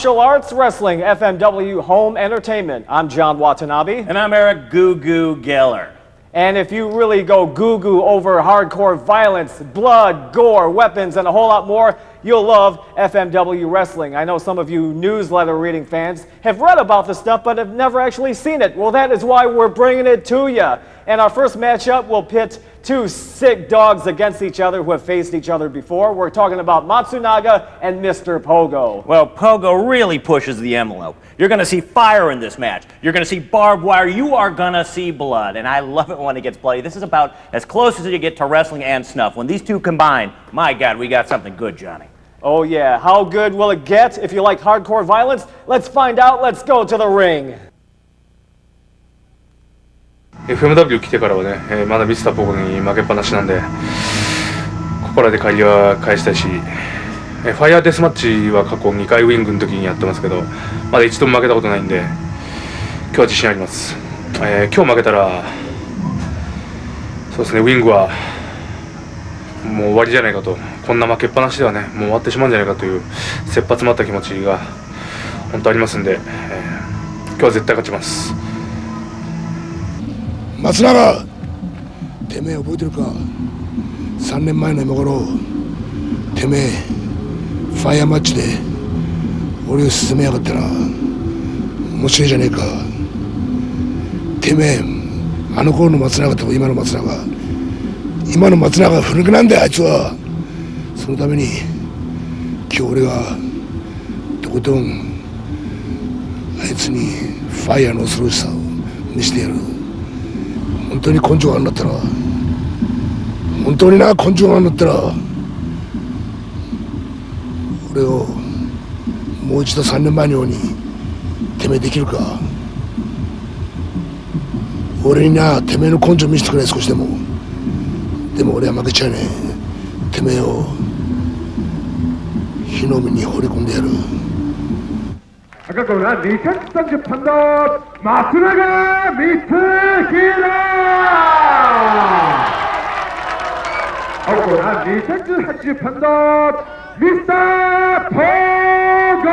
Martial Arts Wrestling, FMW Home Entertainment. I'm John Watanabe. And I'm Eric Goo Goo Geller. And if you really go goo-goo over hardcore violence, blood, gore, weapons, and a whole lot more, you'll love FMW Wrestling. I know some of you newsletter reading fans have read about this stuff but have never actually seen it. Well, that is why we're bringing it to you. And our first matchup will pit two sick dogs against each other who have faced each other before. We're talking about Matsunaga and Mr. Pogo. Well, Pogo really pushes the envelope. You're going to see fire in this match. You're going to see barbed wire. You are going to see blood. And I love it when it gets bloody. This is about as close as you get to wrestling and snuff. When these two combine, my God, we got something good, Johnny. Oh yeah, how good will it get? If you like hardcore violence, let's find out. Let's go to the ring. FMW 来てからはね、まだミスターポゴに負けっぱなしなんで、ここらで借りは返したいし、ファイヤーデスマッチは過去2回ウィングの時にやってますけど、まだ一度も負けたことないんで、今日は自信あります。今日負けたら、そうですね、ウィングはもう終わりじゃないかと、こんな負けっぱなしではね、もう終わってしまうんじゃないかという切羽詰まった気持ちが本当ありますんで、今日は絶対勝ちます。松永、てめえ覚えてるか。3年前の今頃、てめえファイヤーマッチで俺を進めやがったな。面白いじゃねえか。てめえあの頃の松永と今の松永、今の松永は古くなんだよあいつは。そのために今日俺がとことんあいつにファイヤーの恐ろしさを見せてやる。本当に根性があるんだったら、本当にな根性があるんだったら、俺をもう一度3年前のようにてめえできるか。俺になてめえの根性見せてくれ少しでも。でも俺は負けちゃいねえ。てめえを火の海に放り込んでやる。赤コーナー230펀더 마츠나가 미트히라.青コーナー218펀더 미스터 포고.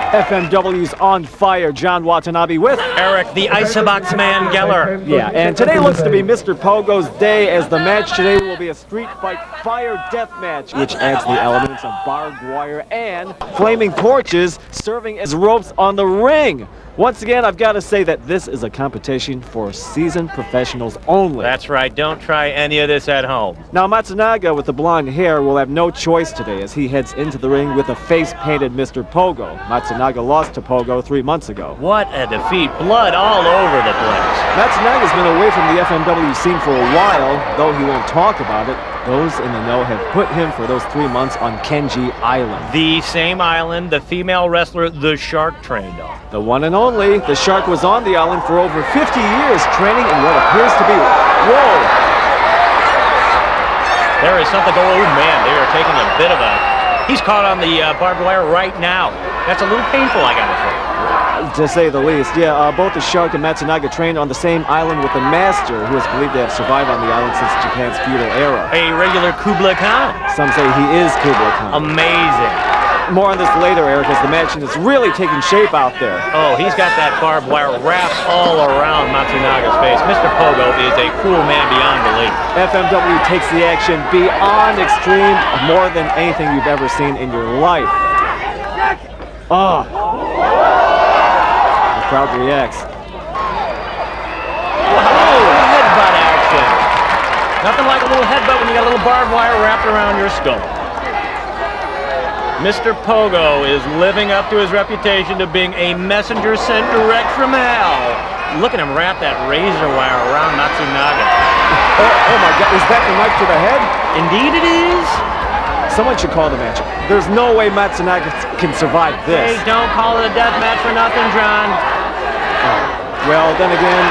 FMW's on fire. John Watanabe with Eric, the Icebox Man Geller. Yeah, and today looks to be Mr. Pogo's day, as the match today will be a street fight fire death match, which adds the elements of barbed wire and flaming torches serving as ropes on the ring. Once again, I've got to say that this is a competition for seasoned professionals only. That's right. Don't try any of this at home. Now, Matsunaga with the blonde hair will have no choice today as he heads into the ring with a face-painted Mr. Pogo. Matsunaga lost to Pogo 3 months ago. What a defeat. Blood all over the place. Matsunaga's been away from the FMW scene for a while, though he won't talk about it. Those in the know have put him for those 3 months on Kenji Island. The same island the female wrestler The Shark trained on. The one and only. The Shark was on the island for over 50 years, training in what appears to be... Whoa! There is something going on. Oh, man, they are taking a bit of a... He's caught on the barbed wire right now. That's a little painful, I gotta say. To say the least, yeah. Both the Shark and Matsunaga trained on the same island with the Master, who is believed to have survived on the island since Japan's feudal era. A regular Kublai Khan. Some say he is Kublai Khan. Amazing. More on this later, Eric, as the match is really taking shape out there. Oh, he's got that barbed wire wrapped all around Matsunaga's face. Mr. Pogo is a cool man beyond belief. FMW takes the action beyond extreme, more than anything you've ever seen in your life. The crowd reacts. Oh, headbutt action. Nothing like a little headbutt when you got a little barbed wire wrapped around your skull. Mr. Pogo is living up to his reputation of being a messenger sent direct from hell. Look at him wrap that razor wire around Matsunaga. Oh my God, is that the knife to the head? Indeed it is. Someone should call the match. There's no way Matsunaga can survive this. Hey, don't call it a death match for nothing, John. Well, then again,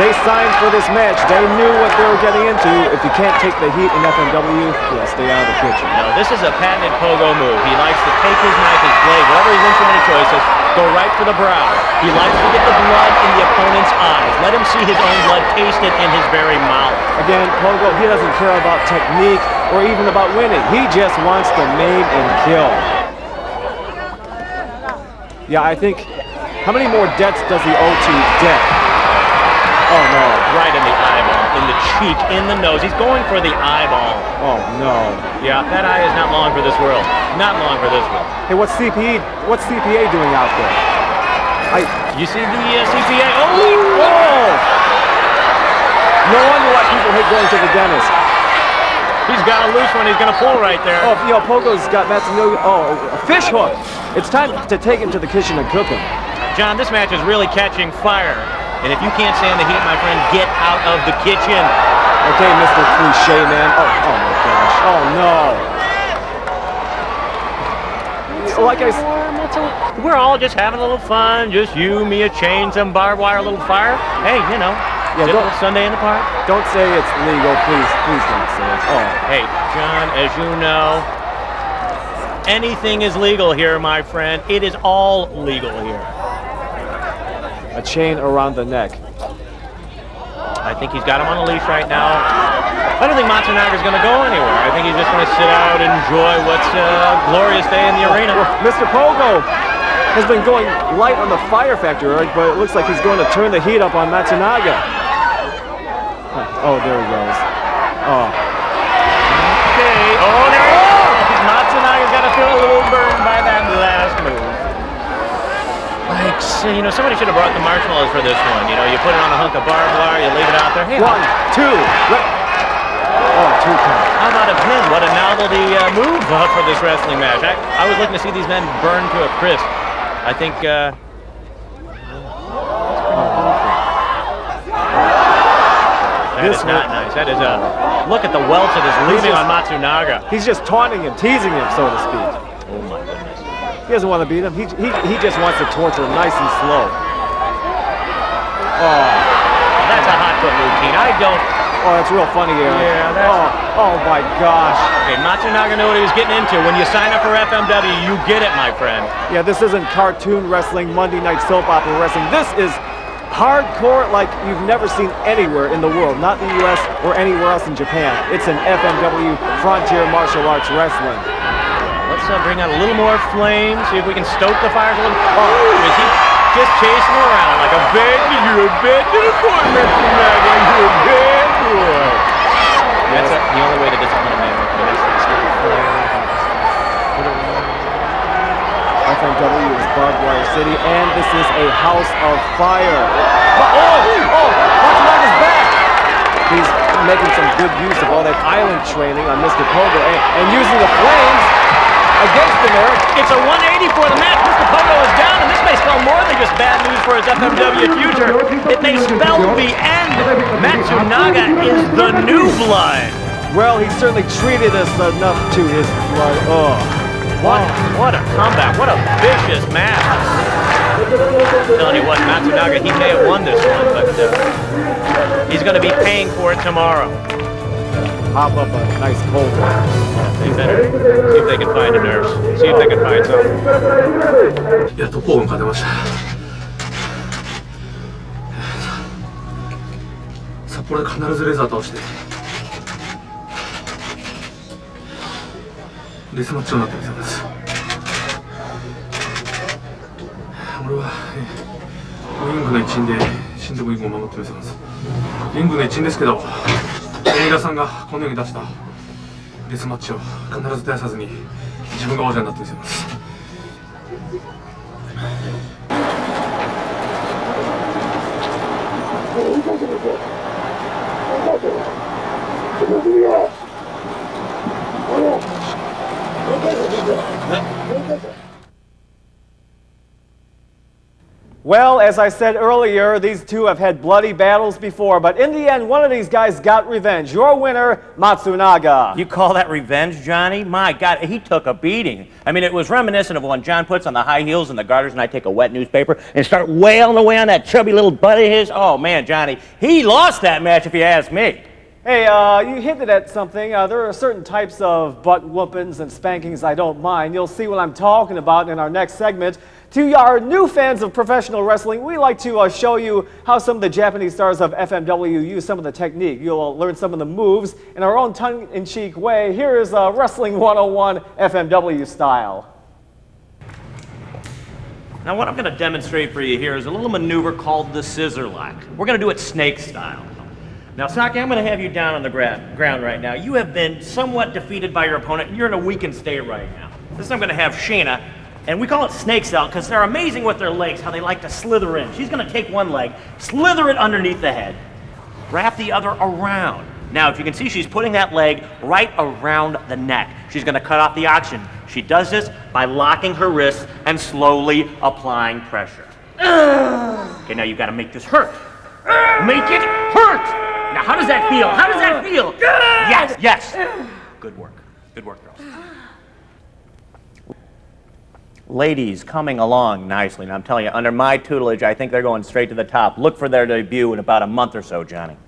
they signed for this match. They knew what they were getting into. If you can't take the heat in FMW, yeah, stay out of the kitchen. No, this is a patented Pogo move. He likes to take his knife, his blade, whatever his instrument of choice is, go right for the brow. He likes to get the blood in the opponent's eyes. Let him see his own blood tasted in his very mouth. Again, Pogo, he doesn't care about technique or even about winning. He just wants to maim and kill. Yeah, I think, how many more debts does he owe to debt? Oh no. Right in the eyeball, in the cheek, in the nose. He's going for the eyeball. Oh no. Yeah, that eye is not long for this world. Not long for this world. Hey, what's CPA doing out there? You see the CPA? Oh! Oh! No wonder why people hate going to the dentist. He's got a loose one. He's going to pull right there. Oh, you know, Pogo's got Matsunoga. Oh, a fish hook. It's time to take him to the kitchen and cook him. John, this match is really catching fire. And if you can't stand the heat, my friend, get out of the kitchen. Okay, Mr. Cliche Man. Oh my gosh. Oh no. Like I said, we're all just having a little fun. Just you, me, a chain, some barbed wire, a little fire. Hey, you know. Yeah, don't, Sunday in the park. Don't say it's legal, please. Please don't say it. Oh. Hey, John, as you know, anything is legal here, my friend. It is all legal here. A chain around the neck. I think he's got him on a leash right now. I don't think Matsunaga's going to go anywhere. I think he's just going to sit out and enjoy what's a glorious day in the arena. Well, Mr. Pogo has been going light on the fire factor, but it looks like he's going to turn the heat up on Matsunaga. Oh, there he goes. Oh. Okay. Oh, there he goes. Matsunaga's got to feel a little burned by that last move. Like, you know, somebody should have brought the marshmallows for this one. You know, you put it on a hunk of barbed wire, you leave it out there. Hey, 1, 2. Oh, 2 count. How about a pin? What a novelty move for this wrestling match. I was looking to see these men burn to a crisp. I think, that is not nice. That is look at the welts that is leaving on Matsunaga. He's just taunting him, teasing him, so to speak. Oh my goodness. He doesn't want to beat him. He just wants to torture him nice and slow. Oh. That's a hot foot routine. I don't... Oh, that's real funny here. Yeah, that's... Oh my gosh. Okay, Matsunaga knew what he was getting into. When you sign up for FMW, you get it, my friend. Yeah, this isn't cartoon wrestling, Monday night soap opera wrestling. This is hardcore like you've never seen anywhere in the world, not in the US or anywhere else in Japan. It's an FMW Frontier Martial Arts Wrestling. Let's bring out a little more flame, see if we can stoke the fires a little. Oh, is he just chasing around like a bad, you're a bad little boy, Matsunaga, you're a bad boy. That's the only way to discipline a man. FMW is Barbed Wire City, and this is a house of fire. Oh, Matsunaga's back! He's making some good use of all that island training on Mr. Pogo and using the flames against him there. It's a 180 for the match. Mr. Pogo is down, and this may spell more than just bad news for his FMW future. It may spell the end. Matsunaga is the new blood. Well, he certainly treated us enough to his blood. Oh. What a comeback. What a vicious match. I'm telling you what, Matsunaga, he may have won this one, but he's going to be paying for it tomorrow. Hop up a nice cold one. They better see if they can find a nurse. See if they can find something. やっとポーンが出ました。札幌で必ずレーザー倒してデスマッチになってみせます。俺はリングの一員で新徳リングを守ってみせます。リングの一員ですけど、映画さんがこのように出したデスマッチを必ず絶やさずに自分が王者になってみせます。Well, as I said earlier, these two have had bloody battles before, but in the end, one of these guys got revenge. Your winner, Matsunaga. You call that revenge, Johnny? My God, he took a beating. I mean, it was reminiscent of when John puts on the high heels and the garters and I take a wet newspaper and start wailing away on that chubby little butt of his. Oh, man, Johnny, he lost that match if you ask me. Hey, you hinted at something. There are certain types of butt whoopings and spankings I don't mind. You'll see what I'm talking about in our next segment. To our new fans of professional wrestling, we like to show you how some of the Japanese stars of FMW use some of the technique. You'll learn some of the moves in our own tongue-in-cheek way. Here is Wrestling 101 FMW style. Now what I'm going to demonstrate for you here is a little maneuver called the scissor lock. We're going to do it snake style. Now, Saki, I'm going to have you down on the ground right now. You have been somewhat defeated by your opponent. You're in a weakened state right now. This I'm going to have Shayna, and we call it snake style because they're amazing with their legs, how they like to slither in. She's going to take one leg, slither it underneath the head, wrap the other around. Now, if you can see, she's putting that leg right around the neck. She's going to cut off the oxygen. She does this by locking her wrists and slowly applying pressure. Okay, now you've got to make this hurt. Make it hurt! Now, how does that feel? How does that feel? Yes, yes. Good work. Good work, girls. Ladies coming along nicely. And I'm telling you, under my tutelage, I think they're going straight to the top. Look for their debut in about a month or so, Johnny.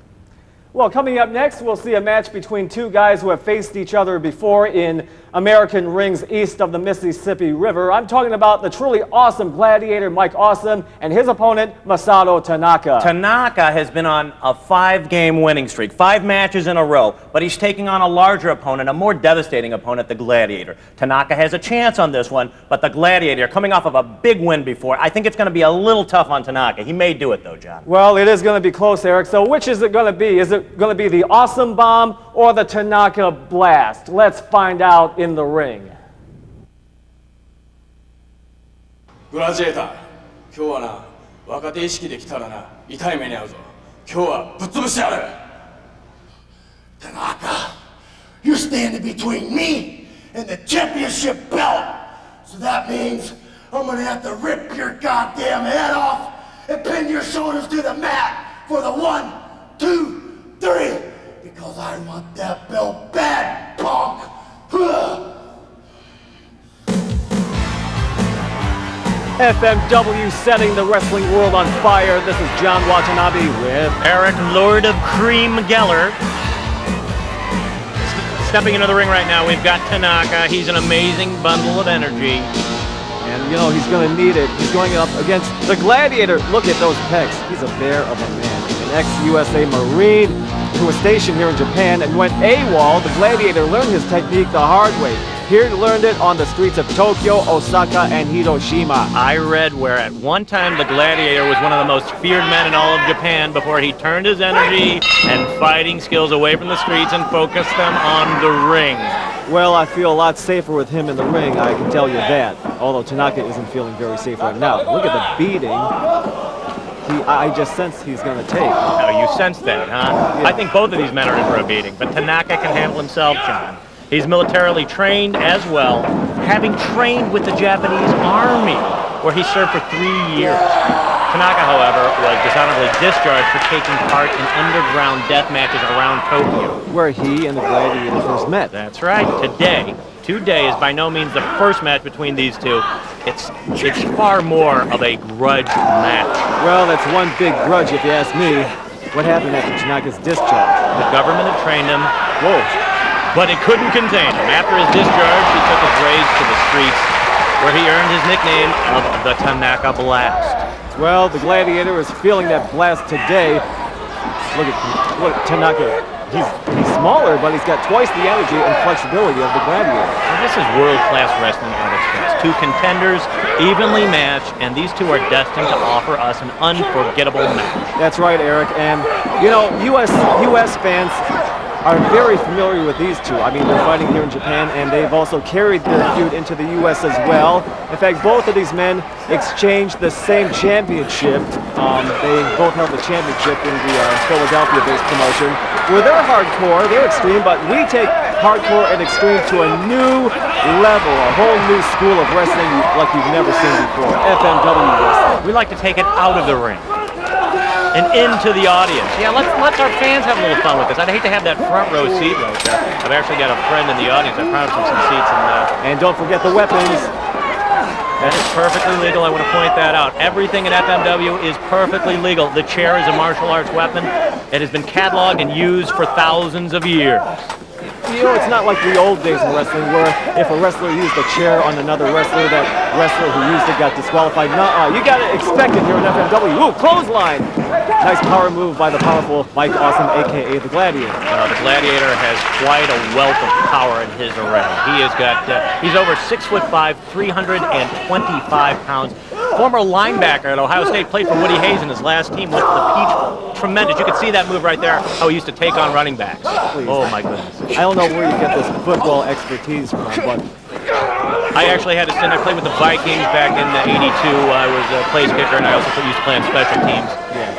Well, coming up next, we'll see a match between two guys who have faced each other before in American rings east of the Mississippi River. I'm talking about the truly awesome gladiator Mike Awesome and his opponent Masato Tanaka. Tanaka has been on a 5-game winning streak, 5 matches in a row, but he's taking on a larger opponent, a more devastating opponent, the Gladiator. Tanaka has a chance on this one, but the Gladiator, coming off of a big win before, I think it's going to be a little tough on Tanaka. He may do it though, John. Well, it is going to be close, Eric. So which is it going to be? Is it going to be the Awesome Bomb or the Tanaka Blast? Let's find out in the ring. グラジエーター、今日はな、若手意識で来たらな、痛い目に遭うぞ。今日はぶっ潰してやる。Tanaka, you're standing between me and the championship belt. So that means I'm gonna have to rip your goddamn head off and pin your shoulders to the mat for the 1, 2, 3. Because I want that belt bad, punk. FMW setting the wrestling world on fire. This is John Watanabe with Eric, Lord of Cream Geller. Stepping into the ring right now, we've got Tanaka. He's an amazing bundle of energy. And, you know, he's going to need it. He's going up against the Gladiator. Look at those pecs. He's a bear of a man. An ex-USA Marine who was stationed here in Japan and went AWOL. The Gladiator learned his technique the hard way. Here he learned it on the streets of Tokyo, Osaka, and Hiroshima. I read where at one time the Gladiator was one of the most feared men in all of Japan before he turned his energy and fighting skills away from the streets and focused them on the ring. Well, I feel a lot safer with him in the ring, I can tell you that. Although Tanaka isn't feeling very safe right now. Look at the beating. I just sense he's going to take. Oh, you sense that, huh? Yeah. I think both of these men are in for a beating, but Tanaka can handle himself, John. He's militarily trained as well, having trained with the Japanese Army, where he served for 3 years. Tanaka, however, was dishonorably discharged for taking part in underground death matches around Tokyo. Where he and the Gladiator first met. That's right. Today is by no means the first match between these two. It's far more of a grudge match. Well, that's one big grudge if you ask me. What happened after Tanaka's discharge? The government had trained him. Whoa. But it couldn't contain him. After his discharge, he took his raise to the streets, where he earned his nickname of the Tanaka Blast. Well, the Gladiator is feeling that blast today. Look at Tanaka. He's smaller, but he's got twice the energy and flexibility of the Gladiator. Well, this is world-class wrestling at its best. Two contenders, evenly matched, and these two are destined to offer us an unforgettable match. That's right, Eric. And, you know, U.S. fans are very familiar with these two. I mean, they're fighting here in Japan, and they've also carried their feud into the U.S. as well. In fact, both of these men exchanged the same championship. They both held the championship in the Philadelphia-based promotion, where they're hardcore, they're extreme, but we take hardcore and extreme to a new level, a whole new school of wrestling like you've never seen before, FMW wrestling. We like to take it out of the ring and into the audience. Yeah, let's our fans have a little fun with this. I'd hate to have that front row seat right there. I've actually got a friend in the audience. I promised him some seats. And don't forget the weapons. That is perfectly legal. I want to point that out. Everything in FMW is perfectly legal. The chair is a martial arts weapon. It has been cataloged and used for thousands of years. You know, it's not like the old days in wrestling where if a wrestler used a chair on another wrestler, that wrestler who used it got disqualified. Nuh-uh. You got to expect it here in FMW. Ooh, clothesline! Nice power move by the powerful Mike Awesome, a.k.a. the Gladiator. The Gladiator has quite a wealth of power in his array. He has got, he's over 6'5", 325 pounds. Former linebacker at Ohio State, played for Woody Hayes in his last team, went to the Peach Bowl. Tremendous. You can see that move right there, how he used to take on running backs. Please. Oh, my goodness. I don't know where you get this football expertise from, but I actually had a stint. I played with the Vikings back in '82. I was a place kicker, and I also used to play on special teams.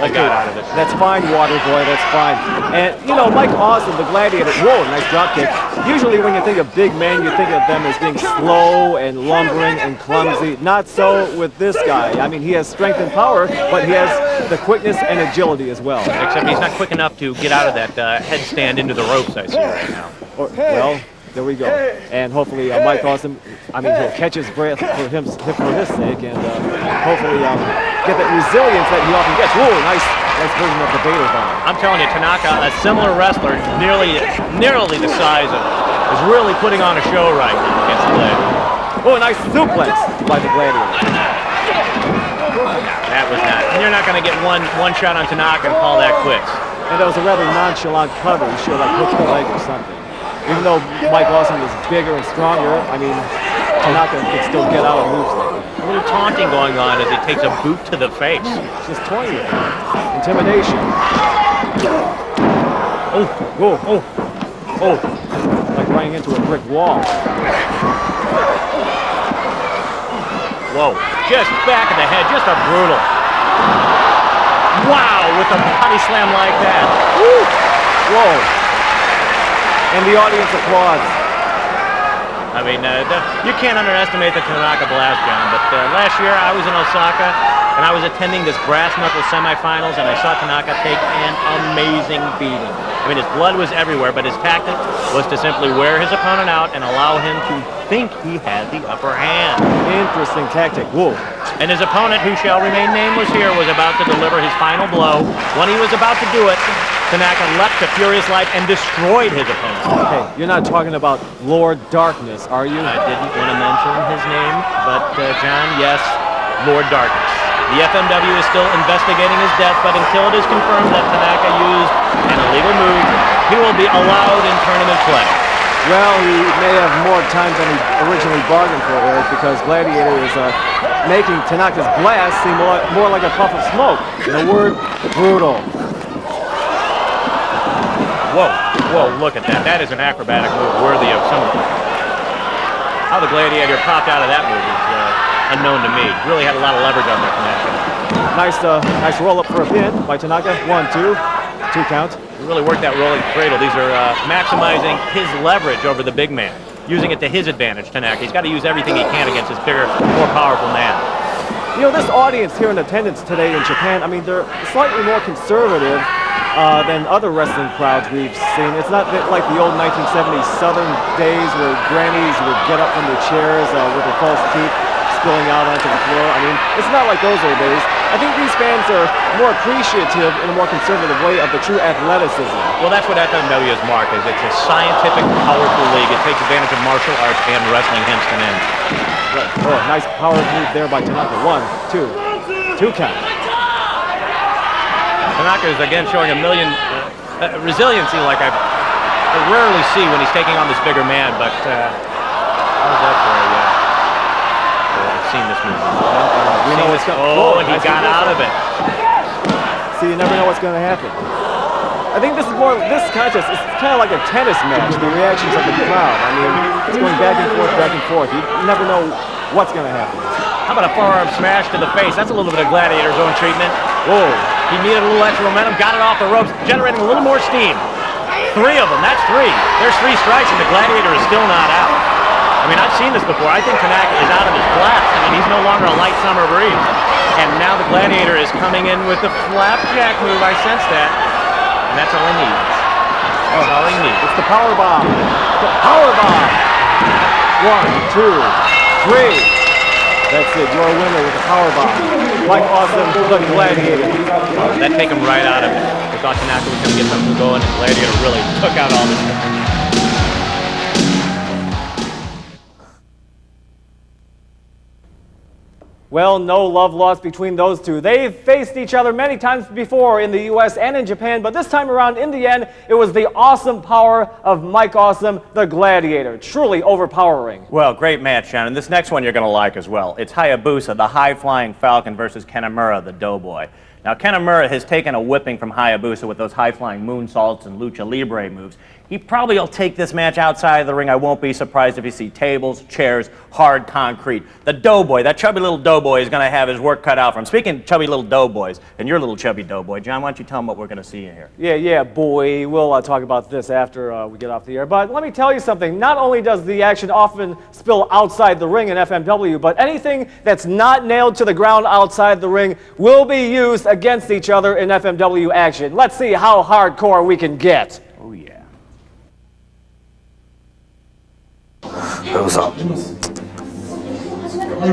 I got out of it. That's fine, water boy, that's fine. And, you know, Mike Awesome, the Gladiator, whoa, nice drop kick. Usually when you think of big men, you think of them as being slow and lumbering and clumsy. Not so with this guy. I mean, he has strength and power, but he has the quickness and agility as well. Except he's not quick enough to get out of that headstand into the ropes I see right now. Well, there we go. And hopefully Mike Awesome, I mean, he'll catch his breath for his sake and hopefully get that resilience that he often gets. Whoa, nice version of the Vader bomb. I'm telling you, Tanaka, a similar wrestler, nearly the size of, is really putting on a show right now against the Gladiator. Oh, a nice suplex by the Gladiator. That was not. You're not going to get one shot on Tanaka and call that quits. And that was a rather nonchalant cover. He should have like hooked the leg or something. Even though Mike Awesome is bigger and stronger, I mean, Tanaka can still get out of moves like that. A little taunting going on as he takes a boot to the face. Just toying with him. Intimidation. Oh, oh, oh, oh. Like running into a brick wall. Whoa, just back of the head, just a brutal. Wow, with a body slam like that. Woo. Whoa. And the audience applauds. I mean, you can't underestimate the Tanaka blast, John, but last year I was in Osaka, and I was attending this brass knuckle semifinals, and I saw Tanaka take an amazing beating. I mean, his blood was everywhere, but his tactic was to simply wear his opponent out and allow him to think he had the upper hand. Interesting tactic. Whoa. And his opponent, who shall remain nameless here, was about to deliver his final blow. When he was about to do it, Tanaka leapt to furious life and destroyed his opponent. Hey, you're not talking about Lord Darkness, are you? I didn't want to mention his name, but John, yes, Lord Darkness. The FMW is still investigating his death, but until it is confirmed that Tanaka used an illegal move, he will be allowed in tournament play. Well, he may have more time than he originally bargained for, Eric, because Gladiator is making Tanaka's blast seem more like a puff of smoke. In a word, brutal. Whoa, whoa, look at that. That is an acrobatic move worthy of some of them. How the Gladiator popped out of that move is unknown to me. Really had a lot of leverage on that Tanaka. Nice roll-up for a pin by Tanaka. 1, 2, 2 count. He really worked that rolling cradle. These are maximizing his leverage over the big man, using it to his advantage, Tanaka. He's got to use everything he can against this bigger, more powerful man. You know, this audience here in attendance today in Japan, I mean, they're slightly more conservative than other wrestling crowds we've seen. It's not like the old 1970s Southern days where grannies would get up from their chairs with their false teeth spilling out onto the floor. I mean, it's not like those old days. I think these fans are more appreciative in a more conservative way of the true athleticism. Well, that's what FMW's mark is. It's a scientific, powerful league. It takes advantage of martial arts and wrestling hence and ends. Right. Oh, nice power move there by Tanaka. 1, 2, 2 count. Tanaka is again showing a million resiliency like I rarely see when he's taking on this bigger man, but how's that for you? I've seen this move before. We know what's going. Oh, and he got out of it. See, you never know what's going to happen. I think this contest is kind of like a tennis match, the reactions of the crowd. I mean, it's going back and forth, back and forth. You never know what's going to happen. How about a forearm smash to the face? That's a little bit of Gladiator's own treatment. Whoa. He needed a little extra momentum, got it off the ropes, generating a little more steam. 3 of them, that's 3. There's 3 strikes and the Gladiator is still not out. I mean, I've seen this before. I think Tanaka is out of his blast. I mean, he's no longer a light summer breeze. And now the Gladiator is coming in with the flapjack move. I sense that. And that's all he needs. That's all he needs. It's the power bomb. The power bomb. 1, 2, 3. That's it. You're a winner with the power bomb. Mike Awesome, the Gladiator. That take him right out of it. We thought Tanaka was going to get something going, and Gladiator really took out all this stuff. Well, no love lost between those two. They've faced each other many times before in the US and in Japan, but this time around, in the end, it was the awesome power of Mike Awesome, the Gladiator. Truly overpowering. Well, great match, Shannon. This next one you're going to like as well. It's Hayabusa, the high-flying Falcon, versus Kanemaru, the Doughboy. Now, Kanemaru has taken a whipping from Hayabusa with those high-flying moonsaults and lucha libre moves. He probably will take this match outside of the ring. I won't be surprised if you see tables, chairs, hard concrete. The Doughboy, that chubby little Doughboy, is going to have his work cut out for him. Speaking of chubby little Doughboys, and your little chubby Doughboy, John, why don't you tell him what we're going to see in here? Yeah, boy. We'll talk about this after we get off the air. But let me tell you something. Not only does the action often spill outside the ring in FMW, but anything that's not nailed to the ground outside the ring will be used against each other in FMW action. Let's see how hardcore we can get. Oh, yeah. ハヤブサ、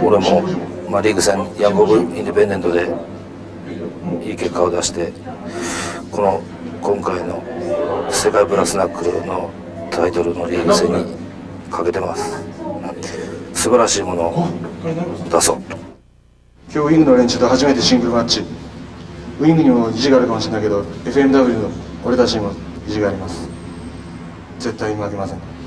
俺も、リーグ戦ヤングオブインディペンデントでいい結果を出して今回の世界ブラスナックルのタイトルのリーグ戦にかけてます。素晴らしいものを出そう。今日ウィングの連中と初めてシングルマッチ。ウィングにも意地があるかもしれないけど FMW の俺たちにも意地があります。絶対に負けません。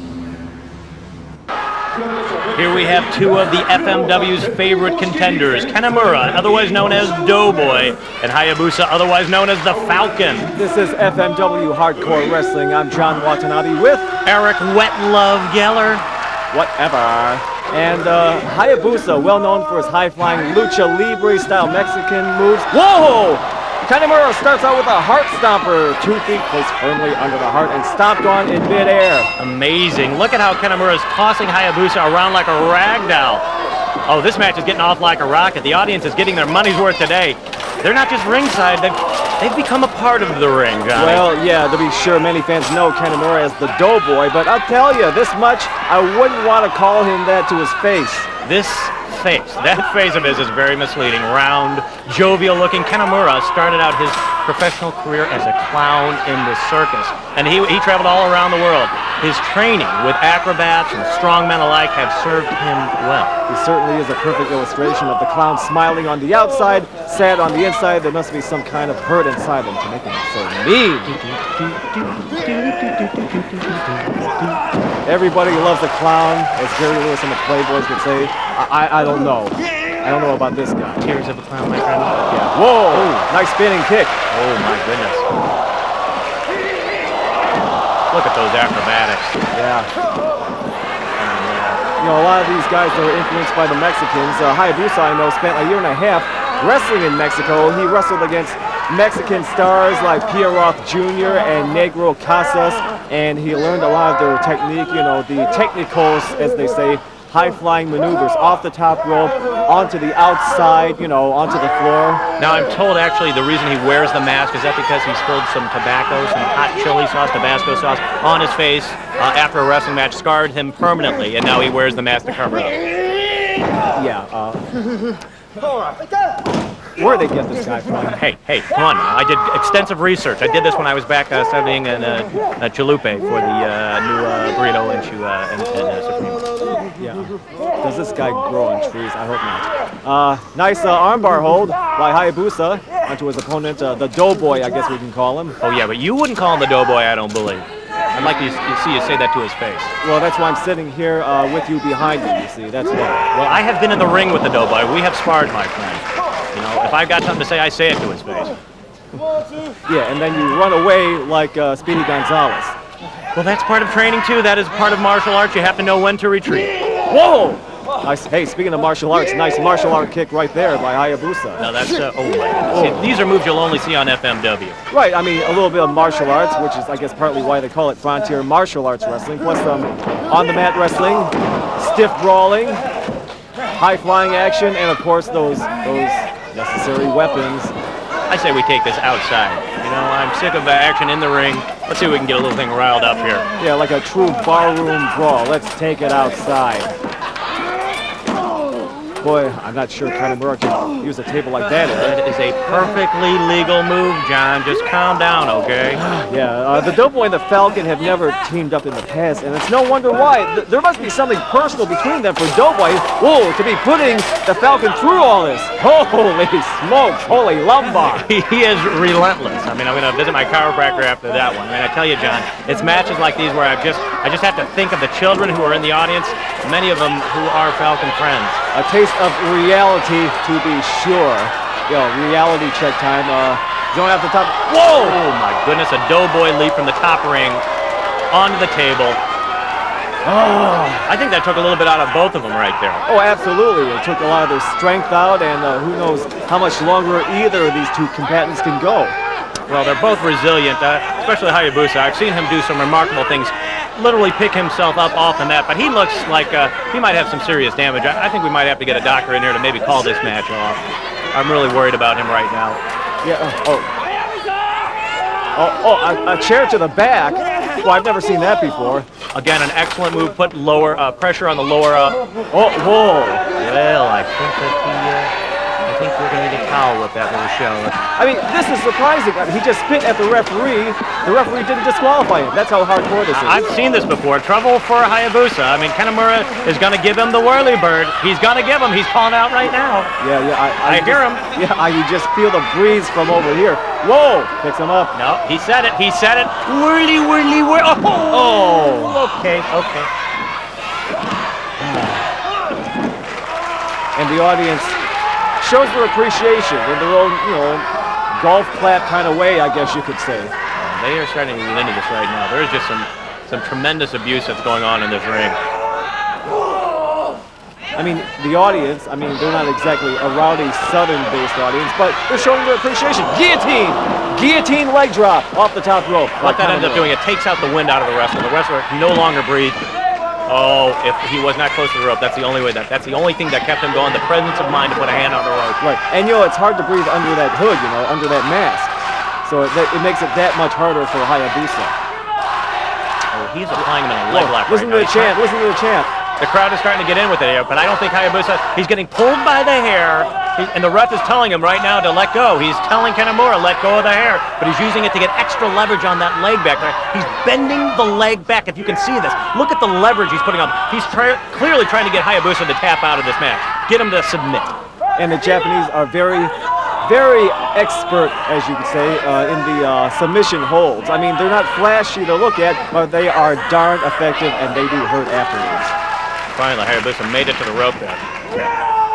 Here we have two of the FMW's favorite contenders, Kanemaru, otherwise known as Doughboy, and Hayabusa, otherwise known as the Falcon. This is FMW Hardcore Wrestling. I'm John Watanabe with Eric Wet Love Geller. Whatever. And Hayabusa, well known for his high-flying lucha libre style Mexican moves. Whoa! Kanemaru starts out with a heart stomper. 2 feet placed firmly under the heart and stomped on in midair. Amazing. Look at how Kanemaru is tossing Hayabusa around like a rag doll. Oh, this match is getting off like a rocket. The audience is getting their money's worth today. They're not just ringside, they've become a part of the ring, Johnny. Well, yeah, to be sure, many fans know Kanemaru as the Doughboy, but I'll tell you, this much, I wouldn't want to call him that to his face. This face, that face of his is very misleading. Round, jovial looking. Kanemaru started out his professional career as a clown in the circus, and he traveled all around the world. His training with acrobats and strongmen alike have served him well. He certainly is a perfect illustration of the clown smiling on the outside, sad on the inside. There must be some kind of hurt inside him to make him so mean. Everybody loves a clown, as Jerry Lewis and the Playboys would say. I don't know. I don't know about this guy. Tears of a clown, my friend. Yeah. Whoa! Oh, nice spinning kick. Oh my goodness. Look at those acrobatics. Yeah. You know, a lot of these guys that were influenced by the Mexicans. Hayabusa, I know, spent a year and a half wrestling in Mexico. He wrestled against Mexican stars like Pierroth Jr. and Negro Casas, and he learned a lot of their technique, you know, the technicals, as they say, high-flying maneuvers off the top rope, onto the outside, you know, onto the floor. Now, I'm told, actually, the reason he wears the mask is that because he spilled some tobacco, some hot chili sauce, Tabasco sauce, on his face after a wrestling match, scarred him permanently, and now he wears the mask to cover it up. Yeah, where'd they get this guy from? Hey, come on now. I did extensive research. I did this when I was back studying in Chalupe for the new burrito and Supreme. Yeah. Does this guy grow on trees? I hope not. Nice armbar hold by Hayabusa onto his opponent, the Doughboy, I guess we can call him. Oh, yeah, but you wouldn't call him the Doughboy, I don't believe. I'd like to see you say that to his face. Well, that's why I'm sitting here with you behind me, you see. That's why. Well, I have been in the ring with the Doughboy. We have sparred, my friend. You know, if I've got something to say, I say it to his face. Yeah, and then you run away like Speedy Gonzalez. Well, that's part of training, too. That is part of martial arts. You have to know when to retreat. Whoa! Nice. Hey, speaking of martial arts, nice martial art kick right there by Hayabusa. Now that's, oh my goodness. See, these are moves you'll only see on FMW. Right, I mean, a little bit of martial arts, which is, I guess, partly why they call it frontier martial arts wrestling, plus some on-the-mat wrestling, stiff brawling, high-flying action, and, of course, those necessary weapons. I say we take this outside. You know, I'm sick of action in the ring. Let's see if we can get a little thing riled up here. Yeah, like a true barroom brawl. Let's take it outside. Boy, I'm not sure Kanemaru can use a table like that. That is a perfectly legal move, John. Just calm down, okay? Yeah, the Doughboy and the Falcon have never teamed up in the past, and it's no wonder why. There must be something personal between them for Doughboy, whoa, to be putting the Falcon through all this. Holy smokes, holy lumbar. He is relentless. I mean, I'm going to visit my chiropractor after that one. I mean, I tell you, John, it's matches like these where I just have to think of the children who are in the audience, many of them who are Falcon friends. A taste of reality, to be sure. Yo, reality check time. Going off the top. Whoa! Oh my goodness, a Doughboy leap from the top ring onto the table. Oh, I think that took a little bit out of both of them right there. Oh, absolutely. It took a lot of their strength out, and who knows how much longer either of these two combatants can go. Well, they're both resilient, especially Hayabusa. I've seen him do some remarkable things, literally pick himself up off the mat, but he looks like he might have some serious damage. I think we might have to get a doctor in here to maybe call this match off. I'm really worried about him right now. Yeah, a chair to the back. Well, I've never seen that before. Again, an excellent move, put lower pressure on the lower. Whoa. Well, I think that I think we're going to need a towel with that little show. I mean, this is surprising. He just spit at the referee. The referee didn't disqualify him. That's how hardcore this is. I've seen this before. Trouble for Hayabusa. I mean, Kanemaru is going to give him the whirly bird. He's going to give him. He's calling out right now. Yeah. I hear him. Yeah, you just feel the breeze from over here. Whoa! Picks him up. No, he said it. He said it. Whirly, whirly, whirly. Oh. Okay. And the audience shows their appreciation in their own, golf clap kind of way, I guess you could say. They are starting to get into this right now. There's just some tremendous abuse that's going on in this ring. I mean, the audience, they're not exactly a rowdy Southern-based audience, but they're showing their appreciation. Guillotine! Guillotine leg drop off the top rope. What that ends up doing, it takes out the wind out of the wrestler. The wrestler can no longer breathe. Oh, if he was not close to the rope, that's the only way. That's the only thing that kept him going, the presence of mind to put a hand on the rope. Right, and it's hard to breathe under that hood, under that mask. So it makes it that much harder for Hayabusa. Oh, he's applying him in a leg lock right now. Listen to the chant, listen to the chant. The crowd is starting to get in with it here, but I don't think Hayabusa, he's getting pulled by the hair, and the ref is telling him right now to let go. He's telling Kanemaru, let go of the hair, but he's using it to get extra leverage on that leg back there. He's bending the leg back, if you can see this. Look at the leverage he's putting on. He's clearly trying to get Hayabusa to tap out of this match. Get him to submit. And the Japanese are very, very expert, as you could say, in the submission holds. I mean, they're not flashy to look at, but they are darn effective, and they do hurt afterwards. Finally, Hayabusa made it to the rope there.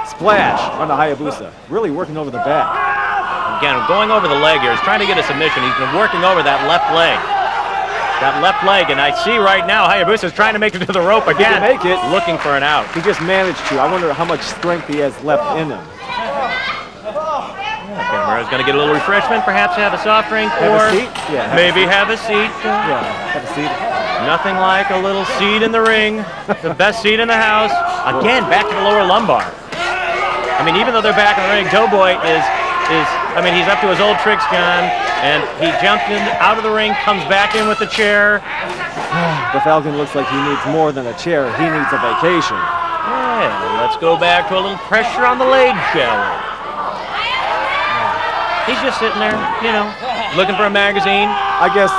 Splash on the Hayabusa. Really working over the back. Again, going over the leg here. He's trying to get a submission. He's been working over that left leg. That left leg, and I see right now Hayabusa's trying to make it to the rope again. He can make it. Looking for an out. He just managed to. I wonder how much strength he has left in him. Kanemaru's going to get a little refreshment, perhaps have a soft drink, or maybe have a seat. Yeah, have a seat. Nothing like a little seat in the ring, the best seat in the house. Again, back to the lower lumbar. I mean, even though they're back in the ring, Doughboy he's up to his old tricks, John, and he jumped in out of the ring, comes back in with the chair. The Falcon looks like he needs more than a chair. He needs a vacation. Yeah, let's go back to a little pressure on the leg, shall we? He's just sitting there, looking for a magazine. I guess,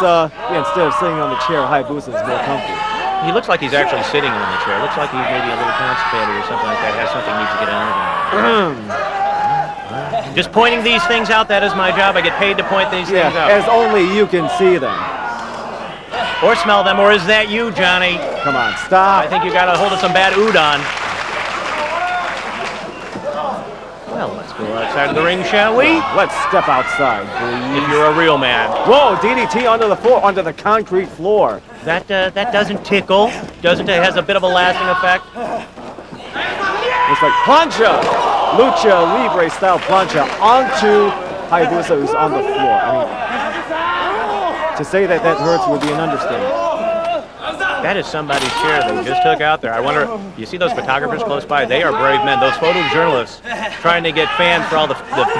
instead of sitting on the chair, Hayabusa is more comfy. He looks like he's actually sitting on the chair. Looks like he's maybe a little constipated or something like that. Has something he needs to get out of him. Just pointing these things out, that is my job. I get paid to point these things out. As only you can see them. Or smell them, or is that you, Johnny? Come on, stop. I think you got a hold of some bad udon. Well, let's go outside of the ring, shall we? Let's step outside, please. If you're a real man. Whoa, DDT onto the floor, onto the concrete floor. That doesn't tickle. Doesn't it? Has a bit of a lasting effect. It's like plancha, lucha libre style plancha onto Hayabusa, who's on the floor. I mean, to say that hurts would be an understatement. That is somebody's chair they just took out there. I wonder, you see those photographers close by? They are brave men. Those photojournalists trying to get fans for all the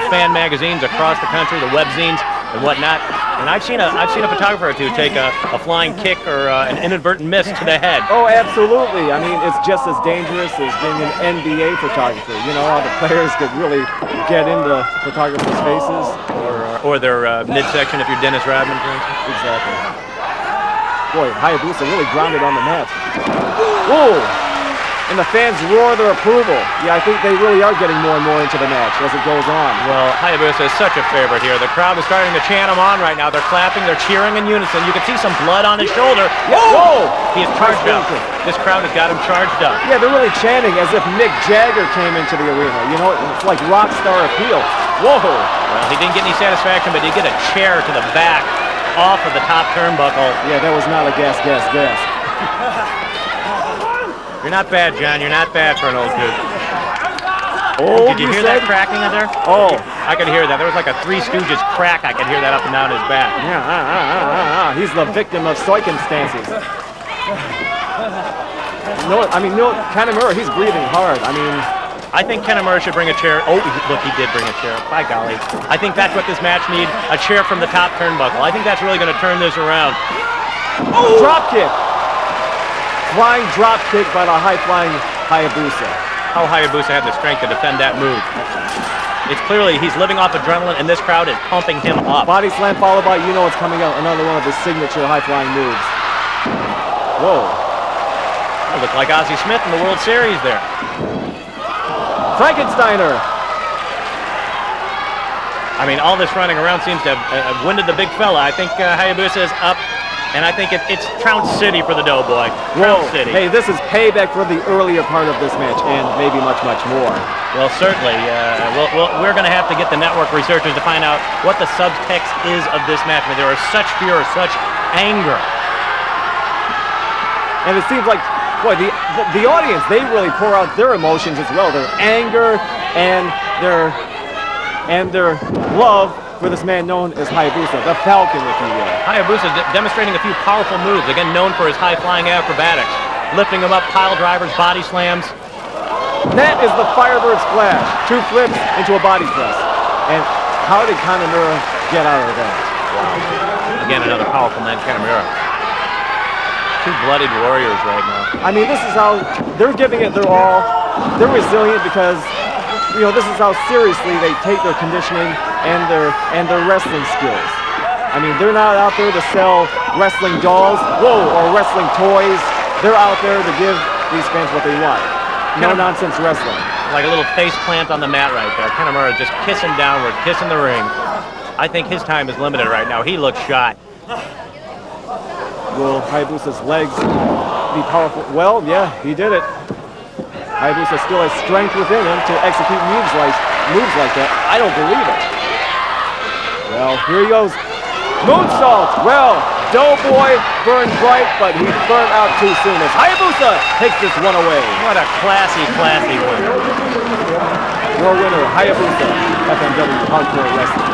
fan magazines across the country, the webzines. and whatnot. And I've seen a photographer or two take a flying kick or an inadvertent miss to the head. Oh, absolutely. I mean, it's just as dangerous as being an NBA photographer. You know, how the players could really get into photographers' faces. Or their midsection if you're Dennis Rodman, for instance. Exactly. Boy, Hayabusa really grounded on the mat. Whoa! And the fans roar their approval. Yeah, I think they really are getting more and more into the match as it goes on. Well, Hayabusa is such a favorite here. The crowd is starting to chant him on right now. They're clapping, they're cheering in unison. You can see some blood on his shoulder. Whoa! He is charged up. This crowd has got him charged up. Yeah, they're really chanting as if Mick Jagger came into the arena. You know, it's like rock star appeal. Whoa! Well, he didn't get any satisfaction, but he did get a chair to the back off of the top turnbuckle. Yeah, that was not a gas. You're not bad, John. You're not bad for an old dude. Oh, did you hear that cracking in there? Oh. I could hear that. There was like a Three Stooges crack. I could hear that up and down his back. Yeah, he's the victim of circumstances. No, Kanemaru, he's breathing hard. I mean, I think Kanemaru should bring a chair. Oh, look, he did bring a chair. By golly. I think that's what this match needs, a chair from the top turnbuckle. I think that's really going to turn this around. Oh! Drop kick. Flying drop kick by the high-flying Hayabusa. How Hayabusa had the strength to defend that move. It's clearly he's living off adrenaline, and this crowd is pumping him up. Body slam followed by, you know it's coming out, another one of his signature high-flying moves. Whoa. That looked like Ozzie Smith in the World Series there. Frankensteiner. I mean, all this running around seems to have winded the big fella. I think Hayabusa is up. And I think it's Trounce City for the Doughboy. Trounce City. Hey, this is payback for the earlier part of this match, and maybe much more. Well, certainly. We're going to have to get the network researchers to find out what the subtext is of this match. I mean, there is such fear, such anger. And it seems like, boy, the audience, they really pour out their emotions as well. Their anger and their love for this man known as Hayabusa, the Falcon, if you will. Hayabusa demonstrating a few powerful moves, again known for his high-flying acrobatics. Lifting him up, pile drivers, body slams. That is the Firebird Splash. 2 flips into a body press. And how did Kanemaru get out of that? Wow. Again, another powerful man, Kanemaru. 2 bloodied warriors right now. I mean, this is how they're giving it their all. They're resilient because, you know, this is how seriously they take their conditioning and their wrestling skills. I mean, they're not out there to sell wrestling dolls, or wrestling toys. They're out there to give these fans what they want. No-nonsense wrestling. Like a little face plant on the mat right there. Kanemaru just kissing downward, kissing the ring. I think his time is limited right now. He looks shot. Will Hayabusa's legs be powerful? Well, yeah, he did it. Hayabusa still has strength within him to execute moves like that. I don't believe it. Well, here he goes. Moonsault. Well, Doughboy burned bright, but he burned out too soon as Hayabusa takes this one away. What a classy winner. Your winner, Hayabusa, FMW Hardcore Wrestling.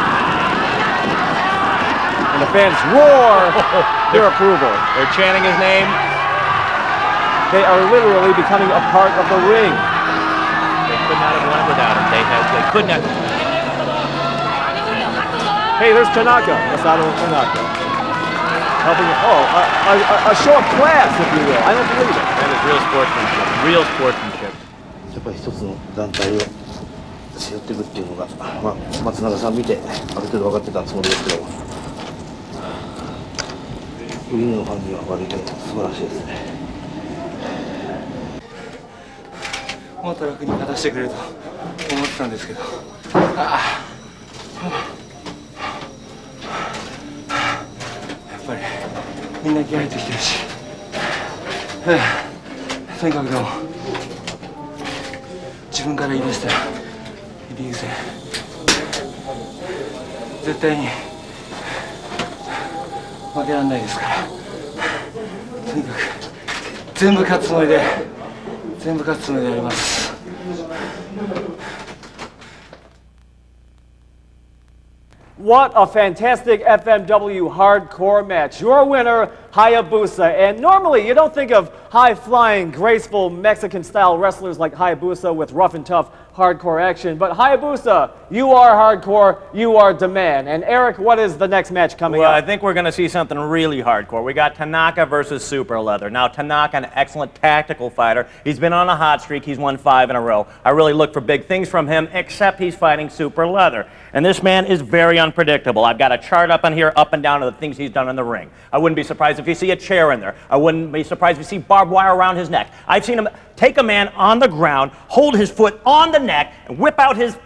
And the fans roar their approval. They're chanting his name. They are literally becoming a part of the ring. They could not have won it without him. They could not. Hey, there's Tanaka, Masato Tanaka. Helping, a show of class, if you will. I don't believe it. That is real sportsmanship. Real sportsmanship. やっぱり一つの団体を背負っていくっていうのが、松永さん見てある程度分かってたつもりですけど、ウィングのファンには割と素晴らしいですね。もっと楽に勝たせてくれると思ってたんですけど、やっぱりみんな気合入ってきてるし、とにかくでも自分から言い出したらリーグ戦絶対に負けられないですから、とにかく全部勝つつもりでやります。What a fantastic FMW hardcore match. Your winner, Hayabusa. And normally you don't think of high-flying, graceful Mexican-style wrestlers like Hayabusa with rough and tough hardcore action. But Hayabusa, you are hardcore, you are demand. And Eric, what is the next match coming Well, up? I think we're going to see something really hardcore. We got Tanaka versus Super Leather. Now, Tanaka, an excellent tactical fighter. He's been on a hot streak. He's won 5 in a row. I really look for big things from him, except he's fighting Super Leather. And this man is very unpredictable. I've got a chart up on here, up and down, of the things he's done in the ring. I wouldn't be surprised if you see a chair in there. I wouldn't be surprised if you see barbed wire around his neck. I've seen him take a man on the ground, hold his foot on the neck, and whip out his...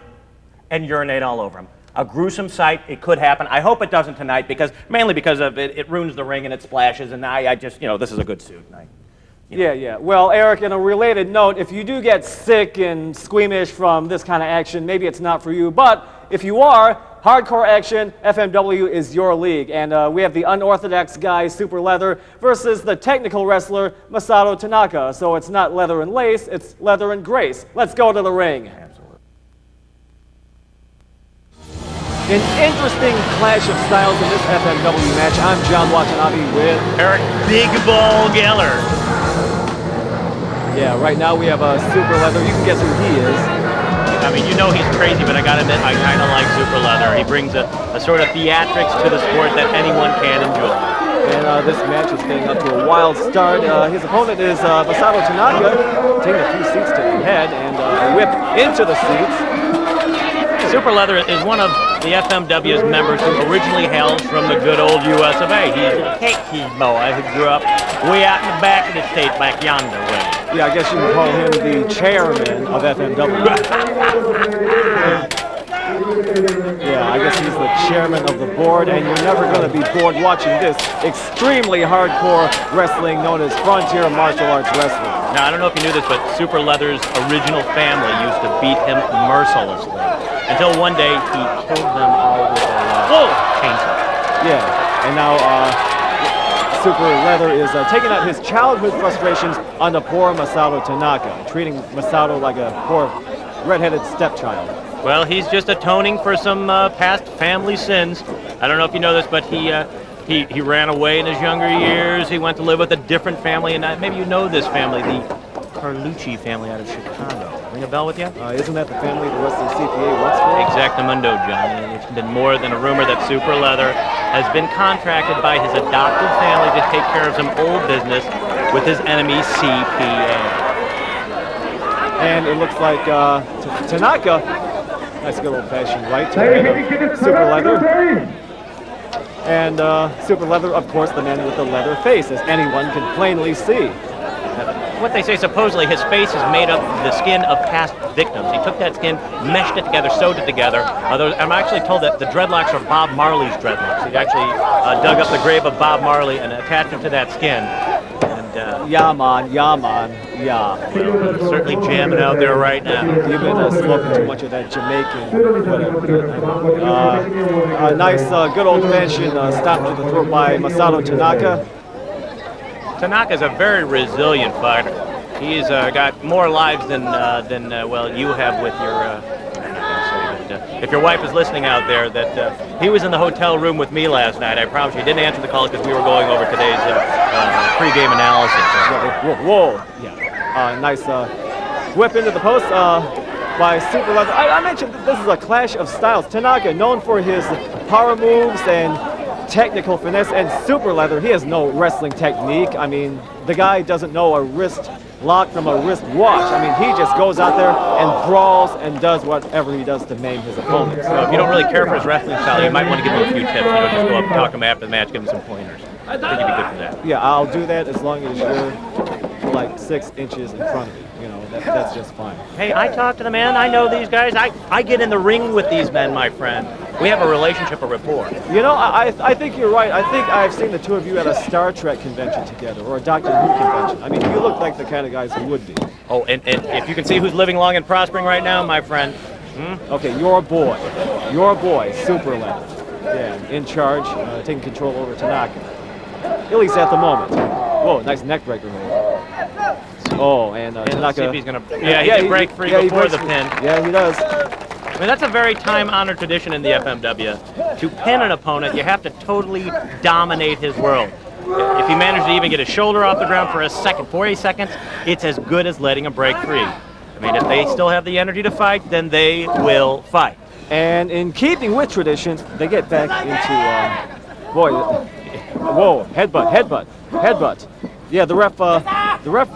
and urinate all over him. A gruesome sight. It could happen. I hope it doesn't tonight, because mainly because of it ruins the ring and it splashes, and I just, this is a good suit. Yeah. Well, Eric, in a related note, if you do get sick and squeamish from this kind of action, maybe it's not for you. But if you are, hardcore action, FMW is your league. And we have the unorthodox guy, Super Leather, versus the technical wrestler, Masato Tanaka. So it's not leather and lace, it's leather and grace. Let's go to the ring. An interesting clash of styles in this FMW match. I'm John Watanabe with Eric Big Ball Geller. Yeah, right now we have a Super Leather. You can guess who he is. I mean, he's crazy, but I gotta admit, I kind of like Super Leather. He brings a sort of theatrics to the sport that anyone can enjoy. And this match is getting up to a wild start. His opponent is Masato Tanaka, taking a few seats to the head and a whip into the seats. Super Leather is one of the FMW's members who originally hails from the good old US of A. He's a Keiki boy who grew up way out in the back of the state, back yonder way. Yeah, I guess you can call him the chairman of FMW. Yeah, I guess he's the chairman of the board, and you're never going to be bored watching this extremely hardcore wrestling known as frontier martial arts wrestling. Now, I don't know if you knew this, but Super Leather's original family used to beat him mercilessly. Until one day, he killed them all with a chainsaw. Yeah, and now Super Leather is taking out his childhood frustrations on the poor Masato Tanaka, treating Masato like a poor red-headed stepchild. Well, he's just atoning for some past family sins. I don't know if you know this, but he ran away in his younger years. He went to live with a different family, and maybe you know this family, the Carlucci family out of Chicago. Ring a bell with you? Isn't that the family the rest of the CPA works for? Exactamundo, John. And it's been more than a rumor that Super Leather has been contracted by his adopted family to take care of some old business with his enemy, CPA. And it looks like Tanaka, nice good old-fashioned right to Super Leather. And Super Leather, of course, the man with the leather face, as anyone can plainly see. What they say, supposedly, his face is made of the skin of past victims. He took that skin, meshed it together, sewed it together. I'm actually told that the dreadlocks are Bob Marley's dreadlocks. He actually dug up the grave of Bob Marley and attached him to that skin. And, yeah, man. Well, certainly jamming out there right now. You've been smoking too much of that Jamaican, whatever. A nice, good old-fashioned stop to the throat by Masato Tanaka. Tanaka's a very resilient fighter. He's got more lives than well, you have with your, I'm not gonna say, but if your wife is listening out there, that he was in the hotel room with me last night. I promise you, he didn't answer the call because we were going over today's pre-game analysis. Whoa. Yeah. Nice whip into the post by Super Leather. I mentioned that this is a clash of styles. Tanaka, known for his power moves and technical finesse, and Super Leather, he has no wrestling technique. I mean, the guy doesn't know a wrist lock from a wrist watch. I mean, he just goes out there and brawls and does whatever he does to maim his opponent. So if you don't really care for his wrestling style, you might want to give him a few tips. Just go up and talk to him after the match, give him some pointers. I think you'd be good for that. Yeah, I'll do that as long as you're like 6 inches in front of me. That's just fine. Hey, I talk to the man. I know these guys. I get in the ring with these men, my friend. We have a relationship, a rapport. I think you're right. I think I've seen the two of you at a Star Trek convention together, or a Doctor Who convention. I mean, you look like the kind of guys who would be. Oh, and if you can see who's living long and prospering right now, my friend. Okay, your boy, Super Leather. Yeah, in charge, taking control over Tanaka. At least at the moment. Whoa, nice neck breaker move. Oh, and Tanaka. See if he's gonna. Yeah, he can break free before the pin. Yeah, he does. I mean, that's a very time-honored tradition in the FMW. To pin an opponent, you have to totally dominate his world. If he manages to even get his shoulder off the ground for a second, 40 seconds, it's as good as letting him break free. I mean, if they still have the energy to fight, then they will fight. And in keeping with traditions, they get back into, whoa, headbutt. Yeah, the ref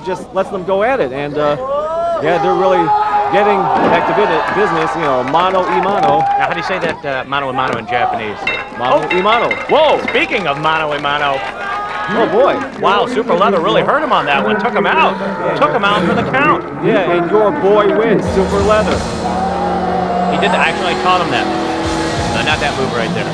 just lets them go at it, and yeah, they're really getting back to business, you know, mano y mano. Now, how do you say that mano y mano in Japanese? Mano y mano. Whoa, speaking of mano y mano. Oh boy. Wow, Super Leather really hurt him on that one. Took him out. Took him out for the count. Yeah, and your boy wins, Super Leather. He did that. Actually, I taught him that. No, not that move right there.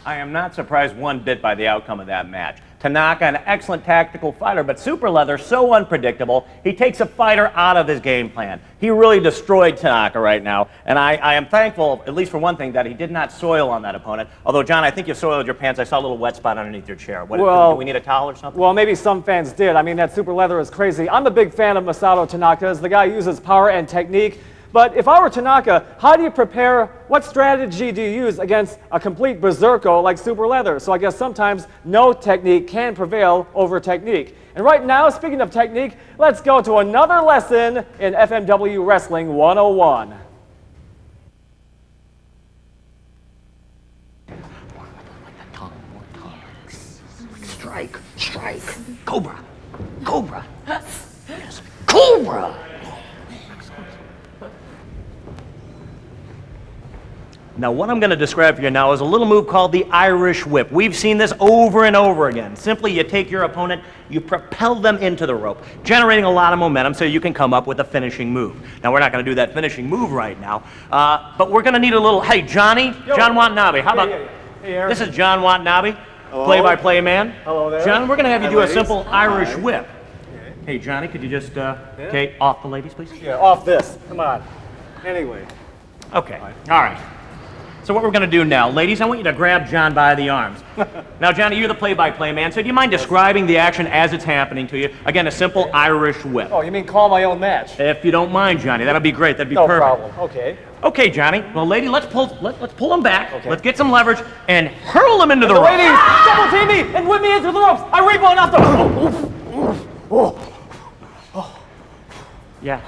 I am not surprised one bit by the outcome of that match. Tanaka, an excellent tactical fighter, but Super Leather, so unpredictable. He takes a fighter out of his game plan. He really destroyed Tanaka right now, and I am thankful, at least for one thing, that he did not soil on that opponent. Although, John, I think you soiled your pants. I saw a little wet spot underneath your chair. Do we need a towel or something? Well, maybe some fans did. I mean, that Super Leather is crazy. I'm a big fan of Masato Tanaka, as the guy uses power and technique. But if I were Tanaka, how do you prepare, what strategy do you use against a complete berserko like Super Leather? So I guess sometimes no technique can prevail over technique. And right now, speaking of technique, let's go to another lesson in FMW Wrestling 101. Strike, cobra, yes, cobra. Now, what I'm going to describe for you now is a little move called the Irish Whip. We've seen this over and over again. Simply, you take your opponent, you propel them into the rope, generating a lot of momentum so you can come up with a finishing move. Now, we're not going to do that finishing move right now, but we're going to need a little, hey, Johnny, John Watanabe, how about, Hey, Eric. this is John Watanabe, play-by-play man. Hello there. John, we're going to have you do a simple Irish Whip. Hey, Johnny, could you just, okay, off the ladies, please? Yeah, off this. Come on. Anyway. Okay, all right. So what we're going to do now, ladies, I want you to grab John by the arms. Now, Johnny, you're the play-by-play man, so do you mind describing the action as it's happening to you? Again, a simple Irish whip. Oh, you mean call my own match? If you don't mind, Johnny, that'll be great. That'd be No perfect. problem. Okay. Okay, Johnny. Well, lady, let's pull him back. Okay. Let's get some leverage and hurl him into the ropes. Ladies, double team me and whip me into the ropes. I rebound off the. Yeah.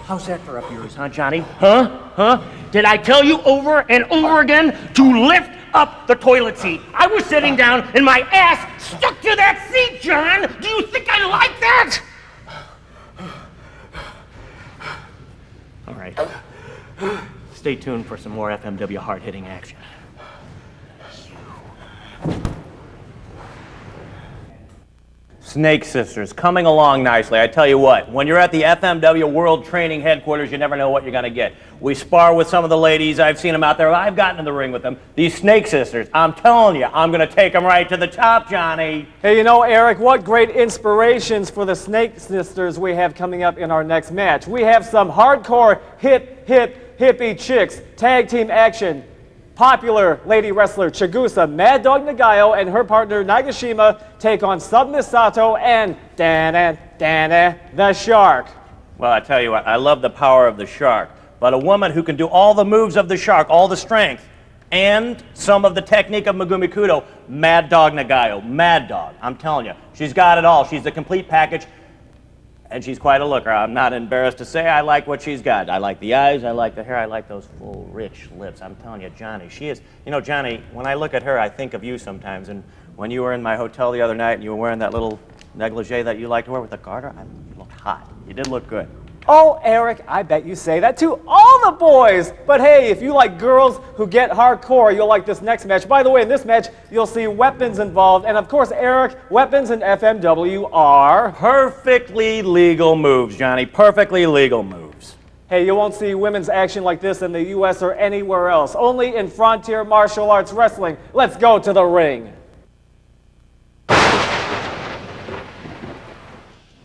How's that for up yours, huh, Johnny? Huh? Did I tell you over and over again to lift up the toilet seat? I was sitting down and my ass stuck to that seat, John. Do you think I like that? All right. Stay tuned for some more FMW hard-hitting action. Snake Sisters, coming along nicely. I tell you what, when you're at the FMW World Training Headquarters, you never know what you're going to get. We spar with some of the ladies. I've seen them out there. I've gotten in the ring with them. These Snake Sisters, I'm telling you, I'm going to take them right to the top, Johnny. Hey, you know, Eric, what great inspirations for the Snake Sisters we have coming up in our next match. We have some hardcore hippie chicks, tag team action. Popular lady wrestler Chigusa Mad Dog Nagayo and her partner Nagashima take on Sub Misato and Dana the Shark. Well, I tell you what, I love the power of the Shark, but a woman who can do all the moves of the Shark, all the strength, and some of the technique of Megumi Kudo, Mad Dog Nagayo, Mad Dog. I'm telling you, she's got it all. She's the complete package. And she's quite a looker. I'm not embarrassed to say I like what she's got. I like the eyes, I like the hair, I like those full, rich lips. I'm telling you, Johnny, she is... You know, Johnny, when I look at her, I think of you sometimes. And when you were in my hotel the other night and you were wearing that little negligee that you like to wear with the garter, you looked hot. You did look good. Oh, Eric, I bet you say that to all the boys. But hey, if you like girls who get hardcore, you'll like this next match. By the way, in this match, you'll see weapons involved. And of course, Eric, weapons in FMW are... Perfectly legal moves, Johnny. Perfectly legal moves. Hey, you won't see women's action like this in the U.S. or anywhere else. Only in Frontier Martial Arts Wrestling. Let's go to the ring.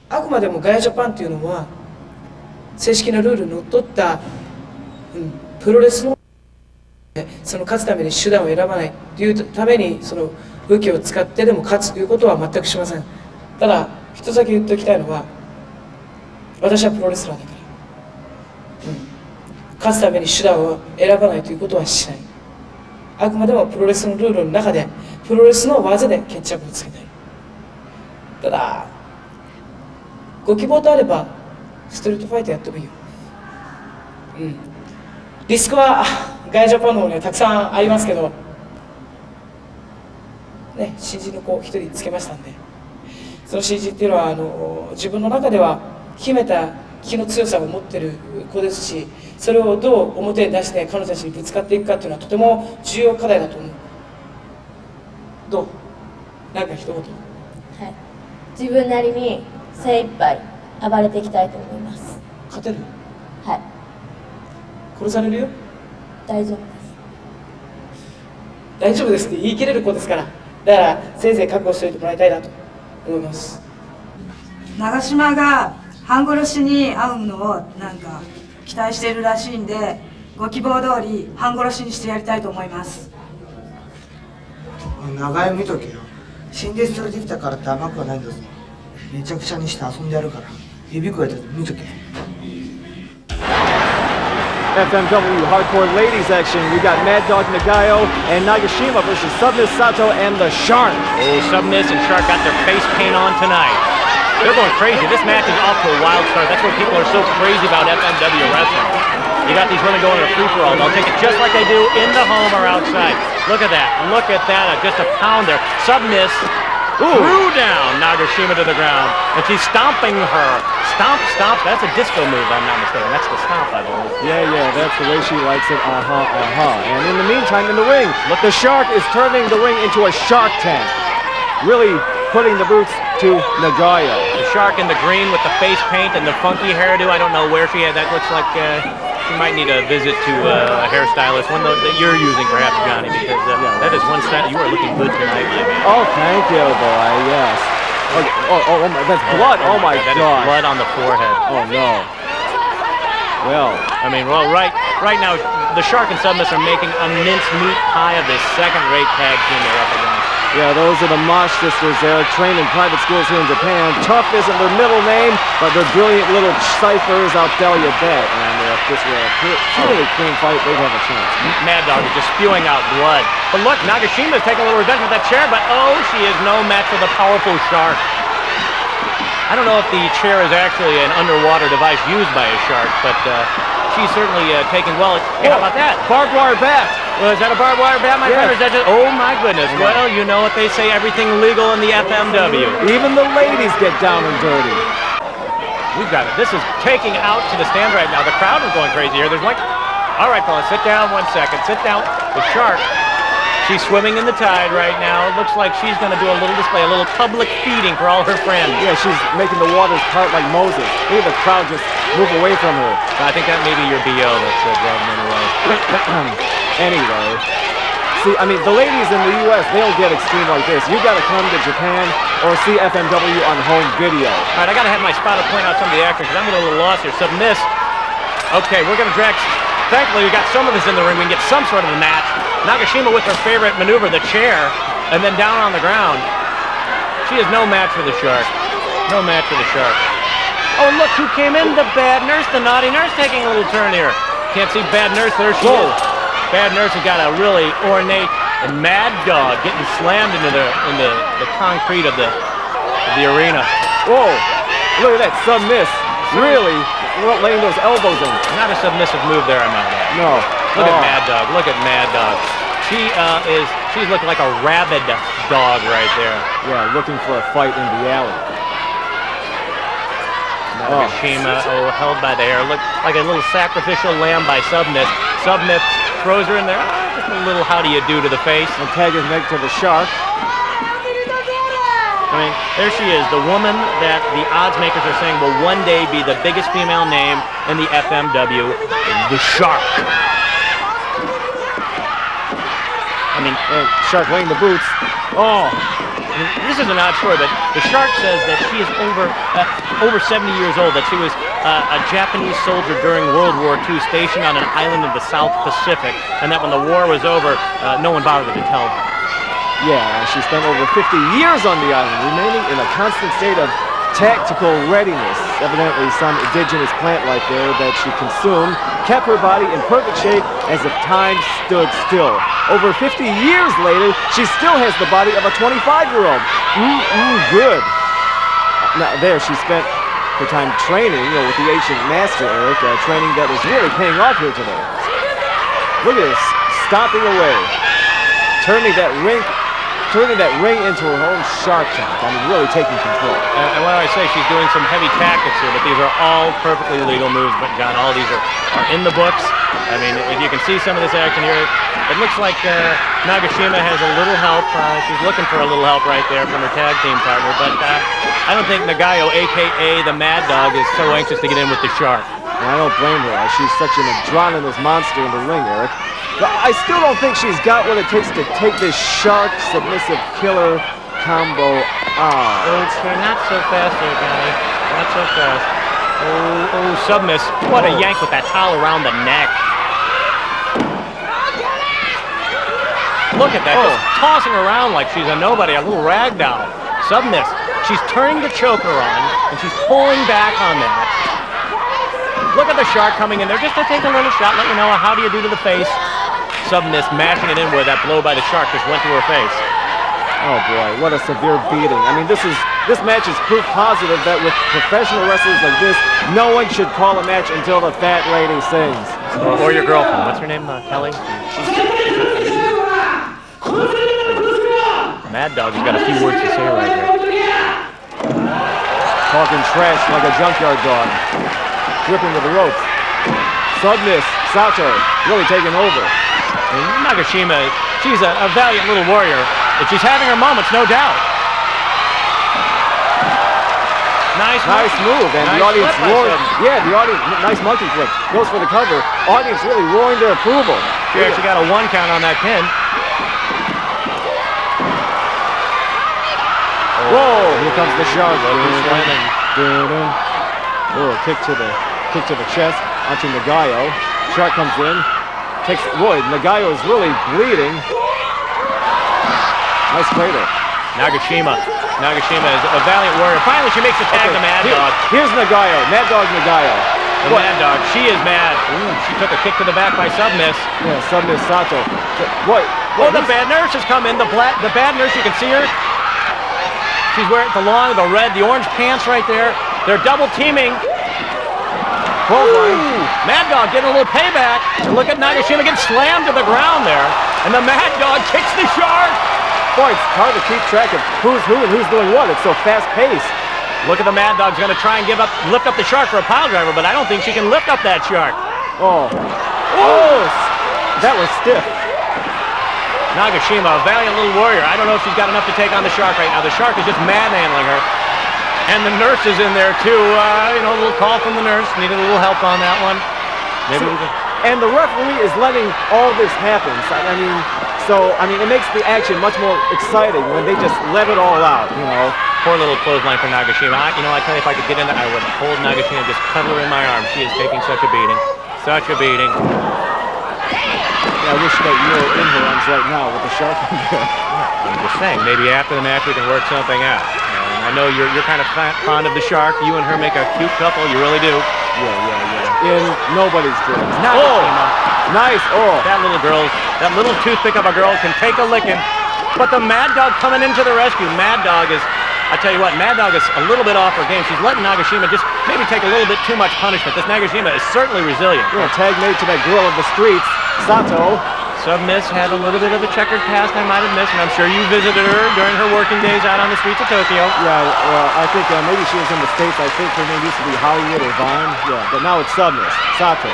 あくまでもガヤジャパンっていうのは正式なルールにのっとった、プロレスのその勝つために手段を選ばないというためにその武器を使ってでも勝つということは全くしません。ただ一つだけ言っておきたいのは私はプロレスラーだから、勝つために手段を選ばないということはしない。あくまでもプロレスのルールの中でプロレスの技で決着をつけたい。ただご希望とあればストリートファイターやってもいいよ。リスクはガイジャパンの方にはたくさんありますけど、ね、新人の子一人つけましたんで、その新人っていうのは自分の中では秘めた気の強さを持ってる子ですし、それをどう表に出して彼女たちにぶつかっていくかっていうのはとても重要課題だと思う。どう？なんか一言。はい、自分なりに精一杯暴れていきたいと思います。勝てる？はい。殺されるよ？大丈夫です。大丈夫ですって言い切れる子ですから、だからせいぜい覚悟しておいてもらいたいなと思います。長島が半殺しに遭うのをなんか期待しているらしいんで、ご希望通り半殺しにしてやりたいと思います。長屋見とけよ。死んで連れてきたからって甘くはないんだぞ。めちゃくちゃにして遊んでやるから、指くわえたら見とけ。FMW Hardcore Ladies action. We got Mad Dog Nagayo and Nagashima versus Submiss Sato and the Shark. Oh, Submiss and Shark got their face paint on tonight. They're going crazy. This match is off to a wild start. That's what people are so crazy about FMW wrestling. You got these women going in a free-for-all. They'll take it just like they do in the home or outside. Look at that. Look at that. Just a pound there. Submiss threw down Nagashima to the ground, and she's stomping her. Stomp, stomp. That's a disco move, if I'm not mistaken. That's the stomp, I believe. Yeah, that's the way she likes it. And in the meantime, in the ring, look, the Shark is turning the ring into a shark tank. Really putting the boots to Nagayo. The Shark in the green with the face paint and the funky hairdo. I don't know where she had. That looks like she might need a visit to a hairstylist, one that you're using perhaps, Johnny, because that is one style. You are looking good tonight, my man. Oh, thank you, boy, yes. Oh, that's blood. Oh, my God. That is blood on the forehead. Oh, no. Well, I mean, right now, the Shark and Submiss are making a mincemeat pie of this second-rate tag team they're up against. Yeah, those are the Mosh sisters there, trained in private schools here in Japan. Tough isn't their middle name, but they're brilliant little ciphers, I'll tell you that. And if this were a truly clean fight, they'd have a chance. Mad Dog is just spewing out blood. But look, Nagashima is taking a little revenge with that chair, but oh, she is no match for the powerful Shark. I don't know if the chair is actually an underwater device used by a shark, but she's certainly taking well. Hey, how about that? Barbed wire bat. Well, is that a barbed wire bat, my friend? Or is that just, oh my goodness. Well, you know what they say, everything legal in the FMW. Even the ladies get down and dirty. We've got it. This is taking out to the stand right now. The crowd is going crazy here. There's like, all right, fellas, sit down 1 second. Sit down. The Shark, she's swimming in the tide right now. It looks like she's going to do a little display, a little public feeding for all her friends. Yeah, she's making the waters part like Moses. Look at the crowd just move away from her. I think that may be your BO that's driving them away. Anyway, see, I mean, the ladies in the U.S., they'll get extreme like this. You got to come to Japan or see FMW on home video. All right, I got to have my spotter point out some of the action because I'm getting a little lost here. Submiss. Okay, we're going to drag. Thankfully, we got some of this in the ring. We can get some sort of a match. Nagashima with her favorite maneuver, the chair, and then down on the ground. She is no match for the Shark. No match for the Shark. Oh, look who came in, the Bad Nurse, the naughty nurse taking a little turn here. Can't see Bad Nurse, there she is. Bad Nurse has got a really ornate and Mad Dog getting slammed into the concrete of the arena. Whoa, look at that, Submiss. Really laying those elbows in. Not a submissive move there, I might add. No. Look at Mad Dog, look at Mad Dog. She's looking like a rabid dog right there. Yeah, looking for a fight in the alley. Nagashima, held by the hair. Look like a little sacrificial lamb by Submiss. Submiss throws her in there. Just a little how do you do to the face. And tag his neck to the Shark. I mean, there she is, the woman that the odds makers are saying will one day be the biggest female name in the FMW, the Shark. I mean, Shark laying the boots. Oh, this is an odd story, but the Shark says that she is over 70 years old, that she was a Japanese soldier during World War II stationed on an island in the South Pacific, and that when the war was over, no one bothered to tell her. Yeah, she spent over 50 years on the island, remaining in a constant state of tactical readiness. Evidently, some indigenous plant life there that she consumed kept her body in perfect shape as if time stood still. Over 50 years later, she still has the body of a 25-year-old. Good. Now, there, she spent her time training, with the ancient master, Eric, training that was really paying off here today. Look at this, stomping away, turning that ring into her own shark tank. I mean, really taking control. And what do I say? She's doing some heavy tactics here, but these are all perfectly legal moves. But John, all these are in the books. I mean, if you can see some of this action here, it looks like Nagashima has a little help. She's looking for a little help right there from her tag team partner. But I don't think Nagayo, a.k.a. the Mad Dog, is so anxious to get in with the shark. And I don't blame her. She's such an adrenaline monster in the ring, Eric. But I still don't think she's got what it takes to take this shark submissive killer combo on. Okay, not so fast there, Johnny. Not so fast. Oh, submiss. What a yank with that towel around the neck. Look at that, just tossing around like she's a nobody, a little rag doll. Submiss. She's turning the choker on, and she's pulling back on that. Look at the shark coming in there just to take a little shot, let you know how do you do to the face. Submiss mashing it in where that blow by the shark just went to her face. Oh boy, what a severe beating. I mean, this match is proof positive that with professional wrestlers like this, no one should call a match until the fat lady sings. Or your girlfriend. What's her name, Kelly? Mad Dog has got a few words to say right here. Talking trash like a junkyard dog. Whipping with the ropes. Submiss, Sato, really taking over. And Nagashima, she's a valiant little warrior. And she's having her moments, no doubt. Nice move, and the audience roaring. Yeah, the audience, nice monkey flip. Goes for the cover. Audience really roaring their approval. She actually got a 1 count on that pin. Whoa! Here comes the shark. Oh, kick to the chest onto Nagayo. Shark comes in. Takes Nagayo is really bleeding. Nice cradle. Nagashima is a valiant warrior. Finally, she makes the tag to Mad Dog. Here's Nagayo. Mad Dog Nagayo. The Mad Dog. She is mad. Ooh, she took a kick to the back by Submiss. Yeah, Submiss Sato. What? Oh, the bad nurse has come in. The bad nurse, you can see her. She's wearing the red, the orange pants right there. They're double teaming. Ooh, Mad Dog getting a little payback. And look at Nagashima getting slammed to the ground there. And the Mad Dog kicks the shark. Boy, it's hard to keep track of who's who and who's doing what. It's so fast-paced. Look at the Mad Dog's going to try and lift up the shark for a pile driver, but I don't think she can lift up that shark. Oh, that was stiff. Nagashima, a valiant little warrior. I don't know if she's got enough to take on the shark right now. The shark is just manhandling her. And the nurse is in there too. A little call from the nurse. Needed a little help on that one. And the referee is letting all this happen. I mean, it makes the action much more exciting when they just let it all out, Poor little clothesline for Nagashima. I tell you, if I could get in there, I would hold Nagashima, just cuddle her in my arms. She is taking such a beating. Such a beating. I wish that you were in her arms right now with the shark in there. I'm just saying, maybe after the match we can work something out. I know you're kind of fond of the shark. You and her make a cute couple. You really do. Yeah. In nobody's dreams. Nice. That little toothpick of a girl can take a licking. But the Mad Dog coming into the rescue. Mad Dog is, I tell you what, Mad Dog is a little bit off her game. She's letting Nagashima just maybe take a little bit too much punishment. This Nagashima is certainly resilient. Yeah, tag made to that girl of the streets, Sato. Submiss had a little bit of a checkered past I might have missed, and I'm sure you visited her during her working days out on the streets of Tokyo. Yeah, I think maybe she was in the States. I think her name used to be Hollywood or Vine. Yeah, but now it's Submiss, Sato.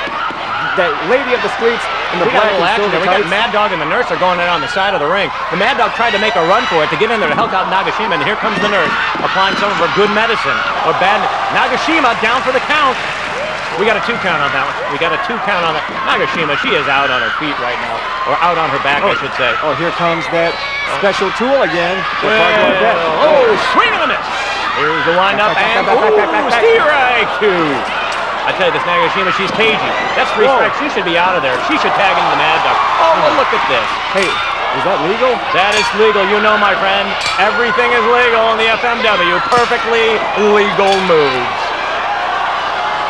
That lady of the streets in the black and silver tights. We got Mad Dog and the nurse are going in on the side of the ring. The Mad Dog tried to make a run for it to get in there to help out Nagashima, and here comes the nurse applying some of her good medicine. Or bad. Nagashima down for the count. We got a 2 count on that one. Nagashima, she is out on her feet right now. Or out on her back, I should say. Oh, here comes that special tool again. Swing and a miss. Here's the windup and steer IQ. I tell you, this Nagashima, she's cagey. That's 3 strikes. She should be out of there. She should tag into the Mad Dog. Oh, look at this. Hey, is that legal? That is legal. You know, my friend, everything is legal in the FMW. Perfectly legal moves.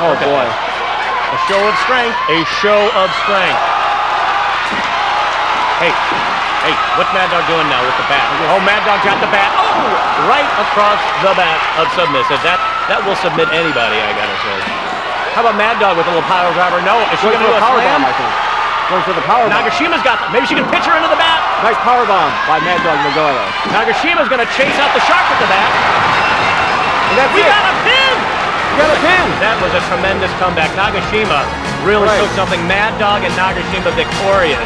Oh, boy. A show of strength. A show of strength. Hey, Hey, what's Mad Dog doing now with the bat? Oh, Mad Dog got the bat. Oh, right across the bat of Submissive. That will submit anybody, I gotta say. How about Mad Dog with a little power driver? No, is she going to do a power slam? bomb, I think. Going for the power bomb. Nagashima's got, maybe she can pitch her into the bat. Nice power bomb by Mad Dog Nagoya. Nagashima's going to chase out the shark with the bat. And that's we got a pin! We got a pin! That was a tremendous comeback. Nagashima really took something. Mad Dog and Nagashima victorious.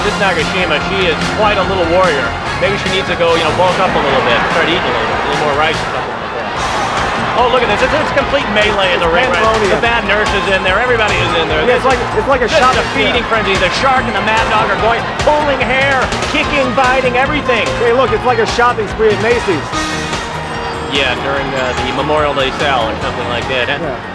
This Nagashima, she is quite a little warrior. Maybe she needs to go, bulk up a little bit, start eating a little more rice or something like that. Oh, look at this. It's complete melee in the ring. Right? The bad nurse is in there. Everybody is in there. Yeah, it's like a shot. This is a feeding frenzy. The shark and the Mad Dog are going, pulling hair, kicking, biting, everything. Hey, look, it's like a shopping spree at Macy's. Yeah, during the Memorial Day sale or something like that. Yeah.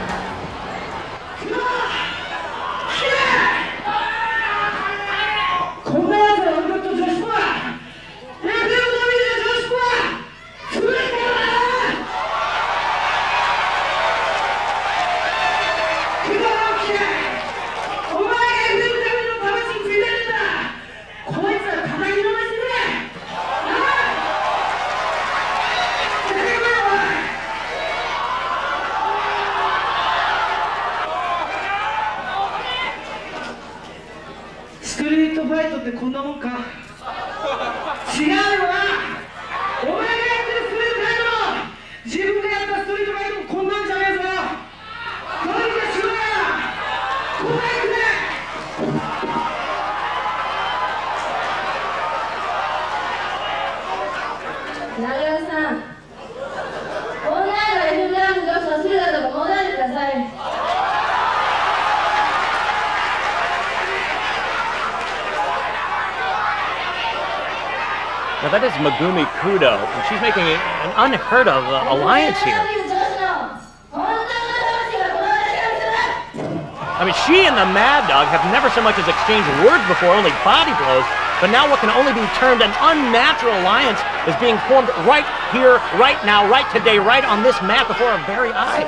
Now that is Megumi Kudo, and she's making an unheard of alliance here. I mean, she and the Mad Dog have never so much as exchanged words before, only body blows, but now what can only be termed an unnatural alliance is being formed right here, right now, right today, right on this mat before our very eyes.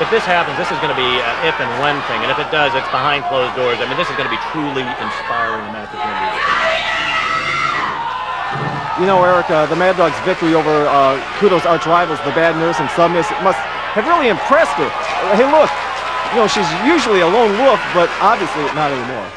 If this happens, this is going to be an if and when thing, and if it does, it's behind closed doors. I mean, this is going to be truly inspiring match. Eric, the Mad Dog's victory over Kudo's arch rivals, the Bad Nurse and Submiss, must have really impressed her. Hey, look, she's usually a lone wolf, but obviously not anymore.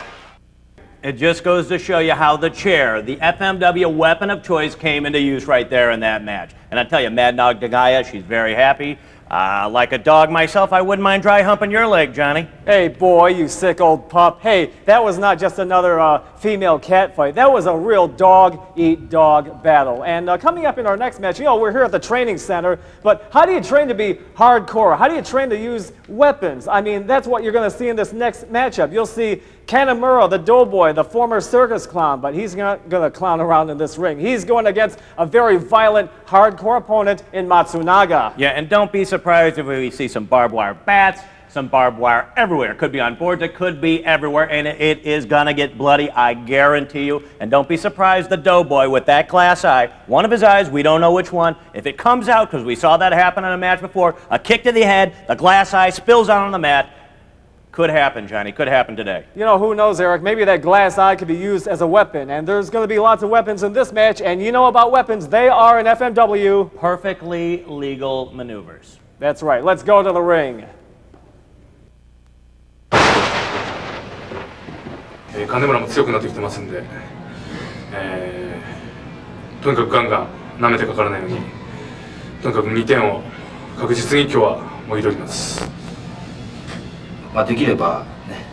It just goes to show you how the chair, the FMW weapon of choice, came into use right there in that match. And I tell you, Mad Dog Nagoya, she's very happy. Like a dog myself, I wouldn't mind dry humping your leg, Johnny. Hey, boy, you sick old pup. Hey, that was not just another female cat fight. That was a real dog-eat-dog battle. And coming up in our next match, we're here at the training center, but how do you train to be hardcore? How do you train to use weapons? I mean, that's what you're going to see in this next matchup. You'll see Kanemaru, the doughboy, the former circus clown, but he's not going to clown around in this ring. He's going against a very violent, hardcore opponent in Matsunaga. Yeah, and don't be surprised if we see some barbed wire bats, some barbed wire everywhere. It could be on boards, it could be everywhere, and it is going to get bloody, I guarantee you. And don't be surprised, the doughboy with that glass eye, one of his eyes, we don't know which one, if it comes out, because we saw that happen in a match before, a kick to the head, the glass eye spills out on the mat. Could happen, Johnny. Could happen today. Who knows, Eric? Maybe that glass eye could be used as a weapon. And there's going to be lots of weapons in this match. And you know about weapons. They are in FMW. Perfectly legal maneuvers. That's right. Let's go to the ring. 金村も強くなってきてますんで、とにかくガンガン舐めてかからないように、とにかく2点を確実に今日はもぎ取ります。できればね、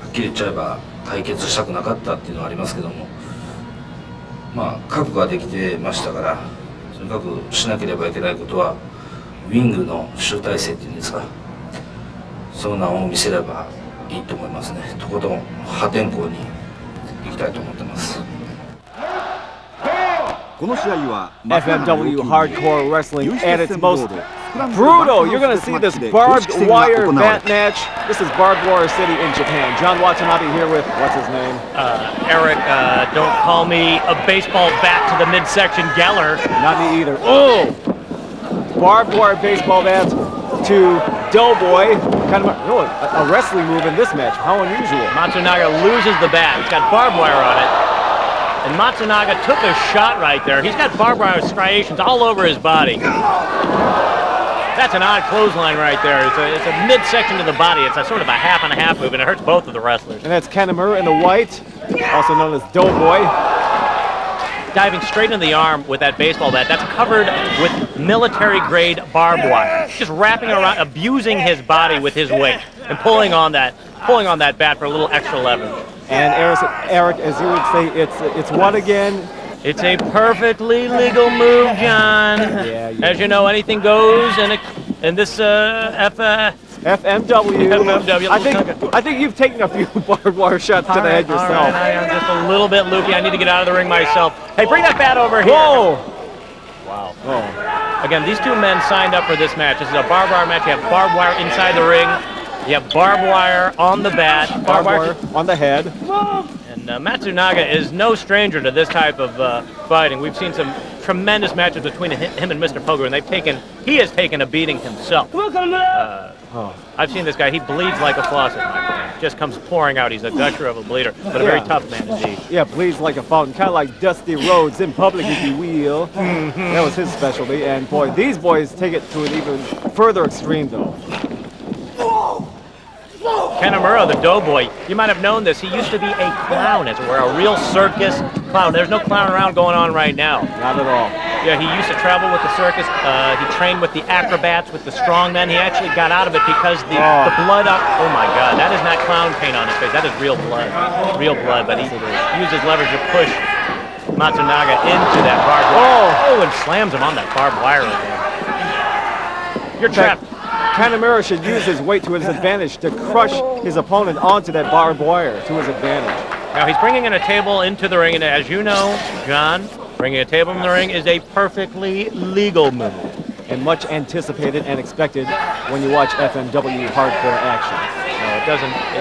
はっきり言っちゃえば対決したくなかったっていうのはありますけども、覚悟ができてましたから、とにかくしなければいけないことはウィングの集大成っていうんですか、その名を見せればいいと思いますね。とことん破天荒にいきたいと思ってます。FMW Hardcore Wrestling at its most brutal. You're going to see this barbed wire bat match. This is Barbed Wire City in Japan. John Watanabe here with, what's his name? Eric, don't call me a baseball bat to the midsection Geller. Not me either. Oh! Barbed wire baseball bat to Doughboy. Kind of a wrestling move in this match. How unusual. Matsunaga loses the bat. He's got barbed wire on it. And Matsunaga took a shot right there. He's got barbed wire striations all over his body. That's an odd clothesline right there. It's a midsection to the body. It's a sort of a half and a half move, and it hurts both of the wrestlers. And that's Kanemaru in the white, also known as Doughboy. Diving straight in the arm with that baseball bat. That's covered with military-grade barbed wire. Just wrapping around, abusing his body with his weight, and pulling on that bat for a little extra leverage. And Eric, as you would say, it's what again? It's a perfectly legal move, John. Yeah. As you know, anything goes in this FMW. I think you've taken a few barbed wire shots to the head yourself. All right, I am just a little bit loopy. I need to get out of the ring myself. Hey, bring that bat over here. Whoa! Wow. Oh. Again, these two men signed up for this match. This is a barbed wire match. You have barbed wire inside the ring. You have barbed wire on the bat. Barbed wire on the head. And Matsunaga is no stranger to this type of fighting. We've seen some tremendous matches between him and Mr. Pogo, and he has taken a beating himself. I've seen this guy. He bleeds like a faucet, my friend. Just comes pouring out. He's a gusher of a bleeder, but a very tough man indeed. Yeah, bleeds like a fountain, kind of like Dusty Rhodes in public, if you will. That was his specialty, and boy, these boys take it to an even further extreme, though. Kanemaru, the Doughboy, you might have known this. He used to be a clown, as it were, a real circus clown. There's no clown around going on right now. Not at all. Yeah, he used to travel with the circus. He trained with the acrobats, with the strongmen. He actually got out of it because the blood up. Oh my God, that is not clown paint on his face. That is real blood. Real blood. But he uses leverage to push Matsunaga into that barbed wire. Oh, and slams him on that barbed wire again. You're trapped. Kanemaru should use his weight to his advantage to crush his opponent onto that barbed wire to his advantage. Now he's bringing in a table into the ring, and as you know, John, bringing a table in the ring is a perfectly legal move. And much anticipated and expected when you watch FMW hardcore action. No,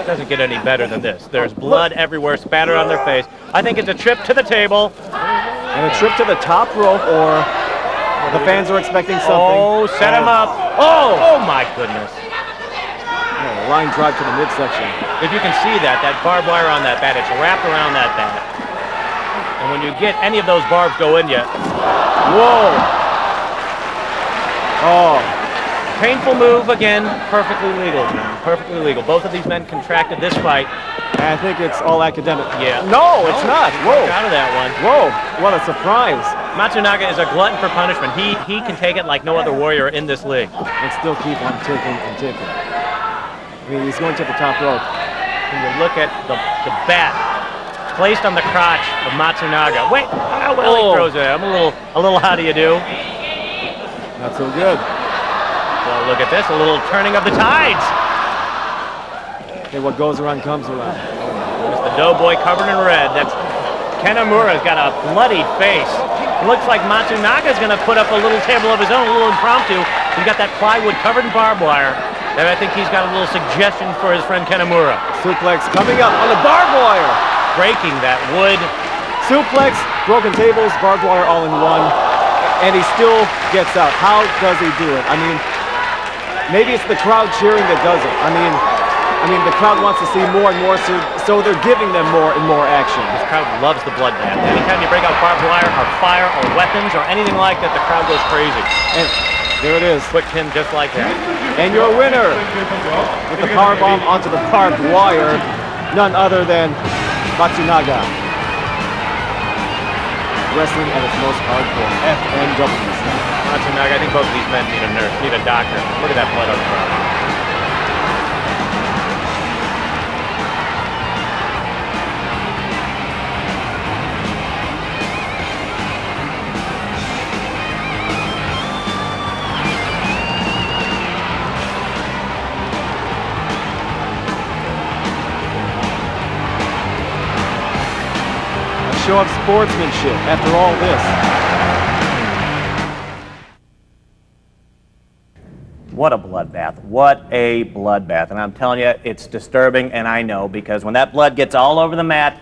it doesn't get any better than this. There's blood everywhere spattered on their face. I think it's a trip to the table. And a trip to the top rope, or the fans are expecting something. Oh, set him up. Oh my goodness. Line drive to the midsection. If you can see that barbed wire on that bat, it's wrapped around that bat. And when you get any of those barbs go in you, whoa. Oh. Painful move again, perfectly legal. Perfectly legal. Both of these men contracted this fight. I think it's all academic. Yeah. No, it's not. Whoa. Out of that one. Whoa, what a surprise. Matsunaga is a glutton for punishment. He can take it like no other warrior in this league. And still keep on ticking and ticking. I mean, he's going to the top rope. When you look at the bat placed on the crotch of Matsunaga. Wait, well, he throws it. I'm a little how do you do? Not so good. Well, look at this, a little turning of the tides. Okay, what goes around comes around. It's the Doughboy covered in red. That's Kanemaru's got a bloodied face. It looks like Matsunaga's going to put up a little table of his own, a little impromptu. He's got that plywood covered in barbed wire. And I think he's got a little suggestion for his friend Kanemaru. Suplex coming up on the barbed wire. Breaking that wood. Suplex, broken tables, barbed wire all in one. And he still gets out. How does he do it? I mean, maybe it's the crowd cheering that does it. I mean, the crowd wants to see more and more, so they're giving them more and more action. This crowd loves the bloodbath. Anytime you break out barbed wire or fire or weapons or anything like that, the crowd goes crazy. And there it is. Quick pin just like that. And your winner with the powerbomb onto the barbed wire, none other than Matsunaga. Wrestling at its most hardcore, FMW style. Matsunaga, I think both of these men need a nurse, need a doctor. Look at that blood on the ground. Show of sportsmanship after all this. What a bloodbath. What a bloodbath. And I'm telling you, it's disturbing, and I know, because when that blood gets all over the mat,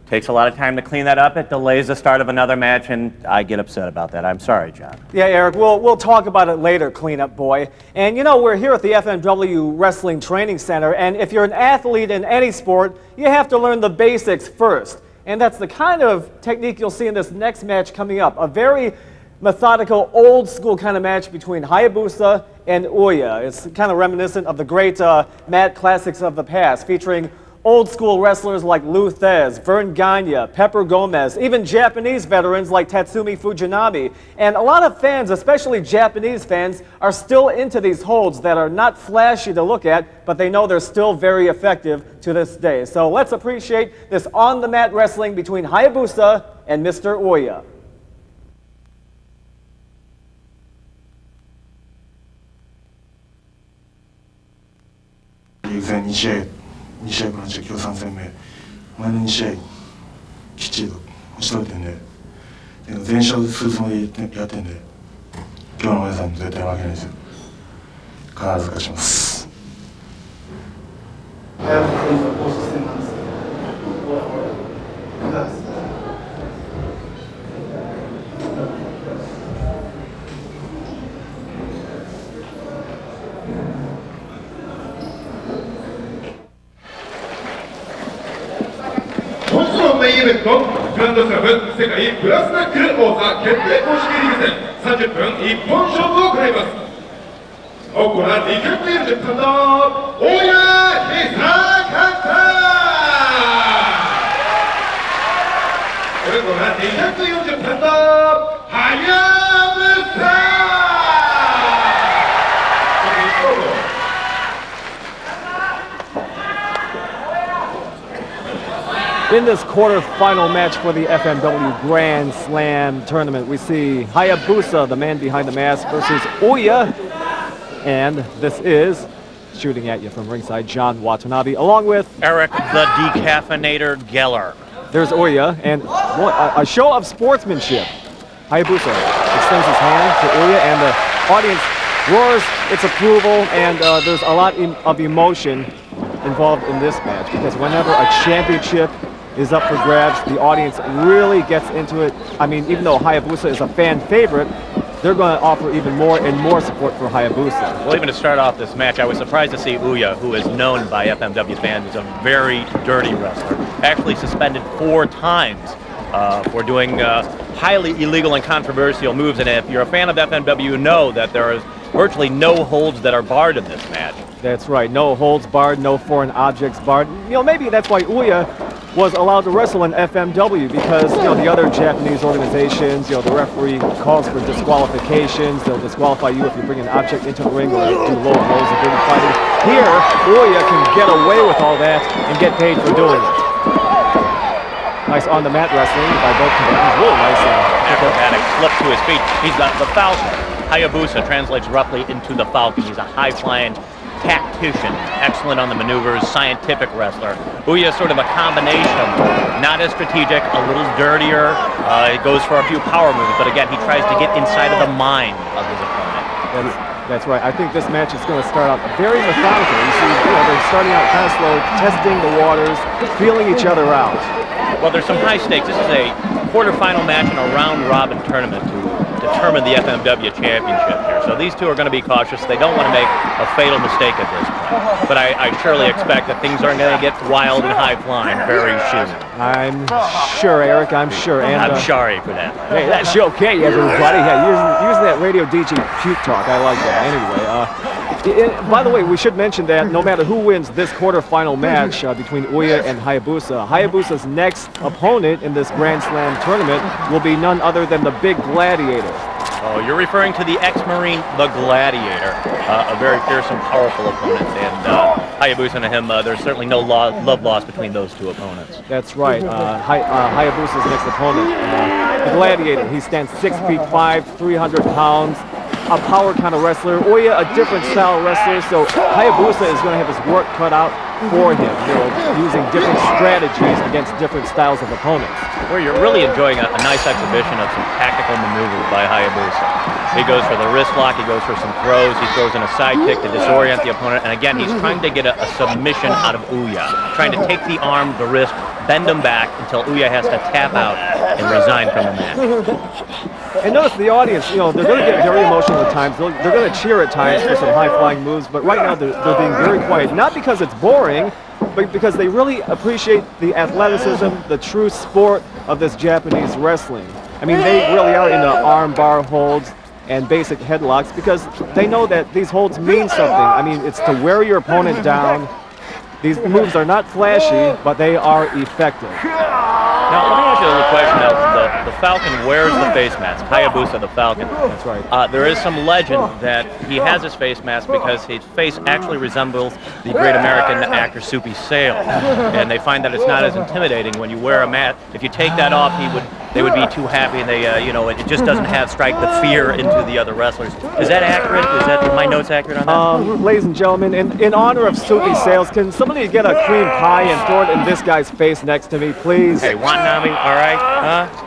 it takes a lot of time to clean that up. It delays the start of another match, and I get upset about that. I'm sorry, John. Yeah, Eric, we'll talk about it later, cleanup boy. And you know, we're here at the FMW Wrestling Training Center, and if you're an athlete in any sport, you have to learn the basics first. And that's the kind of technique you'll see in this next match coming up. A very methodical, old-school kind of match between Hayabusa and Ouya. It's kind of reminiscent of the great mat classics of the past, featuring old-school wrestlers like Lou Thez, Vern Gagne, Pepper Gomez, even Japanese veterans like Tatsumi Fujinami. And a lot of fans, especially Japanese fans, are still into these holds that are not flashy to look at, but they know they're still very effective to this day. So let's appreciate this on-the-mat wrestling between Hayabusa and Mr. Ouya. 2試合このうち今日3戦目前の2試合きっちりと打ち取れてるんで全勝するつもりでやってるんで今日の皆さんに絶対負けないですよ必ず勝ちます。メインイベントグランドスラム世界ブラスナックル王座決定公式リーグ戦30分一本勝負を行います。青コーナー240分の大谷久勝赤コーナー240分のはやぶさ。 In this quarterfinal match for the FMW Grand Slam tournament, we see Hayabusa, the man behind the mask, versus Ouya. And this is, shooting at you from ringside, John Watanabe, along with Eric the Decaffeinator Geller. There's Ouya, and a show of sportsmanship. Hayabusa extends his hand to Ouya, and the audience roars its approval, and there's a lot of emotion involved in this match, because whenever a championship is up for grabs, the audience really gets into it. I mean, even though Hayabusa is a fan favorite, they're going to offer even more and more support for Hayabusa. Well, even to start off this match, I was surprised to see Ouya, who is known by FMW fans as a very dirty wrestler, actually suspended 4 times for doing highly illegal and controversial moves. And if you're a fan of FMW, you know that there is virtually no holds that are barred in this match. That's right, no holds barred, no foreign objects barred. You know, maybe that's why Ouya was allowed to wrestle in FMW, because, you know, the other Japanese organizations, you know, the referee calls for disqualifications. They'll disqualify you if you bring an object into the ring or do low blows and dirty fighting. Here, Ouya can get away with all that and get paid for doing it. Nice on-the-mat wrestling by both combatants. Really nice. Acrobatic flip to his feet. He's the Falcon. Hayabusa translates roughly into the Falcon. He's a high-flying tactician, excellent on the maneuvers, scientific wrestler. Ouya is sort of a combination, not as strategic, a little dirtier. He goes for a few power moves, but again, he tries to get inside of the mind of his opponent. That's right. I think this match is going to start out very methodical. You see, you know, they're starting out kind of slow, testing the waters, feeling each other out. Well, there's some high stakes. This is a quarterfinal match in a round-robin tournament to determine the FMW championship here. So these two are going to be cautious. They don't want to make a fatal mistake at this point. But I surely expect that things are going to get wild and high-flying very soon. I'm sure, Eric. I'm sure. And I'm sorry for that. Hey, that's okay, everybody. Yeah, using that radio DJ puke talk. I like that. Anyway, by the way, we should mention that no matter who wins this quarterfinal match between Ouya and Hayabusa, Hayabusa's next opponent in this Grand Slam tournament will be none other than the Big Gladiator. Oh, you're referring to the ex-Marine, the Gladiator, a very fearsome, powerful opponent, and Hayabusa and him, there's certainly no love lost between those two opponents. That's right. Hayabusa's next opponent, the Gladiator. He stands 6'5", 300 pounds, a power kind of wrestler. Ouya, a different style wrestler, so Hayabusa is going to have his work cut out for him, using different strategies against different styles of opponents. Where you're really enjoying a nice exhibition of some tactical maneuvers by Hayabusa. He goes for the wrist lock, he goes for some throws, he throws in a side kick to disorient the opponent, and again, he's trying to get a submission out of Ouya, trying to take the arm, the wrist, bend him back until Ouya has to tap out and resign from the match. And notice the audience, they're going to get very emotional at times. They're going to cheer at times for some high-flying moves, but right now they're being very quiet. Not because it's boring, but because they really appreciate the athleticism, the true sport of this Japanese wrestling. I mean, they really are into arm bar holds and basic headlocks because they know that these holds mean something. I mean, it's to wear your opponent down. These moves are not flashy, but they are effective. Now, let me ask you a little question. Now, the Falcon wears the face mask, Hayabusa the Falcon. That's right. There is some legend that he has his face mask because his face actually resembles the great American actor Soupy Sales. And they find that it's not as intimidating when you wear a mask. If you take that off, they would be too happy, and it just doesn't strike the fear into the other wrestlers. Is that accurate? Are my notes accurate on that? Ladies and gentlemen, in honor of Soupy Sales, can somebody get a cream pie and throw it in this guy's face next to me, please? Hey, Watanabe, all right?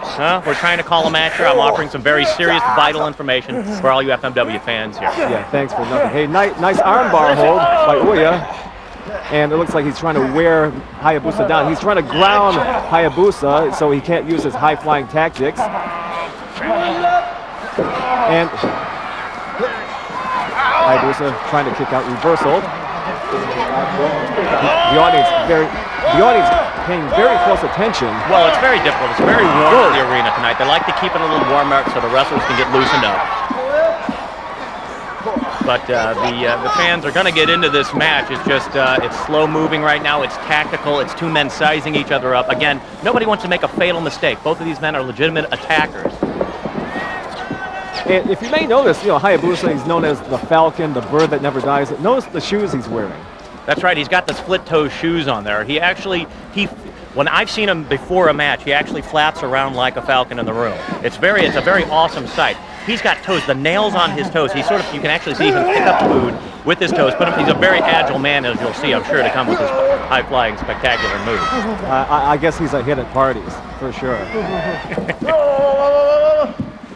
Huh? We're trying to call a match here. I'm offering some very serious, vital information for all you FMW fans here. Yeah, thanks for nothing. Hey, nice armbar hold by Ouya. And it looks like he's trying to wear Hayabusa down. He's trying to ground Hayabusa so he can't use his high-flying tactics. And Hayabusa trying to kick out reversal. The audience paying very close attention. Well, it's very difficult. It's very warm in the arena tonight. They like to keep it a little warmer so the wrestlers can get loosened up. But the fans are going to get into this match. It's just it's slow moving right now. It's tactical. It's two men sizing each other up. Again, nobody wants to make a fatal mistake. Both of these men are legitimate attackers. And if you may notice, Hayabusa, he's known as the Falcon, the bird that never dies. Notice the shoes he's wearing. That's right. He's got the split-toe shoes on there. When I've seen him before a match, he actually flaps around like a falcon in the room. It's a very awesome sight. He's got toes, the nails on his toes. You can actually see him pick up food with his toes. But he's a very agile man, as you'll see, I'm sure, to come with his high-flying, spectacular moves. I guess he's a hit at parties, for sure.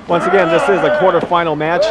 Once again, this is a quarterfinal match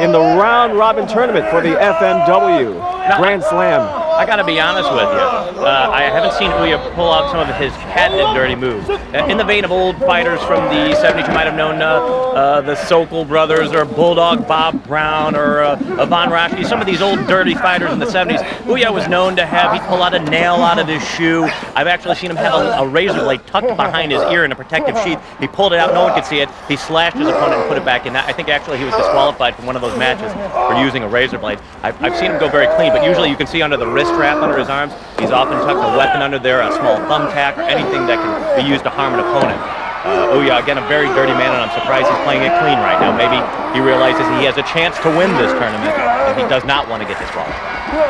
in the round-robin tournament for the FMW Grand Slam. I got to be honest with you. I haven't seen Ouya pull out some of his patented dirty moves. In the vein of old fighters from the 70s, you might have known the Sokol brothers or Bulldog Bob Brown or Von Raschke. Some of these old dirty fighters in the 70s, Ouya was known to have, he'd pull out a nail out of his shoe. I've actually seen him have a razor blade tucked behind his ear in a protective sheath. He pulled it out, no one could see it. He slashed his opponent and put it back in. I think actually he was disqualified from one of those matches for using a razor blade. I've seen him go very clean, but usually you can see under the wrist strap under his arms, he's often tucked a weapon under there, a small thumbtack, or anything that can be used to harm an opponent. Ouya, again, a very dirty man, and I'm surprised he's playing it clean right now. Maybe he realizes he has a chance to win this tournament, and he does not want to get disqualified.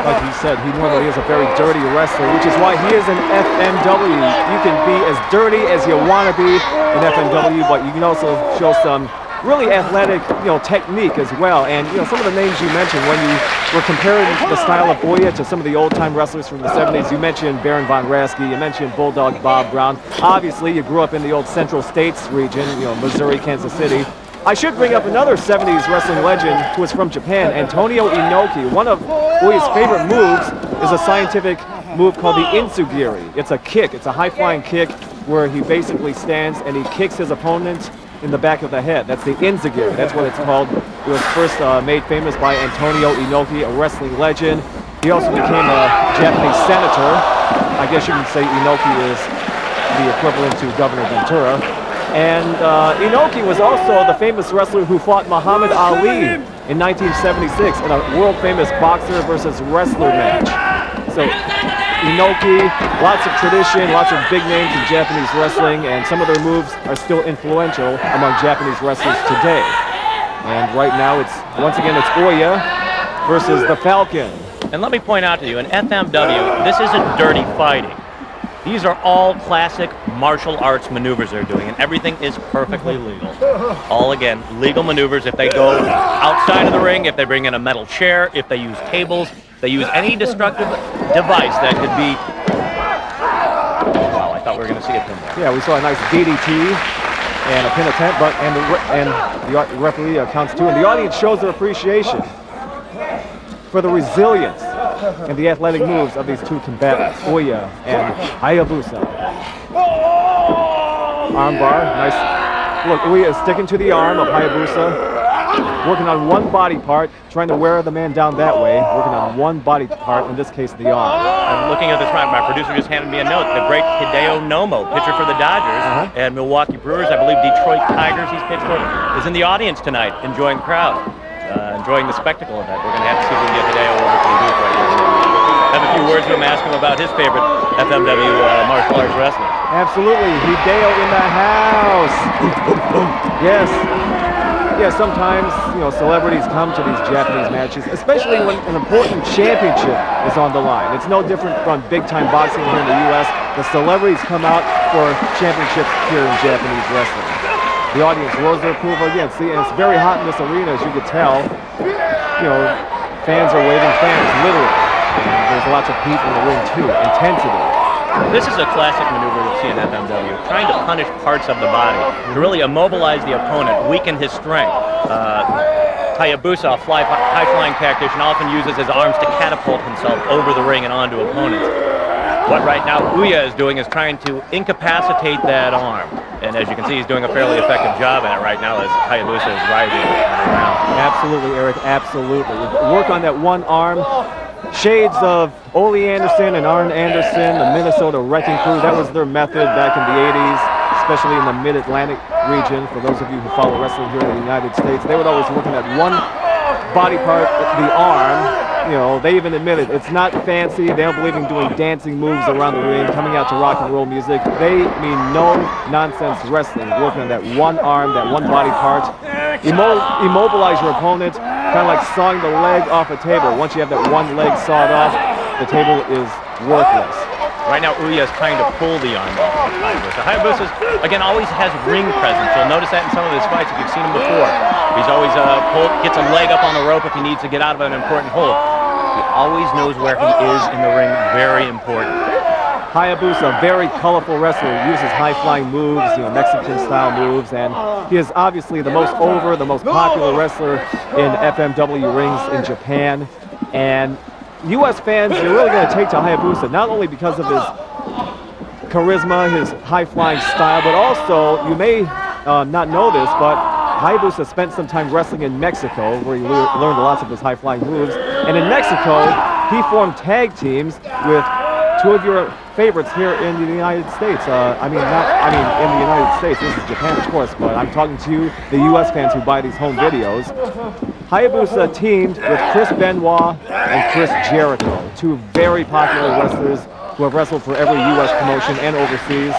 Like he said, he normally is a very dirty wrestler, which is why he is an FMW. You can be as dirty as you want to be in FMW, but you can also show some really athletic, technique as well. And some of the names you mentioned when you were comparing the style of Ouya to some of the old-time wrestlers from the 70s, you mentioned Baron Von Raschke, you mentioned Bulldog Bob Brown. Obviously, you grew up in the old Central States region, Missouri, Kansas City. I should bring up another 70s wrestling legend who is from Japan, Antonio Inoki. One of Ouya's favorite moves is a scientific move called the Insugiri. It's a kick. It's a high-flying kick where he basically stands and he kicks his opponent in the back of the head. That's the Insugiri. That's what it's called. It was first made famous by Antonio Inoki, a wrestling legend. He also became a Japanese senator. I guess you can say Inoki is the equivalent to Governor Ventura. And Inoki was also the famous wrestler who fought Muhammad Ali in 1976 in a world-famous boxer versus wrestler match. So Inoki, lots of tradition, lots of big names in Japanese wrestling, and some of their moves are still influential among Japanese wrestlers today. And right now, once again, it's Ouya versus the Falcon. And let me point out to you, in FMW, this isn't dirty fighting. These are all classic martial arts maneuvers they're doing, and everything is perfectly legal. All, again, legal maneuvers. If they go outside of the ring, if they bring in a metal chair, if they use tables, They use any destructive device that could be... Wow, I thought we were going to see a pinball. Yeah, we saw a nice DDT and a pin attempt, but and the referee counts two, and the audience shows their appreciation for the resilience and the athletic moves of these two combatants, Ouya and Hayabusa. Armbar, nice. Look, Ouya is sticking to the arm of Hayabusa, working on one body part, trying to wear the man down that way, working on one body part, in this case the arm. I'm looking at this right. My producer just handed me a note. The great Hideo Nomo, pitcher for the Dodgers and Milwaukee Brewers, I believe Detroit Tigers he's pitched for, is in the audience tonight, enjoying the crowd, enjoying the spectacle of that. We're going to have to see if we can get Hideo over to the booth right here. Have a few words with him, ask him about his favorite FMW martial arts wrestling. Absolutely, Hideo in the house. Yes. Yeah, sometimes, celebrities come to these Japanese matches, especially when an important championship is on the line. It's no different from big-time boxing here in the U.S. The celebrities come out for championships here in Japanese wrestling. The audience roars their approval again. See, and it's very hot in this arena, as you can tell. Fans are waving fans, literally. And there's lots of heat in the ring, too. Intensity. This is a classic maneuver we see in FMW, trying to punish parts of the body, to really immobilize the opponent, weaken his strength. Hayabusa, a high-flying tactician, often uses his arms to catapult himself over the ring and onto opponents. What right now Ouya is doing is trying to incapacitate that arm. And as you can see, he's doing a fairly effective job at it right now as Hayabusa is rising around. Absolutely, Eric, absolutely. Work on that one arm. Shades of Ole Anderson and Arn Anderson, the Minnesota Wrecking Crew. That was their method back in the 80s, especially in the Mid-Atlantic region. For those of you who follow wrestling here in the United States, they would always work on that one body part, the arm. They even admitted it's not fancy. They don't believe in doing dancing moves around the ring, coming out to rock and roll music. They mean no nonsense wrestling, working on that one arm, that one body part. Immobilize your opponent, kind of like sawing the leg off a table. Once you have that one leg sawed off, the table is worthless. Right now, Ouya is trying to pull the arm off of Hayabusa. Hayabusa, again, always has ring presence. You'll notice that in some of his fights if you've seen him before. He's always gets a leg up on the rope if he needs to get out of an important hold. He always knows where he is in the ring. Very important. Hayabusa, very colorful wrestler, uses high-flying moves, Mexican-style moves, and he is obviously the most the most popular wrestler in FMW rings in Japan. And U.S. fans are really going to take to Hayabusa, not only because of his charisma, his high-flying style, but also, you may not know this, but Hayabusa spent some time wrestling in Mexico, where he learned lots of his high-flying moves. And in Mexico, he formed tag teams with two of your favorites here in the United States. In the United States. This is Japan, of course, but I'm talking to you, the U.S. fans who buy these home videos. Hayabusa teamed with Chris Benoit and Chris Jericho, two very popular wrestlers who have wrestled for every U.S. promotion and overseas.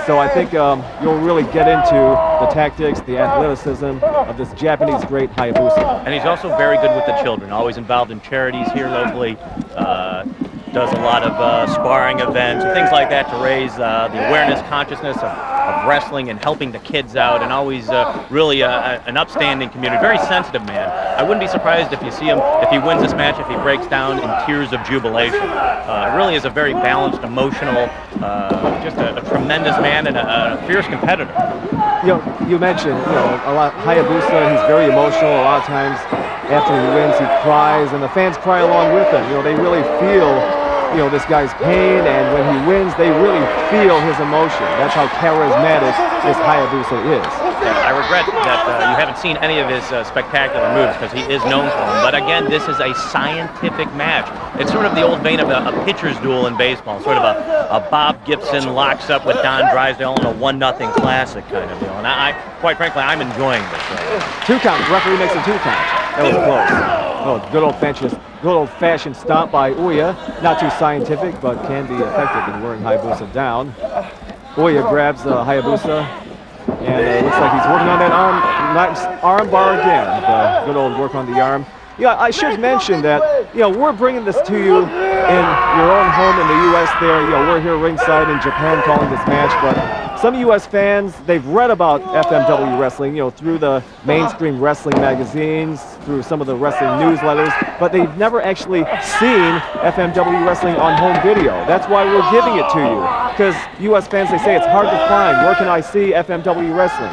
So I think you'll really get into the tactics, the athleticism of this Japanese great Hayabusa. And he's also very good with the children, always involved in charities here locally. Does a lot of sparring events and things like that to raise the awareness, consciousness of wrestling and helping the kids out, and always really an upstanding community. Very sensitive man. I wouldn't be surprised if you see him, if he wins this match, if he breaks down in tears of jubilation. Really is a very balanced, emotional, just a tremendous man and a fierce competitor. You mentioned, a lot Hayabusa, he's very emotional. A lot of times after he wins, he cries, and the fans cry along with him. They really feel this guy's pain, and when he wins, they really feel his emotion. That's how charismatic this Hayabusa is. Yeah, I regret that you haven't seen any of his spectacular moves, because he is known for them. But again, this is a scientific match. It's sort of the old vein of a pitcher's duel in baseball, sort of a Bob Gibson locks up with Don Drysdale in a 1-0 classic kind of deal. And quite frankly, I'm enjoying this. 2 count. The referee makes a 2 count. That was close. Oh, good old-fashioned stomp by Ouya. Not too scientific, but can be effective in wearing Hayabusa down. Ouya grabs Hayabusa, and it looks like he's working on that arm bar again. Good old work on the arm. Yeah, I should mention that we're bringing this to you in your own home in the U.S. There, we're here ringside in Japan calling this match, but some U.S. fans, they've read about FMW wrestling, you know, through the mainstream wrestling magazines, through some of the wrestling newsletters, but they've never actually seen FMW wrestling on home video. That's why we're giving it to you, because U.S. fans, they say it's hard to find. Where can I see FMW wrestling?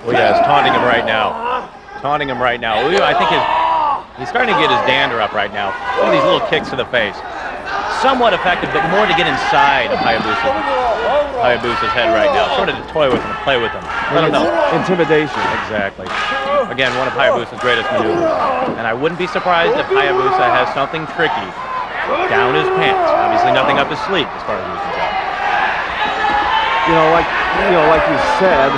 Ouya is taunting him right now. Taunting him right now. Ouya, I think he's starting to get his dander up right now. Look at these little kicks to the face. Somewhat effective, but more to get inside Hayabusa's head right now. Sort of to toy with him, play with him. Let him know. Intimidation. Exactly. Again, one of Hayabusa's greatest maneuvers. And I wouldn't be surprised if Hayabusa has something tricky down his pants. Obviously nothing up his sleeve as far as we can tell. Like you said,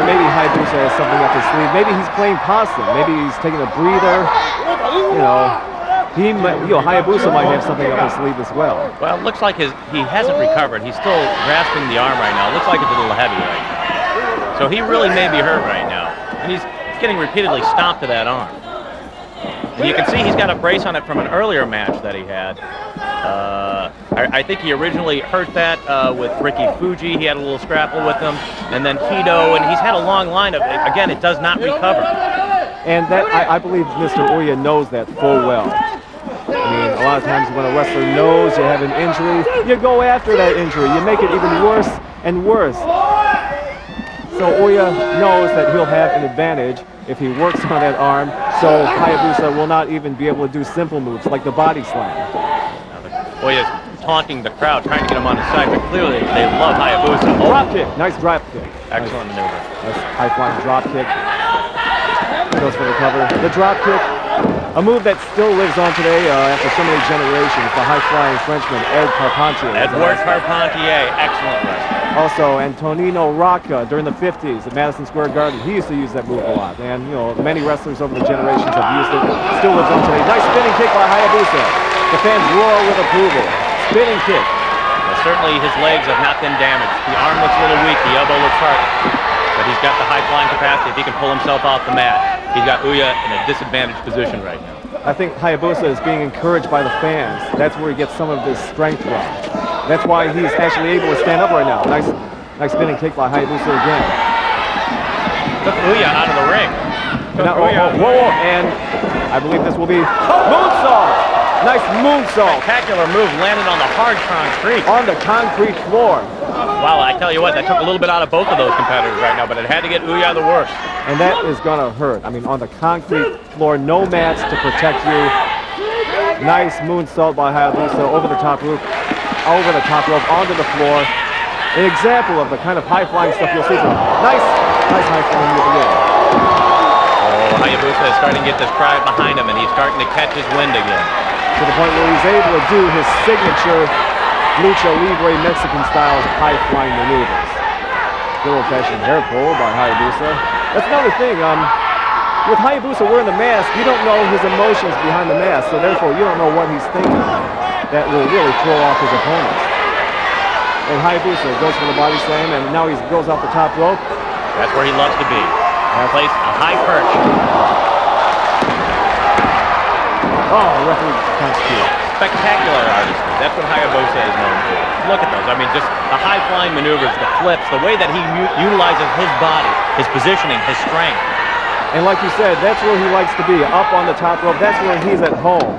maybe Hayabusa has something up his sleeve. Maybe he's playing possum. Maybe he's taking a breather. Hayabusa might have something up his sleeve as well. Well, it looks like he hasn't recovered. He's still grasping the arm right now. It looks like it's a little heavy right now. So he really may be hurt right now. And he's getting repeatedly stomped to that arm. And you can see he's got a brace on it from an earlier match that he had. I think he originally hurt that with Ricky Fuji. He had a little scrapple with him. And then Hito, and he's had a long line of it. Again, it does not recover. And that I believe Mr. Ouya knows that full well. I mean, a lot of times when a wrestler knows you have an injury, you go after that injury. You make it even worse and worse. So Ouya knows that he'll have an advantage if he works on that arm, so Hayabusa will not even be able to do simple moves like the body slam. Ouya's taunting the crowd, trying to get him on his side, but clearly they love Hayabusa. Drop kick, nice drop kick. Excellent maneuver. Nice high-flying drop kick. Goes for the cover. The drop kick, a move that still lives on today after so many generations. The high-flying Frenchman, Ed Carpentier. Edouard Carpentier, excellent wrestler. Also, Antonino Rocca during the 50s at Madison Square Garden. He used to use that move a lot. And, many wrestlers over the generations have used it. Still lives on today. Nice spinning kick by Hayabusa. The fans roar with approval. Spinning kick. Well, certainly his legs have not been damaged. The arm looks a little weak. The elbow looks hard. But he's got the high-flying capacity. If he can pull himself off the mat, he's got Ouya in a disadvantaged position right now. I think Hayabusa is being encouraged by the fans. That's where he gets some of his strength from. That's why he's actually able to stand up right now. Nice spinning kick by Hayabusa again. Took Ouya out of the ring. And I believe this will be moonsault. Nice moonsault. Spectacular move, landed on the hard concrete. On the concrete floor. Wow, I tell you what, that took a little bit out of both of those competitors right now, but it had to get Ouya the worst. And that is going to hurt. I mean, on the concrete floor, no mats to protect you. Nice moonsault by Hayabusa over the top rope, onto the floor. An example of the kind of high-flying stuff you'll see from nice high-flying move again. Oh, Hayabusa is starting to get this crowd behind him, and he's starting to catch his wind again. To the point where he's able to do his signature Lucha Libre Mexican-style high-flying maneuvers. Good old-fashioned hair pull by Hayabusa. That's another thing. With Hayabusa wearing the mask, you don't know his emotions behind the mask, so therefore you don't know what he's thinking. That will really throw off his opponents. And Hayabusa goes for the body slam, and now he goes off the top rope. That's where he loves to be. Place a high perch. Oh, the referee counts two. Spectacular artistry. That's what Hayabusa is known for. Look at those. I mean, just the high-flying maneuvers, the flips, the way that he utilizes his body, his positioning, his strength. And like you said, that's where he likes to be, up on the top rope. That's where he's at home.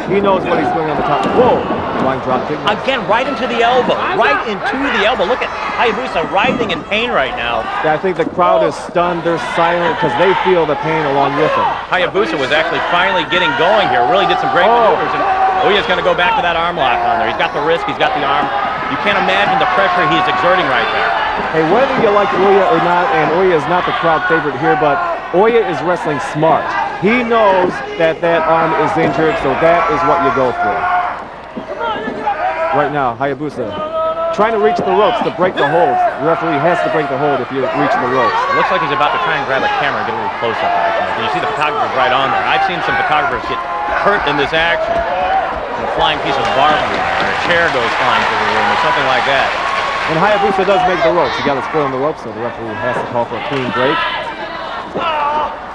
He knows what he's doing on the top. Whoa! Flying drop kick. Again, right into the elbow. Right into the elbow. Look at Hayabusa writhing in pain right now. Yeah, I think the crowd is stunned. They're silent because they feel the pain along with him. Hayabusa was actually finally getting going here. Really did some great maneuvers. And Ouya's going to go back to that arm lock on there. He's got the wrist. He's got the arm. You can't imagine the pressure he's exerting right there. Hey, whether you like Ouya or not, and Ouya is not the crowd favorite here, but Ouya is wrestling smart. He knows that arm is injured, so that is what you go for. Right now, Hayabusa trying to reach the ropes to break the hold. The referee has to break the hold if you reach the ropes. It looks like he's about to try and grab a camera and get a little close-up action. And you see the photographer's right on there. I've seen some photographers get hurt in this action. And a flying piece of barbed wire, or a chair goes flying through the room, or something like that. And Hayabusa does make the ropes. He got his foot on the ropes, so the referee has to call for a clean break.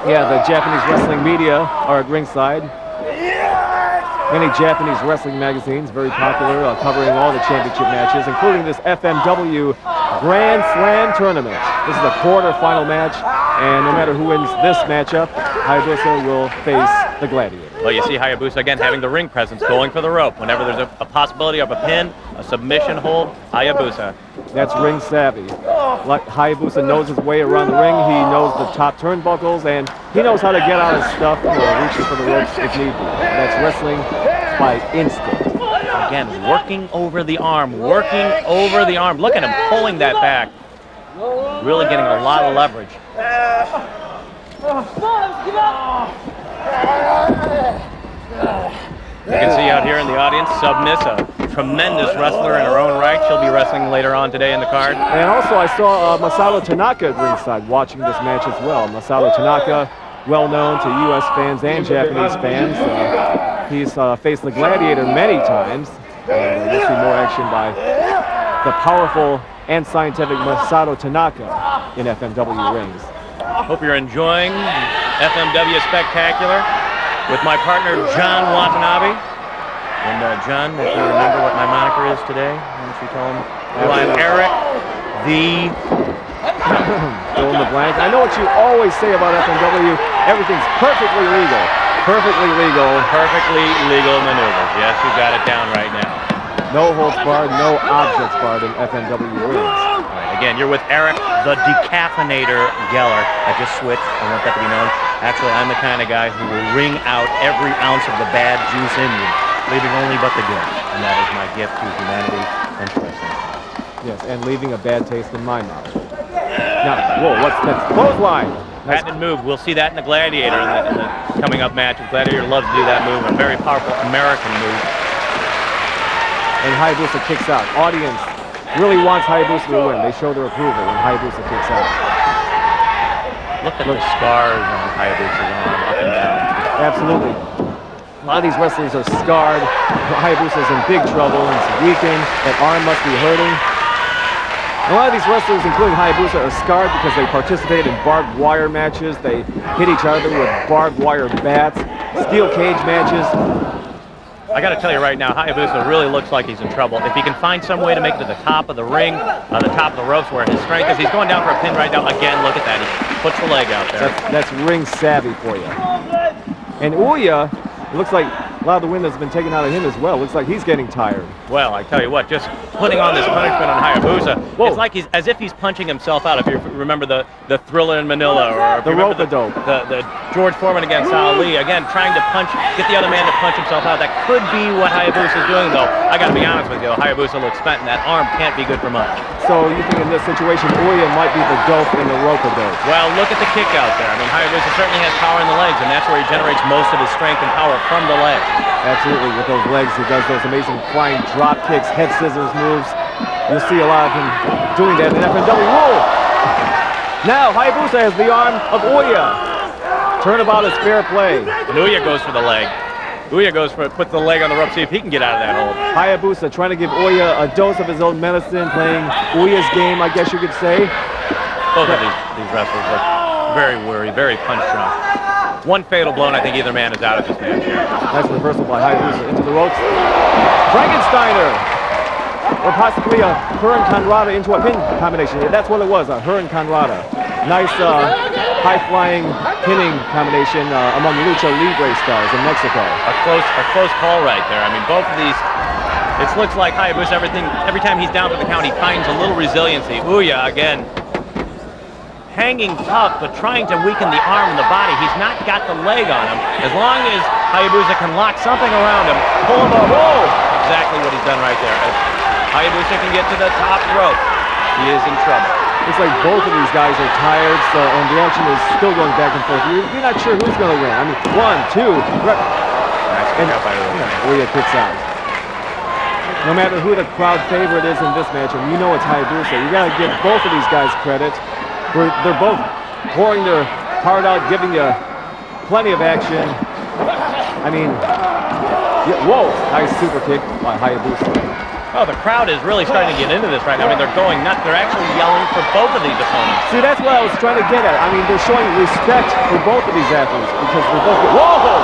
Yeah, the Japanese wrestling media are at ringside. many Japanese wrestling magazines, very popular, covering all the championship matches, including this FMW Grand Slam tournament. This is a quarter-final match, and no matter who wins this matchup, Hayabusa will face the Gladiator. Well, you see Hayabusa again having the ring presence, going for the rope. Whenever there's a possibility of a pin, a submission hold, Hayabusa. That's ring savvy. Like Hayabusa knows his way around the ring. He knows the top turnbuckles, and he knows how to get out of stuff, reaching for the ropes if need be. That's wrestling by instinct. Again, working over the arm, working over the arm. Look at him pulling that back. Really getting a lot of leverage. You can see out here in the audience, Submiss, a tremendous wrestler in her own right. She'll be wrestling later on today in the card. And also I saw Masato Tanaka at ringside watching this match as well. Masato Tanaka, well known to U.S. fans and Japanese fans. He's faced the Gladiator many times. And we'll see more action by the powerful and scientific Masato Tanaka in FMW rings. Hope you're enjoying FMW Spectacular with my partner, John Watanabe. And John, if you remember what my moniker is today, why don't you tell him? Well, I'm Eric, the... Fill in the blank. I know what you always say about FMW. Everything's perfectly legal. Perfectly legal. Perfectly legal maneuvers. Yes, you got it down right now. No holds barred, no objects barred in FMW rings. Again, you're with Eric, the Decaffeinator Geller. I just switched. I want that to be known. Actually, I'm the kind of guy who will wring out every ounce of the bad juice in you, leaving only but the good. And that is my gift to humanity and to wrestling. Yes, and leaving a bad taste in my mouth. Now, whoa, what's next? Clothesline. Patented move. We'll see that in the Gladiator in the coming up match. The Gladiator loves to do that move, a very powerful American move. And Hayabusa kicks out. Audience really wants Hayabusa to win. They show their approval when Hayabusa kicks out. Look at the scars on Hayabusa's arm, up and down. Absolutely. A lot of these wrestlers are scarred. Hayabusa's in big trouble and it's weakened. That arm must be hurting. A lot of these wrestlers, including Hayabusa, are scarred because they participate in barbed wire matches. They hit each other with barbed wire bats, steel cage matches. I got to tell you right now, Hayabusa really looks like he's in trouble. If he can find some way to make it to the top of the ring, the top of the ropes where his strength is, he's going down for a pin right now. Again, look at that. He puts the leg out there. That's ring savvy for you. And Ouya, it looks like a lot of the wind has been taken out of him as well. Looks like he's getting tired. Well, I tell you what, just putting on this punishment on Hayabusa, it's like he's as if he's punching himself out. If you remember the Thriller in Manila, or if the you remember rope-a-dope, the George Foreman against Sal Lee, again trying to get the other man to punch himself out. That could be what Hayabusa's doing, though. I got to be honest with you, Hayabusa looks spent, and that arm can't be good for much. So you think in this situation, Ouya might be the dope in the rope-a-dope? Well, look at the kick out there. I mean, Hayabusa certainly has power in the legs, and that's where he generates most of his strength and power from the legs. Absolutely, with those legs, he does those amazing flying drop kicks, head scissors moves. You'll see a lot of him doing that in FMW. Whoa! Now, Hayabusa has the arm of Ouya. Turnabout is fair play. And Ouya goes for the leg. Ouya puts the leg on the rope, see if he can get out of that hold. Hayabusa trying to give Ouya a dose of his own medicine, playing Ouya's game, I guess you could say. Both of these wrestlers look very weary, very punch-drunk. One fatal blow, and I think either man is out of this match here. Nice reversal by Hayabusa into the ropes. Frankensteiner! Or possibly a Hurricane into a pin combination. That's what it was, a Hurricane. Nice high-flying pinning combination among Lucha Libre stars in Mexico. A close call right there. I mean, both of these, it looks like Hayabusa, every time he's down for the count, he finds a little resiliency. Ouya, again, hanging tough, but trying to weaken the arm and the body. He's not got the leg on him. As long as Hayabusa can lock something around him, pull him up. Whoa! Exactly what he's done right there. As Hayabusa can get to the top rope, he is in trouble. Looks like both of these guys are tired, and the action is still going back and forth. You're not sure who's going to win. I mean, 1, 2, and Ouya kicks out. No matter who the crowd favorite is in this match, and you know it's Hayabusa, you got to give both of these guys credit. They're both pouring their heart out, giving you plenty of action. I mean, whoa, nice super kick by Hayabusa. Oh, the crowd is really starting to get into this right now. I mean, they're going nuts. They're actually yelling for both of these opponents. See, that's what I was trying to get at. I mean, they're showing respect for both of these athletes because they're both... Whoa!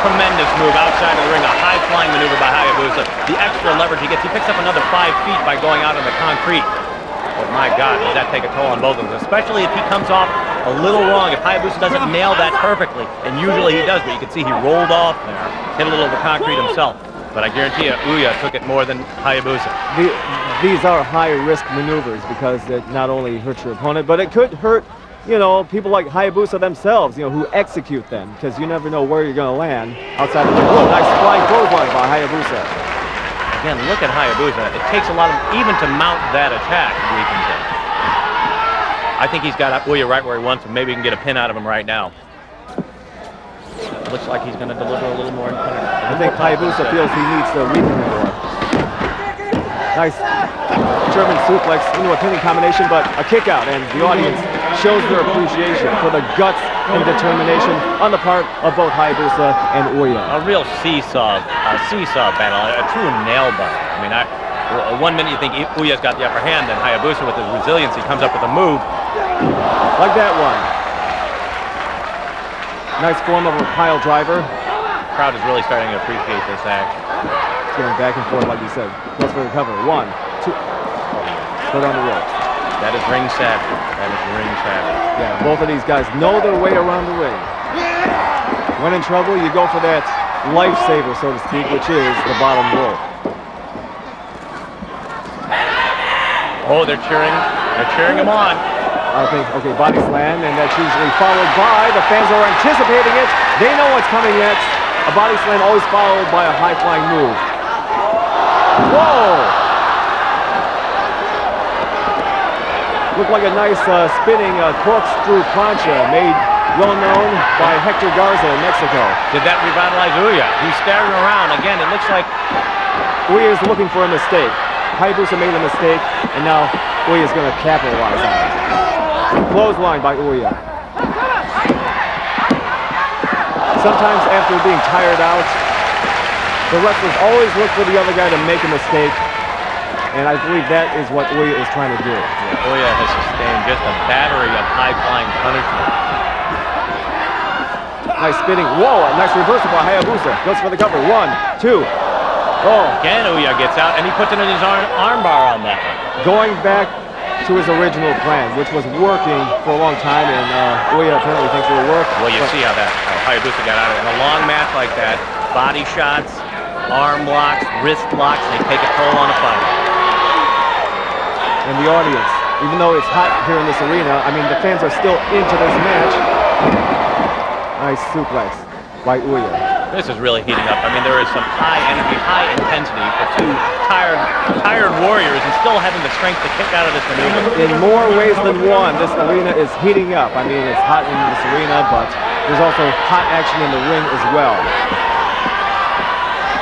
tremendous move outside of the ring, a high-flying maneuver by Hayabusa. The extra leverage he gets, he picks up another 5 feet by going out on the concrete. But my God, does that take a toll on both of them, especially if he comes off a little wrong, if Hayabusa doesn't nail that perfectly, and usually he does, but you can see he rolled off there, hit a little of the concrete himself. But I guarantee you, Ouya took it more than Hayabusa. These are high-risk maneuvers because it not only hurts your opponent, but it could hurt, you know, people like Hayabusa themselves, you know, who execute them, because you never know where you're going to land outside of the ring. Nice flying clothesline by Hayabusa. Again, look at Hayabusa. It takes a lot of, even to mount that attack, weakens it. I think he's got Ouya right where he wants him. Maybe he can get a pin out of him right now. Looks like he's going to deliver a little more. I think Hayabusa feels he needs to weaken him more. Nice German suplex into a pinning combination, but a kick out, and the audience shows their appreciation for the guts and determination on the part of both Hayabusa and Ouya. A real seesaw battle, a true nail biter. I mean, one minute you think Ouya's got the upper hand, then Hayabusa with his resiliency comes up with a move. Like that one. Nice form of a pile driver. The crowd is really starting to appreciate this action. It's going back and forth, like you said. Goes for the cover. 1, 2. Put on the ropes. That is ring savvy. That is ring savvy. Yeah, both of these guys know their way around the ring. When in trouble, you go for that lifesaver, so to speak, which is the bottom rope. Oh, they're cheering. They're cheering him on. I think, okay, body slam, and that's usually followed by, the fans are anticipating it. They know what's coming next. A body slam always followed by a high-flying move. Whoa! Looked like a nice spinning corkscrew plancha made well-known by Hector Garza in Mexico. Did that revitalize Ouya? He's staring around. Again, it looks like Ouya is looking for a mistake. Hayabusa made a mistake, and now Ouya is going to capitalize on it. Clothesline by Ouya. Sometimes after being tired out, the wrestlers always look for the other guy to make a mistake, and I believe that is what Ouya is trying to do. Yeah, Ouya has sustained just a battery of high-flying punishment. Nice spinning. Whoa, a nice reversal by Hayabusa. Goes for the cover. 1, 2. Oh. Again, Ouya gets out, and he puts it in his arm bar on that one. Going back to his original plan, which was working for a long time, and Ouya apparently thinks it will work. Well, you see how Hayabusa got out of it. In a long match like that, body shots, arm locks, wrist locks, they take a toll on a fighter. And the audience, even though it's hot here in this arena, I mean, the fans are still into this match. Nice suplex by Ouya. This is really heating up. I mean, there is some high energy, high intensity for two tired warriors and still having the strength to kick out of this maneuver. In more ways than one, this arena is heating up. I mean, it's hot in this arena, but there's also hot action in the ring as well.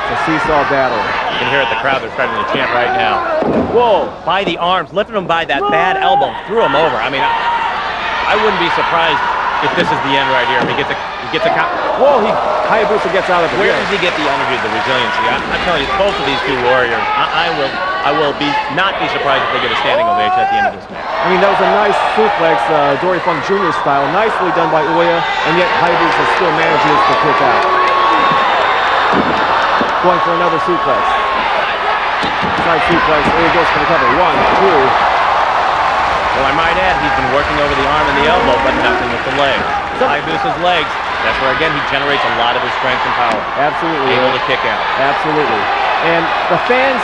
It's a seesaw battle. You can hear it, the crowd, they're starting to chant right now. Whoa! By the arms, lifted him by that bad elbow, threw him over. I mean, I wouldn't be surprised if this is the end right here. If he gets a count. Whoa, Hayabusa gets out of it. Where does he get the energy, the resiliency? I'm telling you, both of these two warriors, I will not be surprised if they get a standing ovation at the end of this match. I mean, that was a nice suplex, Dory Funk Jr. style, nicely done by Ouya, and yet Hayabusa still manages to kick out. Going for another suplex. Side suplex, Ouya goes for the cover. 1, 2. Well, I might add, he's been working over the arm and the elbow, but nothing with the leg. Hayabusa's legs, that's where, again, he generates a lot of his strength and power. Absolutely. Able to kick out. Absolutely. And the fans,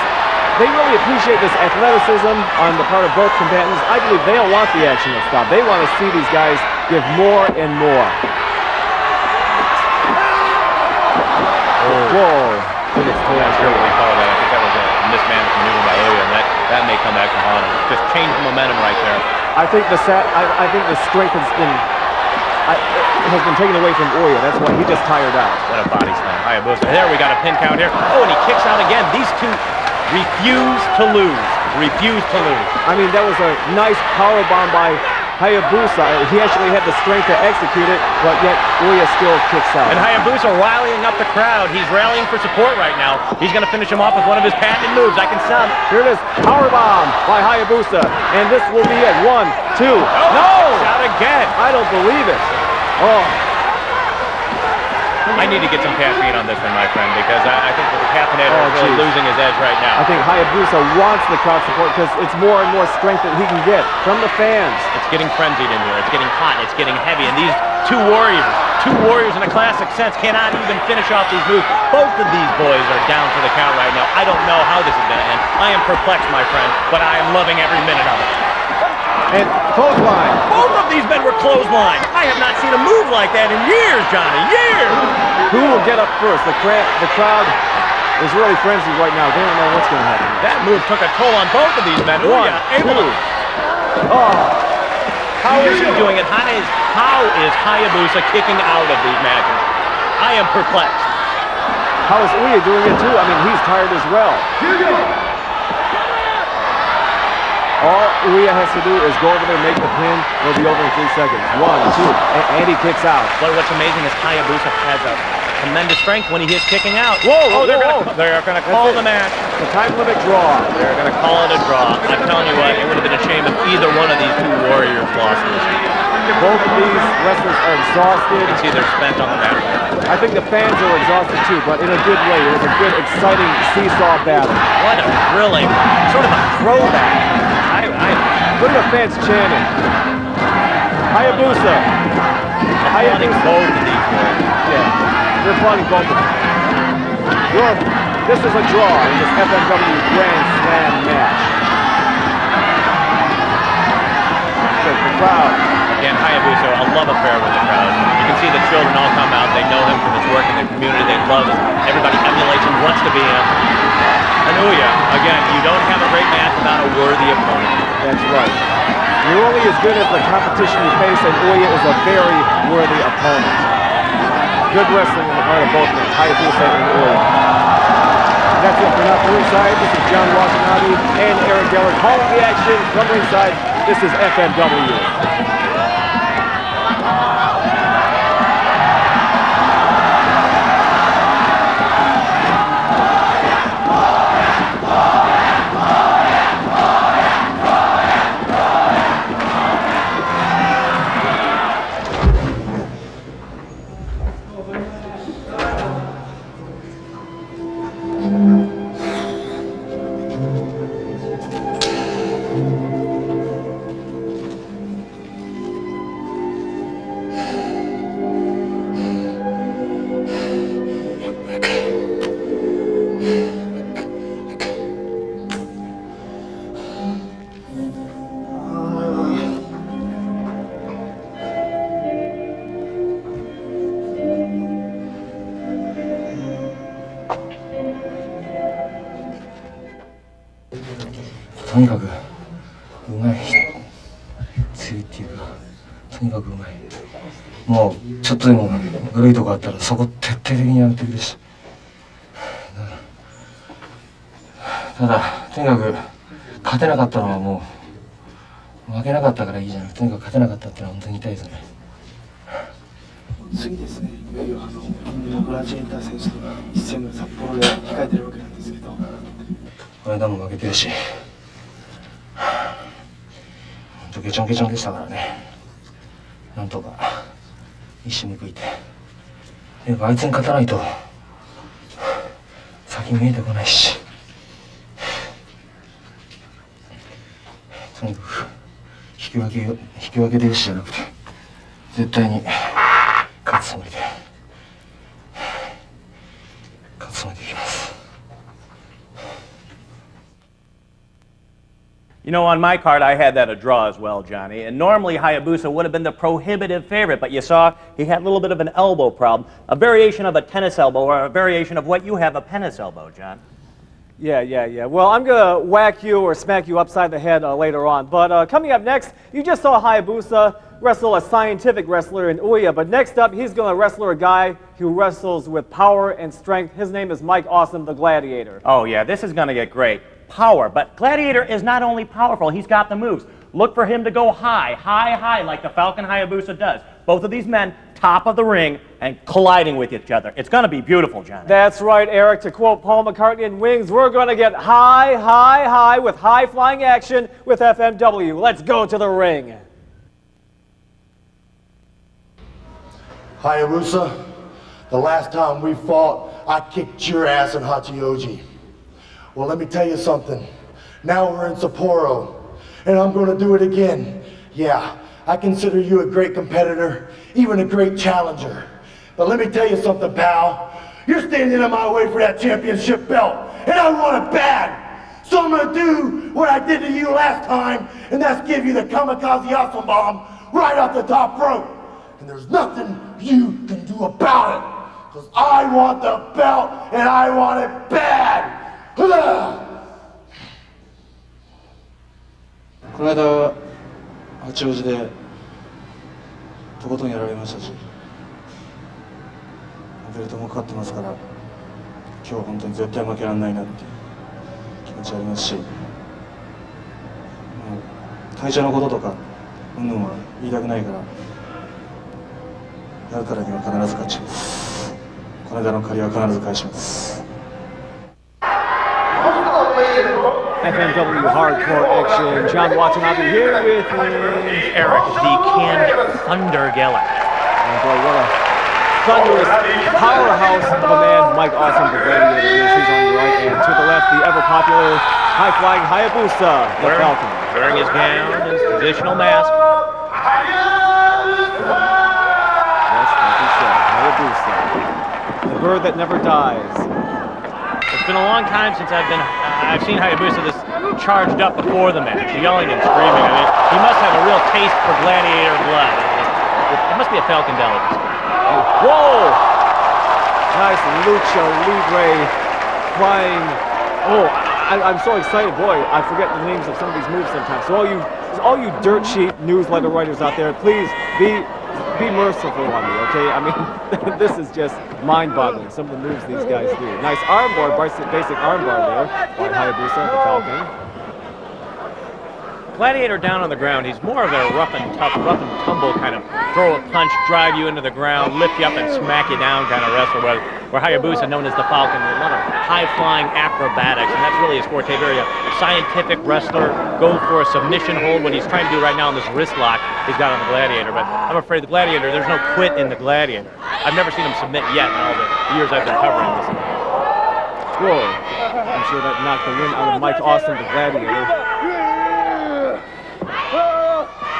they really appreciate this athleticism on the part of both combatants. I believe they don't want the action to stop. They want to see these guys give more and more. Oh. Whoa. I'm not sure what we call that. I think that was a mismanaged maneuver by Ouya, and that may come back to haunt him. Just change the momentum right there. I think the strength has been taken away from Ouya. That's why he just tired out. What a body slam. Hayabusa. There, we got a pin count here. Oh, and he kicks out again. These two refuse to lose. Refuse to lose. I mean, that was a nice powerbomb by Hayabusa. He actually had the strength to execute it, but yet Ouya still kicks out. And Hayabusa rallying up the crowd. He's rallying for support right now. He's going to finish him off with one of his patented moves. I can sound. Here it is. Powerbomb by Hayabusa. And this will be it. 1, 2. No! Out again. I don't believe it. Oh. I need to get some caffeine on this one, my friend, because I think that the caffeinator is really losing his edge right now. I think Hayabusa wants the crowd support because it's more and more strength that he can get from the fans. It's getting frenzied in here. It's getting hot. It's getting heavy. And these two warriors in a classic sense cannot even finish off these moves. Both of these boys are down for the count right now. I don't know how this is going to end. I am perplexed, my friend, but I am loving every minute of it. And clothesline. Both of these men were clotheslined. I have not seen a move like that in years, Johnny. Years. Who will get up first? The crowd is really frenzied right now. They don't know what's going to happen. That move took a toll on both of these men. One, able two. to... Oh. How is he doing it? How is Hayabusa kicking out of these matches? I am perplexed. How is Ouya doing it too? I mean, he's tired as well. All Ouya has to do is go over there, make the pin. It'll be over in 3 seconds. 1, 2, and he kicks out. But what's amazing is Hayabusa has a tremendous strength when he is kicking out. Whoa! They're going to call the match. The time limit draw. They're going to call it a draw. I'm telling you what, it would have been a shame if either one of these two warriors lost this. Both of these wrestlers are exhausted. You can see they're spent on the mat. I think the fans are exhausted too, but in a good way. It was a good, exciting seesaw battle. What a thrilling, sort of a throwback. Look at the fans chanting. Hayabusa. Hayabusa. Both of these boys. Yeah, they're applauding both of them. This is a draw in this FMW Grand Slam match. The crowd. Again, Hayabusa, a love affair with the crowd. You can see the children all come out. They know him from his work in the community. They love him. Everybody emulates him, wants to be him. And Ouya, again, you don't have a great match without a worthy opponent. That's right. You're only as good as the competition you face, and Ouya is a very worthy opponent. Good wrestling on the part of both men, Hayabusa and Ouya. That's it for now from ringside. This is John Watanabe and Eric Geller calling the action from ringside. This is FMW.とにかくうまい、強いっていうか、とにかくうまい。もうちょっとでも悪いとこあったらそこ徹底的にやってくるし、ただとにかく勝てなかったのはもう負けなかったからいいじゃなくて、とにかく勝てなかったってのは本当に痛いですね。次ですね、いよいよグラジエーター選手と一戦が札幌で控えてるわけなんですけど、この間も負けてるし、本当ケチョンケチョンでしたからね。なんとか一矢報いて、やっぱあいつに勝たないと先見えてこないし、とにかく引き分けでよしじゃなくて絶対に勝つつもりでいきます。You know, on my card, I had that a draw as well, Johnny. And normally Hayabusa would have been the prohibitive favorite, but you saw he had a little bit of an elbow problem, a variation of a tennis elbow, or a variation of what you have, a penis elbow, John. Yeah. Well, I'm going to whack you or smack you upside the head later on. But coming up next, you just saw Hayabusa wrestle a scientific wrestler in Ouya. But next up, he's going to wrestle a guy who wrestles with power and strength. His name is Mike Awesome, the Gladiator. Oh, yeah, this is going to get great. Power. But Gladiator is not only powerful, he's got the moves. Look for him to go high, like the Falcon Hayabusa does. Both of these men, top of the ring, and colliding with each other. It's going to be beautiful, John. That's right, Eric. To quote Paul McCartney in Wings, we're going to get high with high-flying action with FMW. Let's go to the ring. Hayabusa, The last time we fought, I kicked your ass in Hachioji. Well, let me tell you something. Now we're in Sapporo, and I'm going to do it again. Yeah, I consider you a great competitor, even a great challenger. But let me tell you something, pal. You're standing in my way for that championship belt, and I want it bad. So I'm going to do what I did to you last time, and that's give you the kamikaze awesome bomb right off the top rope. And there's nothing you can do about it, because I want the belt, and I want it bad. この間八王子でとことんやられましたし、ベルトもかかってますから、今日は本当に絶対負けられないなっていう気持ちありますし、会社のこととかうんぬんは言いたくないから、やるからには必ず勝ちます。この間の借りは必ず返します。 FMW Hardcore Action. John Watanabe here with Eric, the canned Thunder Geller. And boy, what a thunderous powerhouse of a man Mike Awesome, the Gladiator, is. He's on your right, and to the left, the ever-popular high-flying Hayabusa, the Falcon. Wearing his gown, his traditional mask. Yes, like he said, Hayabusa, the bird that never dies. It's been a long time since I've seen Hayabusa this charged up before the match, yelling and screaming. I mean, he must have a real taste for gladiator blood. It must be a Falcon delicacy. Whoa! Nice lucha libre flying. Oh, I'm so excited, boy. I forget the names of some of these moves sometimes. So all you dirt sheet newsletter writers out there, please be merciful on me, okay? I mean, this is just mind-boggling, some of the moves these guys do. Nice armbar, basic armbar there by Hayabusa, the Falcon. Gladiator down on the ground, he's more of a rough and tumble kind of throw a punch, drive you into the ground, lift you up and smack you down kind of wrestler, where Hayabusa, known as the Falcon, a lot of high-flying acrobatics, and that's really his forte. Very scientific wrestler, go for a submission hold, what he's trying to do right now in this wrist lock he's got on the Gladiator, but I'm afraid the Gladiator, there's no quit in the Gladiator. I've never seen him submit yet in all the years I've been covering this. Whoa, I'm sure that knocked the wind out of Mike Awesome, the Gladiator.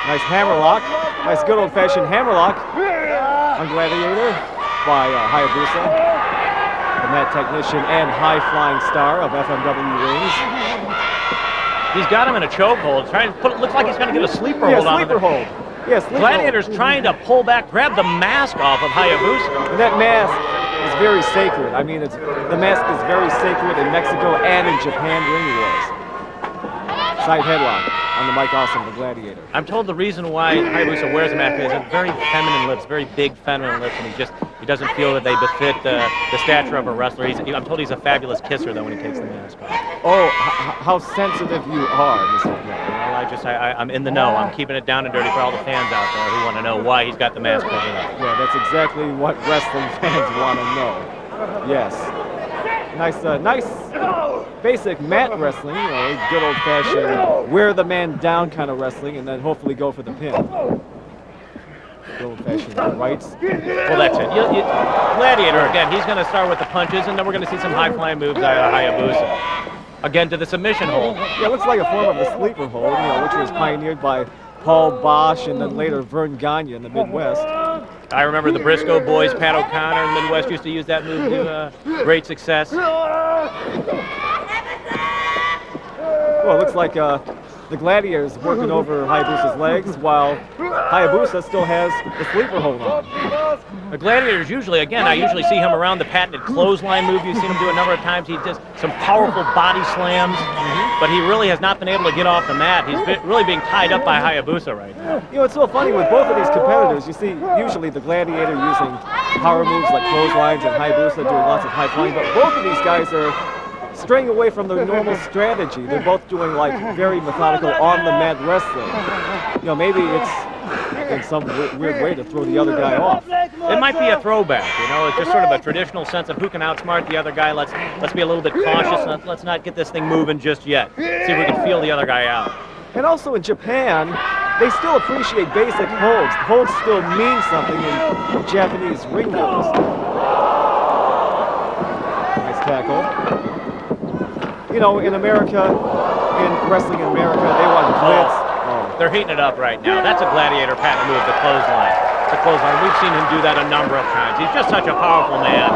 Nice hammerlock, nice good old-fashioned hammerlock on Gladiator by Hayabusa, the mat technician and high-flying star of FMW rings. He's got him in a chokehold, trying to looks like he's going to get a sleeper hold on him. Sleeper hold. Yes, sleeper Gladiator's hold. trying to pull back, grab the mask off of Hayabusa. And that mask is very sacred. I mean, the mask is very sacred in Mexico and in Japan ring wars. Side headlock on the Mike Awesome, the Gladiator. I'm told the reason why Hayabusa wears a mask is he has very feminine lips, very big feminine lips, and he doesn't feel that they befit the stature of a wrestler. I'm told he's a fabulous kisser, though, when he takes the mask off. Oh, how sensitive you are, Mr. Miller. Well, I'm in the know. I'm keeping it down and dirty for all the fans out there who want to know why he's got the mask covered up. Yeah, that's exactly what wrestling fans want to know. Yes. Nice basic mat wrestling, you know, good old-fashioned wear the man down kind of wrestling, and then hopefully go for the pin. Good old-fashioned rights. Well, that's it. Gladiator, again, he's going to start with the punches, and then we're going to see some high-flying moves out of Hayabusa. Again, to the submission hold. Yeah, it looks like a form of the sleeper hold, you know, which was pioneered by Paul Bosch and then later Vern Gagne in the Midwest. I remember the Briscoe boys, Pat O'Connor in the Midwest used to use that move to great success. Well, it looks like the Gladiator's working over Hayabusa's legs while Hayabusa still has the sleeper hold on. The Gladiator's usually, again, I usually see him around the patented clothesline move. You've seen him do a number of times. He does some powerful body slams, but he really has not been able to get off the mat. He's really being tied up by Hayabusa right now. You know, it's so funny with both of these competitors. You see, usually the Gladiator using power moves like clotheslines and Hayabusa doing lots of high flying, but both of these guys are straying away from their normal strategy. They're both doing like very methodical on-the-mat wrestling. You know, maybe it's in some weird way to throw the other guy off. It might be a throwback, you know, it's just sort of a traditional sense of who can outsmart the other guy. Let's be a little bit cautious. Let's not get this thing moving just yet. See if we can feel the other guy out. And also in Japan, they still appreciate basic holds. Holds still mean something in Japanese ring moves. Michael. You know, in America, in wrestling in America, they want glitz. They're heating it up right now. That's a gladiator patent move, the clothesline. The clothesline. We've seen him do that a number of times. He's just such a powerful man.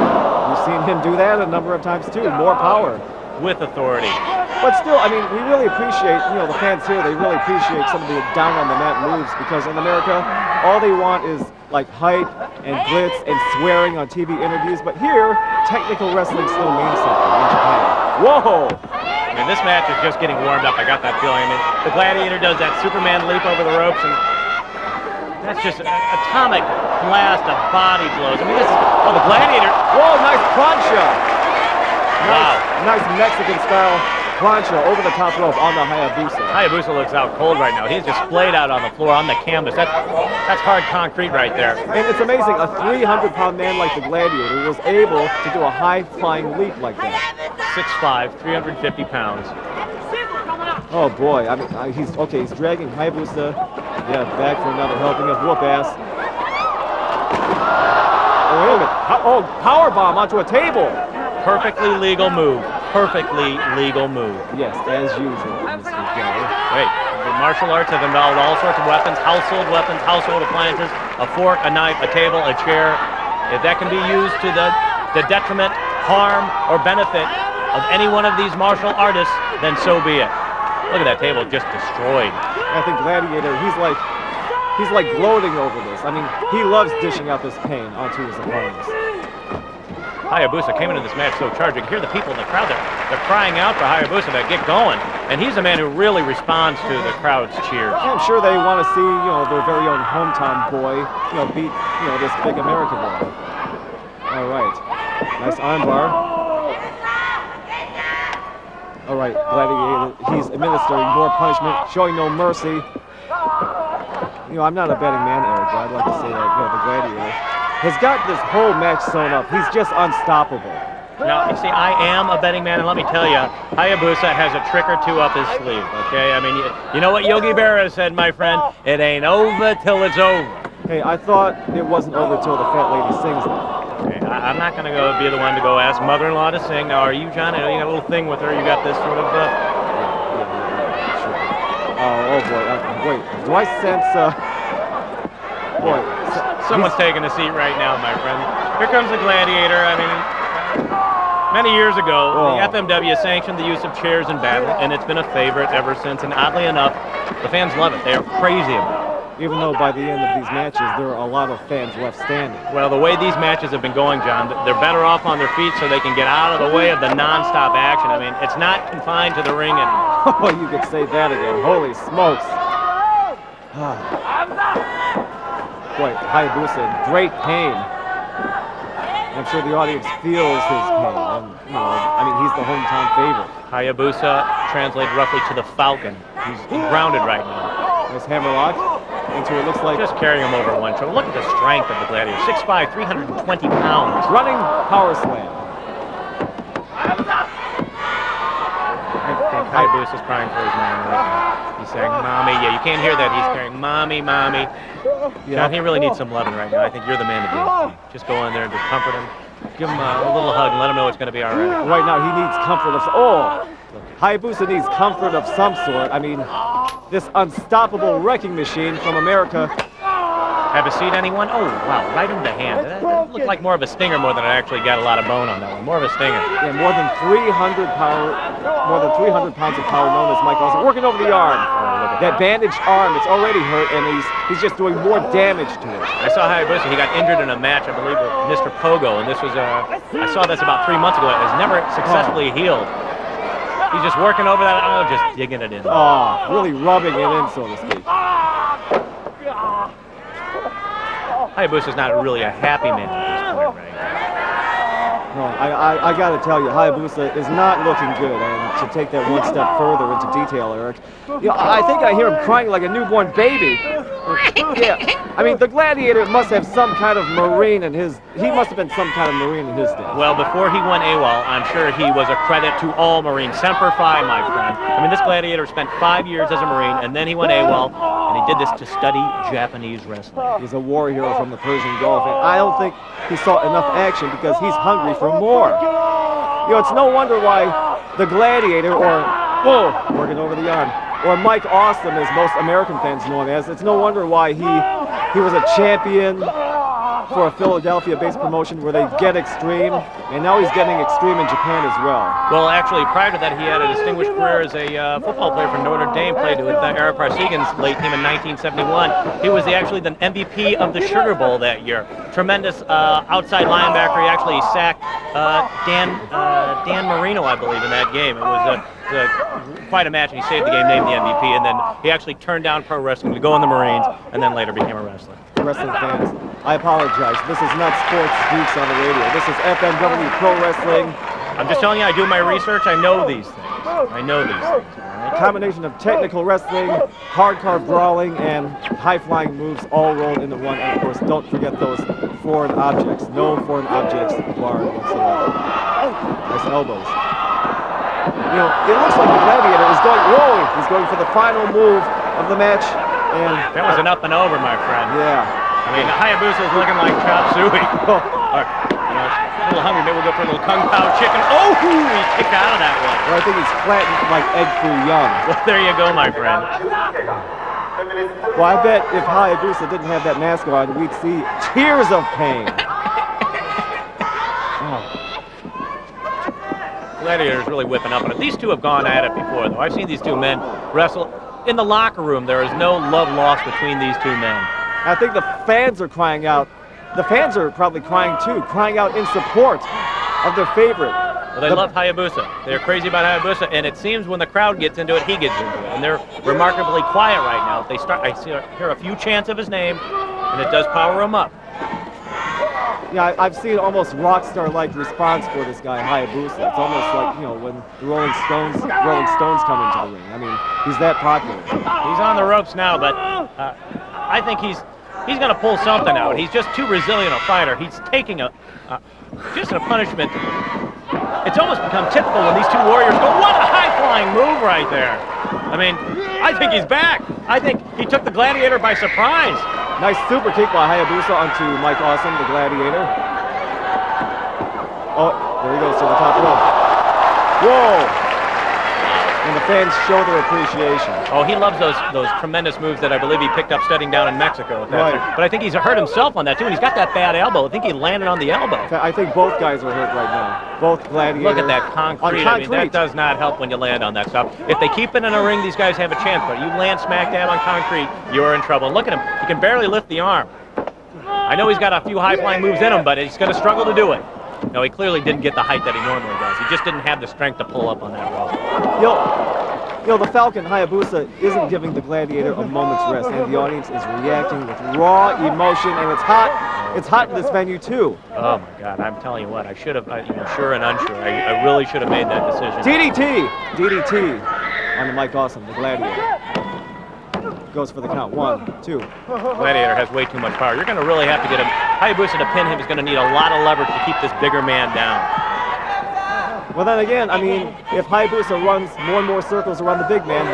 You've seen him do that a number of times too. More power. With authority. But still, I mean, we really appreciate, you know, the fans here, they really appreciate some of the down on the mat moves, because in America, all they want is like hype and glitz and swearing on TV interviews. But here, technical wrestling still means something in Japan. Whoa! I mean, this match is just getting warmed up. I got that feeling. I mean, the gladiator does that Superman leap over the ropes, and that's just an atomic blast of body blows. I mean, this is, oh, the gladiator. Whoa, nice plancha. Wow. Nice Mexican-style plancha over the top rope on the Hayabusa. Hayabusa looks out cold right now. He's just splayed out on the floor on the canvas. That's hard concrete right there. And it's amazing, a 300-pound man like the Gladiator was able to do a high-flying leap like that. 6'5", 350 pounds. Oh boy, I mean, he's dragging Hayabusa, back for another helping of whoop ass. Oh, wait a minute. Oh, power bomb onto a table. Perfectly legal move. Perfectly legal move. Yes, as usual. Wait, the martial arts have involved all sorts of weapons, household appliances, a fork, a knife, a table, a chair. If that can be used to the detriment, harm, or benefit of any one of these martial artists, then so be it. Look at that table just destroyed. I think Gladiator, he's like gloating over this. I mean, he loves dishing out this pain onto his opponents. Hayabusa came into this match so charged. You can hear the people in the crowd. They're crying out for Hayabusa to get going. And he's a man who really responds to the crowd's cheers. Yeah, I'm sure they want to see, you know, their very own hometown boy, you know, beat, you know, this big American boy. All right. Nice armbar. All right, Gladiator, he's administering more punishment, showing no mercy. You know, I'm not a betting man, Eric, but I'd like to say that, you know, the Gladiator has got this whole match sewn up. He's just unstoppable. Now, you see, I am a betting man, and let me tell you, Hayabusa has a trick or two up his sleeve, okay? I mean, you know what Yogi Berra said, my friend? It ain't over till it's over. Hey, I thought it wasn't over till the fat lady sings it. Okay, I'm not going to go be the one to go ask mother-in-law to sing. Now, are you, John? I know you got a little thing with her. You got this sort of... Sure. Oh boy. Wait, do I sense... Boy... Someone's taking a seat right now, my friend. Here comes the Gladiator. I mean, many years ago, the FMW sanctioned the use of chairs in battle, and it's been a favorite ever since. And oddly enough, the fans love it. They are crazy about it. Even though by the end of these matches, there are a lot of fans left standing. Well, the way these matches have been going, John, they're better off on their feet so they can get out of the way of the non-stop action. I mean, it's not confined to the ring anymore. Oh, you could say that again. Holy smokes. Boy, Hayabusa in great pain. I'm sure the audience feels his pain. And, you know, I mean, he's the hometown favorite. Hayabusa translated roughly to the Falcon. He's grounded right now. Nice hammerlock into it looks like... Just carrying him over one shoulder. Look at the strength of the Gladiator. 6'5", 320 pounds. Running power slam. I think Hayabusa's crying for his mom right now. He's saying, Mommy. Yeah, you can't hear that. He's carrying, Mommy, Mommy. Yeah. John, he really needs some loving right now. I think you're the man to do it. Just go in there and just comfort him. Give him a little hug and let him know it's going to be all right. Right now, he needs comfort of... Oh! Hayabusa needs comfort of some sort. I mean, this unstoppable wrecking machine from America. Have a seat, anyone? Oh, wow, right in the hand. That looked like more of a stinger more than it actually got a lot of bone on that one. More of a stinger. Yeah, more than 300 pounds of power known as Mike Austin. Working over the arm. Oh, that bandaged arm, it's already hurt, and he's just doing more damage to it. I saw Hayabusa. He got injured in a match, I believe, with Mr. Pogo, and this was, I saw this about 3 months ago. It has never successfully healed. He's just working over that, just digging it in. Oh, really rubbing it in, so to speak. Hayabusa's not really a happy man at this point right now. No, I got to tell you, Hayabusa is not looking good, and to take that one step further into detail, Eric, you know, I think I hear him crying like a newborn baby. Yeah, I mean, the Gladiator must have some kind of Marine in his... He must have been some kind of Marine in his day. Well, before he went AWOL, I'm sure he was a credit to all Marines. Semper Fi, my friend. I mean, this Gladiator spent 5 years as a Marine, and then he went AWOL, and he did this to study Japanese wrestling. He's a war hero from the Persian Gulf, and I don't think he saw enough action because he's hungry for more. You know, it's no wonder why the Gladiator, or, whoa, working over the arm, or Mike Awesome, as most American fans know him as, it's no wonder why he was a champion for a Philadelphia-based promotion where they get extreme, and now he's getting extreme in Japan as well. Well, actually, prior to that, he had a distinguished career as a football player for Notre Dame, played with Ara Parsegan's late team in 1971. He was actually the MVP of the Sugar Bowl that year. Tremendous outside linebacker. He actually sacked Dan Marino, I believe, in that game. It was quite a match, and he saved the game, named the MVP, and then he actually turned down pro wrestling to go in the Marines, and then later became a wrestler. Wrestling fans, I apologize. This is not Sports Geeks on the radio. This is FMW Pro Wrestling. I'm just telling you, I do my research. I know these things. I know these things. A combination of technical wrestling, hardcore brawling, and high-flying moves all rolled into one. And of course, don't forget those foreign objects. No foreign objects barred whatsoever. Nice elbows. You know, it looks like the Gladiator is going, whoa, he's going for the final move of the match. And that was an up and over, my friend. Yeah. I mean, Hayabusa is looking like chop suey. Look, you know, a little hungry. Maybe we'll go for a little kung pao chicken. Oh, he kicked out of that one. Well, I think he's flattened like Egg Foo Young. Well, there you go, my friend. Well, I bet if Hayabusa didn't have that mask on, we'd see tears of pain. Gladiator's really whipping up on it. These two have gone at it before, though. I've seen these two men wrestle. In the locker room, there is no love lost between these two men. I think the fans are crying out. The fans are probably crying too, crying out in support of their favorite. Well, they love Hayabusa. They're crazy about Hayabusa, and it seems when the crowd gets into it, he gets into it. And they're remarkably quiet right now. If they start, I hear a few chants of his name, and it does power him up. Yeah, I've seen almost rock star-like response for this guy Hayabusa. It's almost like, you know, when the Rolling Stones come into the ring. I mean, he's that popular. He's on the ropes now, but I think he's going to pull something out. He's just too resilient a fighter. He's taking just a punishment. It's almost become typical when these two warriors go, what a high-flying move right there. I mean, I think he's back. I think he took the Gladiator by surprise. Nice super kick by Hayabusa onto Mike Awesome, the Gladiator. Oh, there he goes to the top rope. Whoa! And the fans show their appreciation. Oh, he loves those tremendous moves that I believe he picked up studying down in Mexico. Right. But I think he's hurt himself on that too, and he's got that bad elbow. I think he landed on the elbow. I think both guys are hurt right now. Both Gladiators. Look at that concrete. I mean, that does not help when you land on that stuff. If they keep it in a ring, these guys have a chance, but you land smack dab on concrete, you're in trouble. And look at him. He can barely lift the arm. I know he's got a few high-flying moves in him, but he's going to struggle to do it. No, he clearly didn't get the height that he normally does. He just didn't have the strength to pull up on that rope. You know, the Falcon Hayabusa isn't giving the Gladiator a moment's rest, and the audience is reacting with raw emotion, and it's hot. It's hot in this venue too. Oh my God! I'm telling you what, I should have. You know, sure and unsure. I really should have made that decision. DDT on the Mike Awesome, the Gladiator. Goes for the count. 1, 2. Gladiator has way too much power. You're going to really have to get him. Hayabusa to pin him is going to need a lot of leverage to keep this bigger man down. Well, then again, I mean, if Hayabusa runs more and more circles around the big man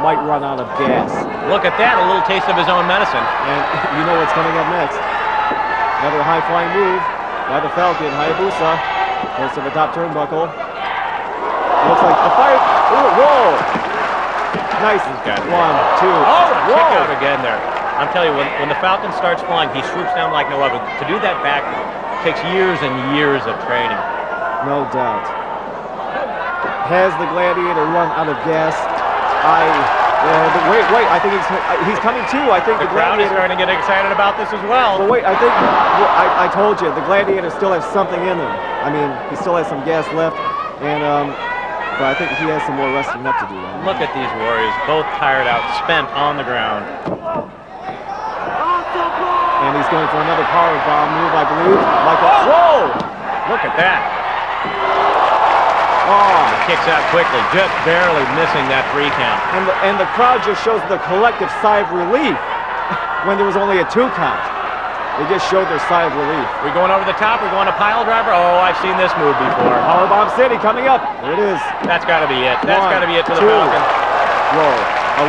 might run out of gas. Look at that, a little taste of his own medicine. And you know what's coming up next. Another high-flying move by the Falcon. Hayabusa goes to the top turnbuckle. Looks like a fire. Whoa! Nice. 1, 2. Oh, kick out again there. I'm telling you, when the Falcon starts flying, he swoops down like no other. To do that back takes years and years of training. No doubt. Has the Gladiator run out of gas? Wait, I think he's coming too. I think the crowd is starting to get excited about this as well. Well, wait, I told you, the Gladiator still has something in him. I mean, he still has some gas left, and but I think he has some more wrestling up to do. Look at these warriors, both tired out, spent on the ground. And he's going for another power bomb move, I believe. Whoa! Look at that. Oh, kicks out quickly, just barely missing that 3 count. And the crowd just shows the collective sigh of relief when there was only a 2 count. They just showed their sigh of relief. We're going over the top, we're going to pile driver. Oh, I've seen this move before. Powerbomb City coming up. There it is. That's got to be it. That's got to be it for the Falcon. Whoa, a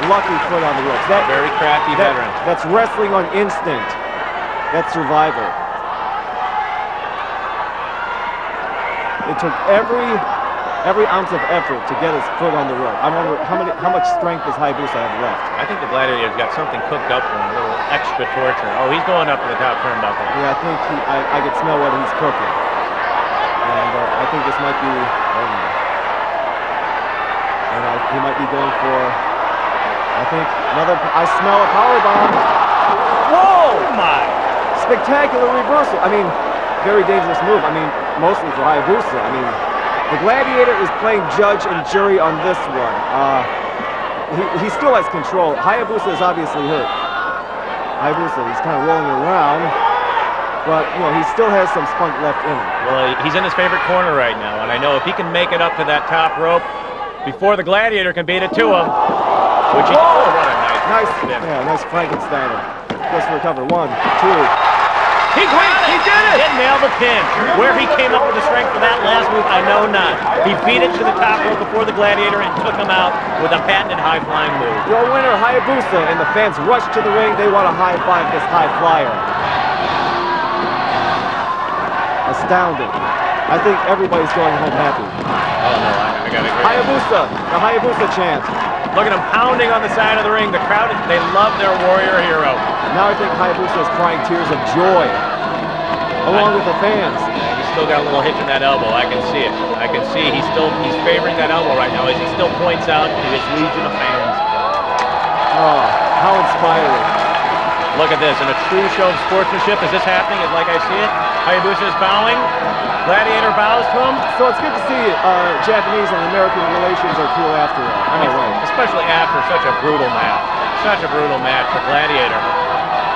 lucky foot on the ropes. Very crafty veteran. That's wrestling on instinct. That's survival. It took every ounce of effort to get his foot on the rope. I wonder how much strength does Hayabusa have left? I think the Gladiator's got something cooked up for him, a little extra torture. Oh, he's going up to the top turnbuckle. Yeah, I think I can smell what he's cooking. And I think this might be, he might be going for, I smell a powerbomb. Whoa! Oh my! Spectacular reversal. I mean, very dangerous move. I mean, mostly for Hayabusa. I mean, the Gladiator is playing judge and jury on this one. He still has control. Hayabusa is obviously hurt. Hayabusa, he's kind of rolling around, but you know, he still has some spunk left in him. Well, he's in his favorite corner right now, and I know if he can make it up to that top rope before the Gladiator can beat it to him, which he what a nice nice Frankensteiner. Just recover. 1, 2. He did it! Didn't nail the pin. Where he came up with the strength for that last move, I know not. He beat it to the top rope before the Gladiator and took him out with a patented high-flying move. Your winner, Hayabusa, and the fans rush to the ring. They want to high-five this high flyer. Astounding. I think everybody's going home happy. Oh no, I got it. Hayabusa, the Hayabusa chant. Look at him pounding on the side of the ring. The crowd, they love their warrior hero. Now I think Hayabusa is crying tears of joy, along with the fans. Yeah, he's still got a little hitch in that elbow. I can see it. I can see he's favoring that elbow right now as he still points out to his legion of fans. Oh, how inspiring. Look at this, in a true show of sportsmanship. Is this happening? Like I see it? Hayabusa is bowing. Gladiator bows to him. So it's good to see Japanese and American relations are cool after all. I mean, especially after such a brutal match. Such a brutal match for Gladiator.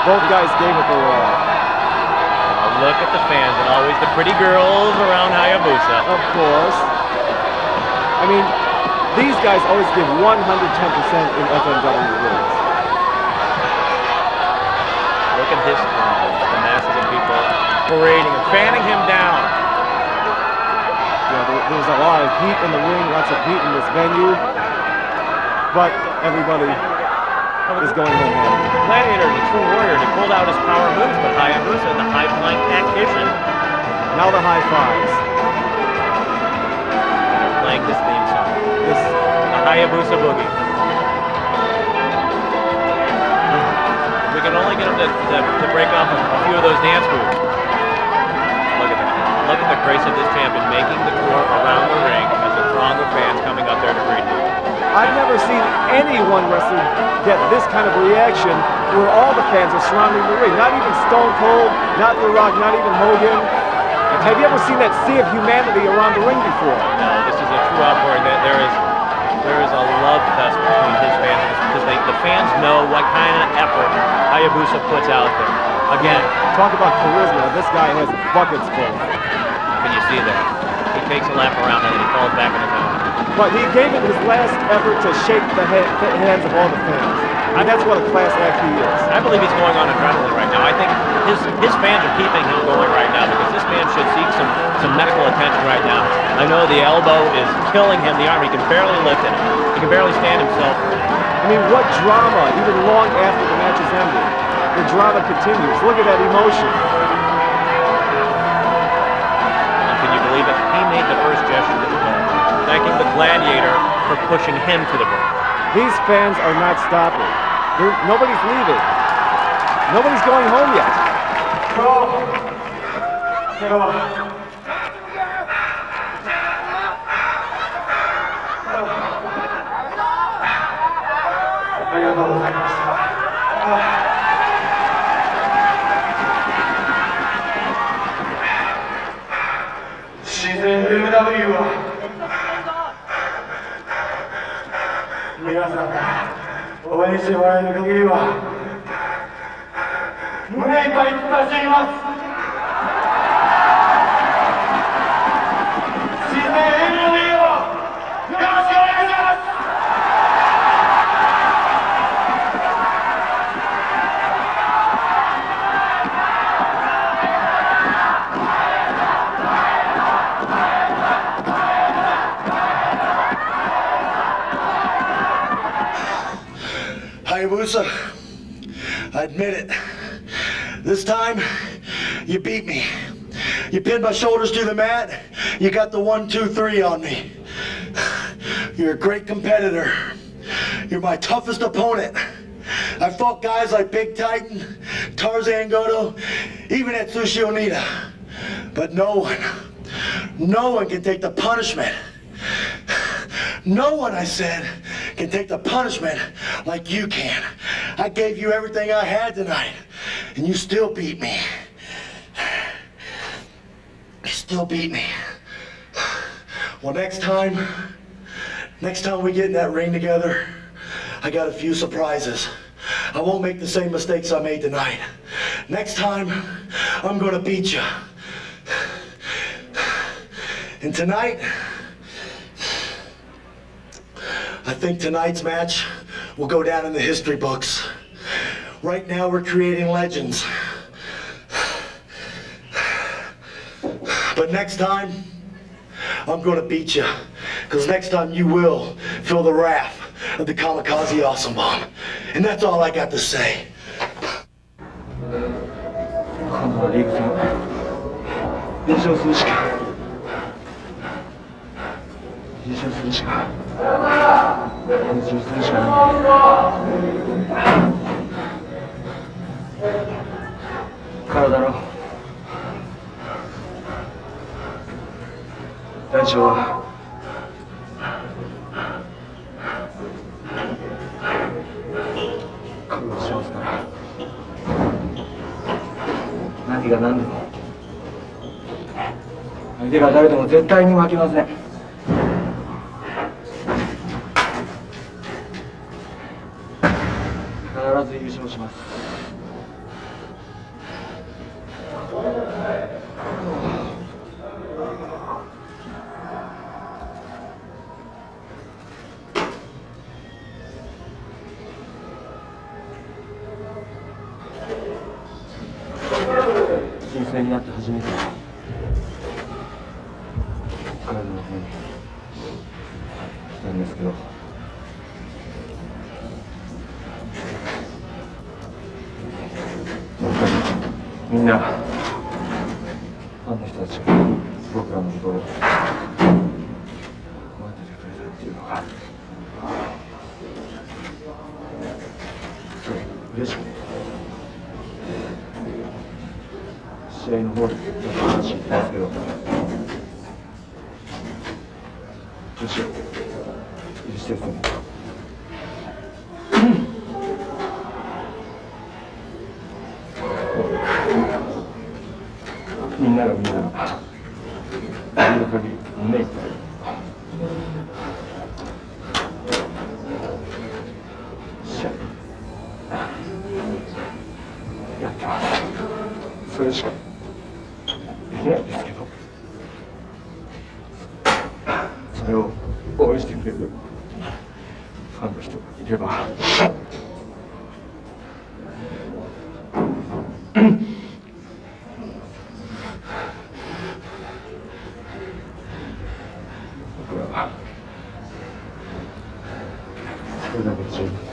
Both guys gave it their all. Look at the fans and always the pretty girls around Hayabusa. Of course. I mean, these guys always give 110% in FMW rings. Look at this crowd, the masses of people parading and fanning him down. Yeah, there's a lot of heat in the ring, lots of heat in this venue, but everybody is going home happy. Gladiator is a true warrior, and he pulled out his power moves, but Hayabusa, the high-flying tactician. Now the high fives. They're playing this theme song. The Hayabusa Boogie. We can only get him to break off a few of those dance moves. Look at that. Look at the grace of this champion making the tour around the ring as a throng of fans coming up there to greet him. I've never seen anyone wrestler get this kind of reaction where all the fans are surrounding the ring. Not even Stone Cold, not The Rock, not even Hogan. Have you ever seen that sea of humanity around the ring before? No, this is a true outpouring. There is a love fest between his fans because the fans know what kind of effort Hayabusa puts out there. Again, talk about charisma. This guy has buckets full. Can you see that? He takes a lap around and then he falls back in his own. But he gave it his last effort to shake the hands of all the fans. And that's what a class act he is. I believe he's going on adrenaline right now. I think his fans are keeping him going right now because this man should seek some medical attention right now. I know the elbow is killing him, the arm. He can barely lift it. He can barely stand himself. I mean, what drama, even long after the match is ended. The drama continues. Look at that emotion. And can you believe it? He made the first gesture to the crowd, thanking the Gladiator for pushing him to the brink. These fans are not stopping. Nobody's leaving. Nobody's going home yet. Fmw は皆さんが応援してもらえる限りは胸いっぱい突っ走ります。新生 Fmw をよろしくお願いします。Hayabusa, I admit it. This time, you beat me. You pinned my shoulders to the mat. You got the 1, 2, 3 on me. You're a great competitor. You're my toughest opponent. I fought guys like Big Titan, Tarzan Goto, even Atsushi Onita. But no one can take the punishment. No one, I said, can take the punishment like you can. I gave you everything I had tonight, and you still beat me. You still beat me. Well, next time we get in that ring together, I got a few surprises. I won't make the same mistakes I made tonight. Next time, I'm gonna beat you. And tonight, I think tonight's match will go down in the history books. Right now, we're creating legends. But next time, I'm gonna beat you. Because next time you will feel the wrath of the Kamikaze Awesome Bomb. And that's all I got to say. 今度はリーグ戦優勝するしか優勝するしか体の代償は覚悟してますから。何が何でも相手が誰でも絶対に負けません。必ず優勝します。人生になって初めて体の方に来たんですけど、みんなファンの人たちが僕らのことを待っててくれたっていうのがすごい嬉しくて、試合の方で話聞いてますけど、どうしよう、許してくれ。みんながみんなあの限り胸いっぱいやってます。それしかできないんですけど、それを応援してくれるファンの人がいれば僕らはそれだけで十分です。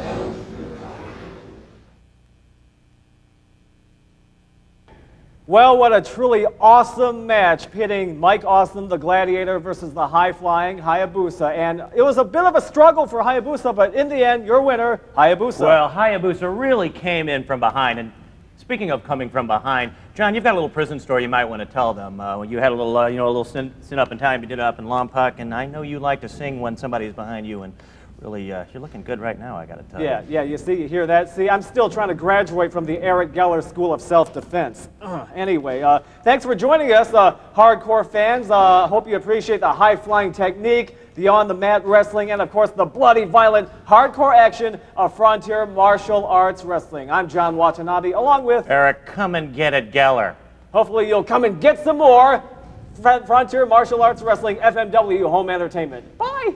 Well, what a truly awesome match pitting Mike Awesome, the Gladiator, versus the high-flying Hayabusa. And it was a bit of a struggle for Hayabusa, but in the end, your winner, Hayabusa. Well, Hayabusa really came in from behind. And speaking of coming from behind, John, you've got a little prison story you might want to tell them. When you had a little, a little sin up in time, you did it up in Lompoc, and I know you like to sing when somebody's behind you. And really, you're looking good right now, I got to tell you. Yeah, you see, you hear that? See, I'm still trying to graduate from the Eric Geller School of Self-Defense. Anyway, thanks for joining us, hardcore fans. Hope you appreciate the high-flying technique, the on-the-mat wrestling, and of course, the bloody, violent, hardcore action of Frontier Martial Arts Wrestling. I'm John Watanabe, along with Eric, come and get it, Geller. Hopefully, you'll come and get some more Frontier Martial Arts Wrestling FMW Home Entertainment. Bye!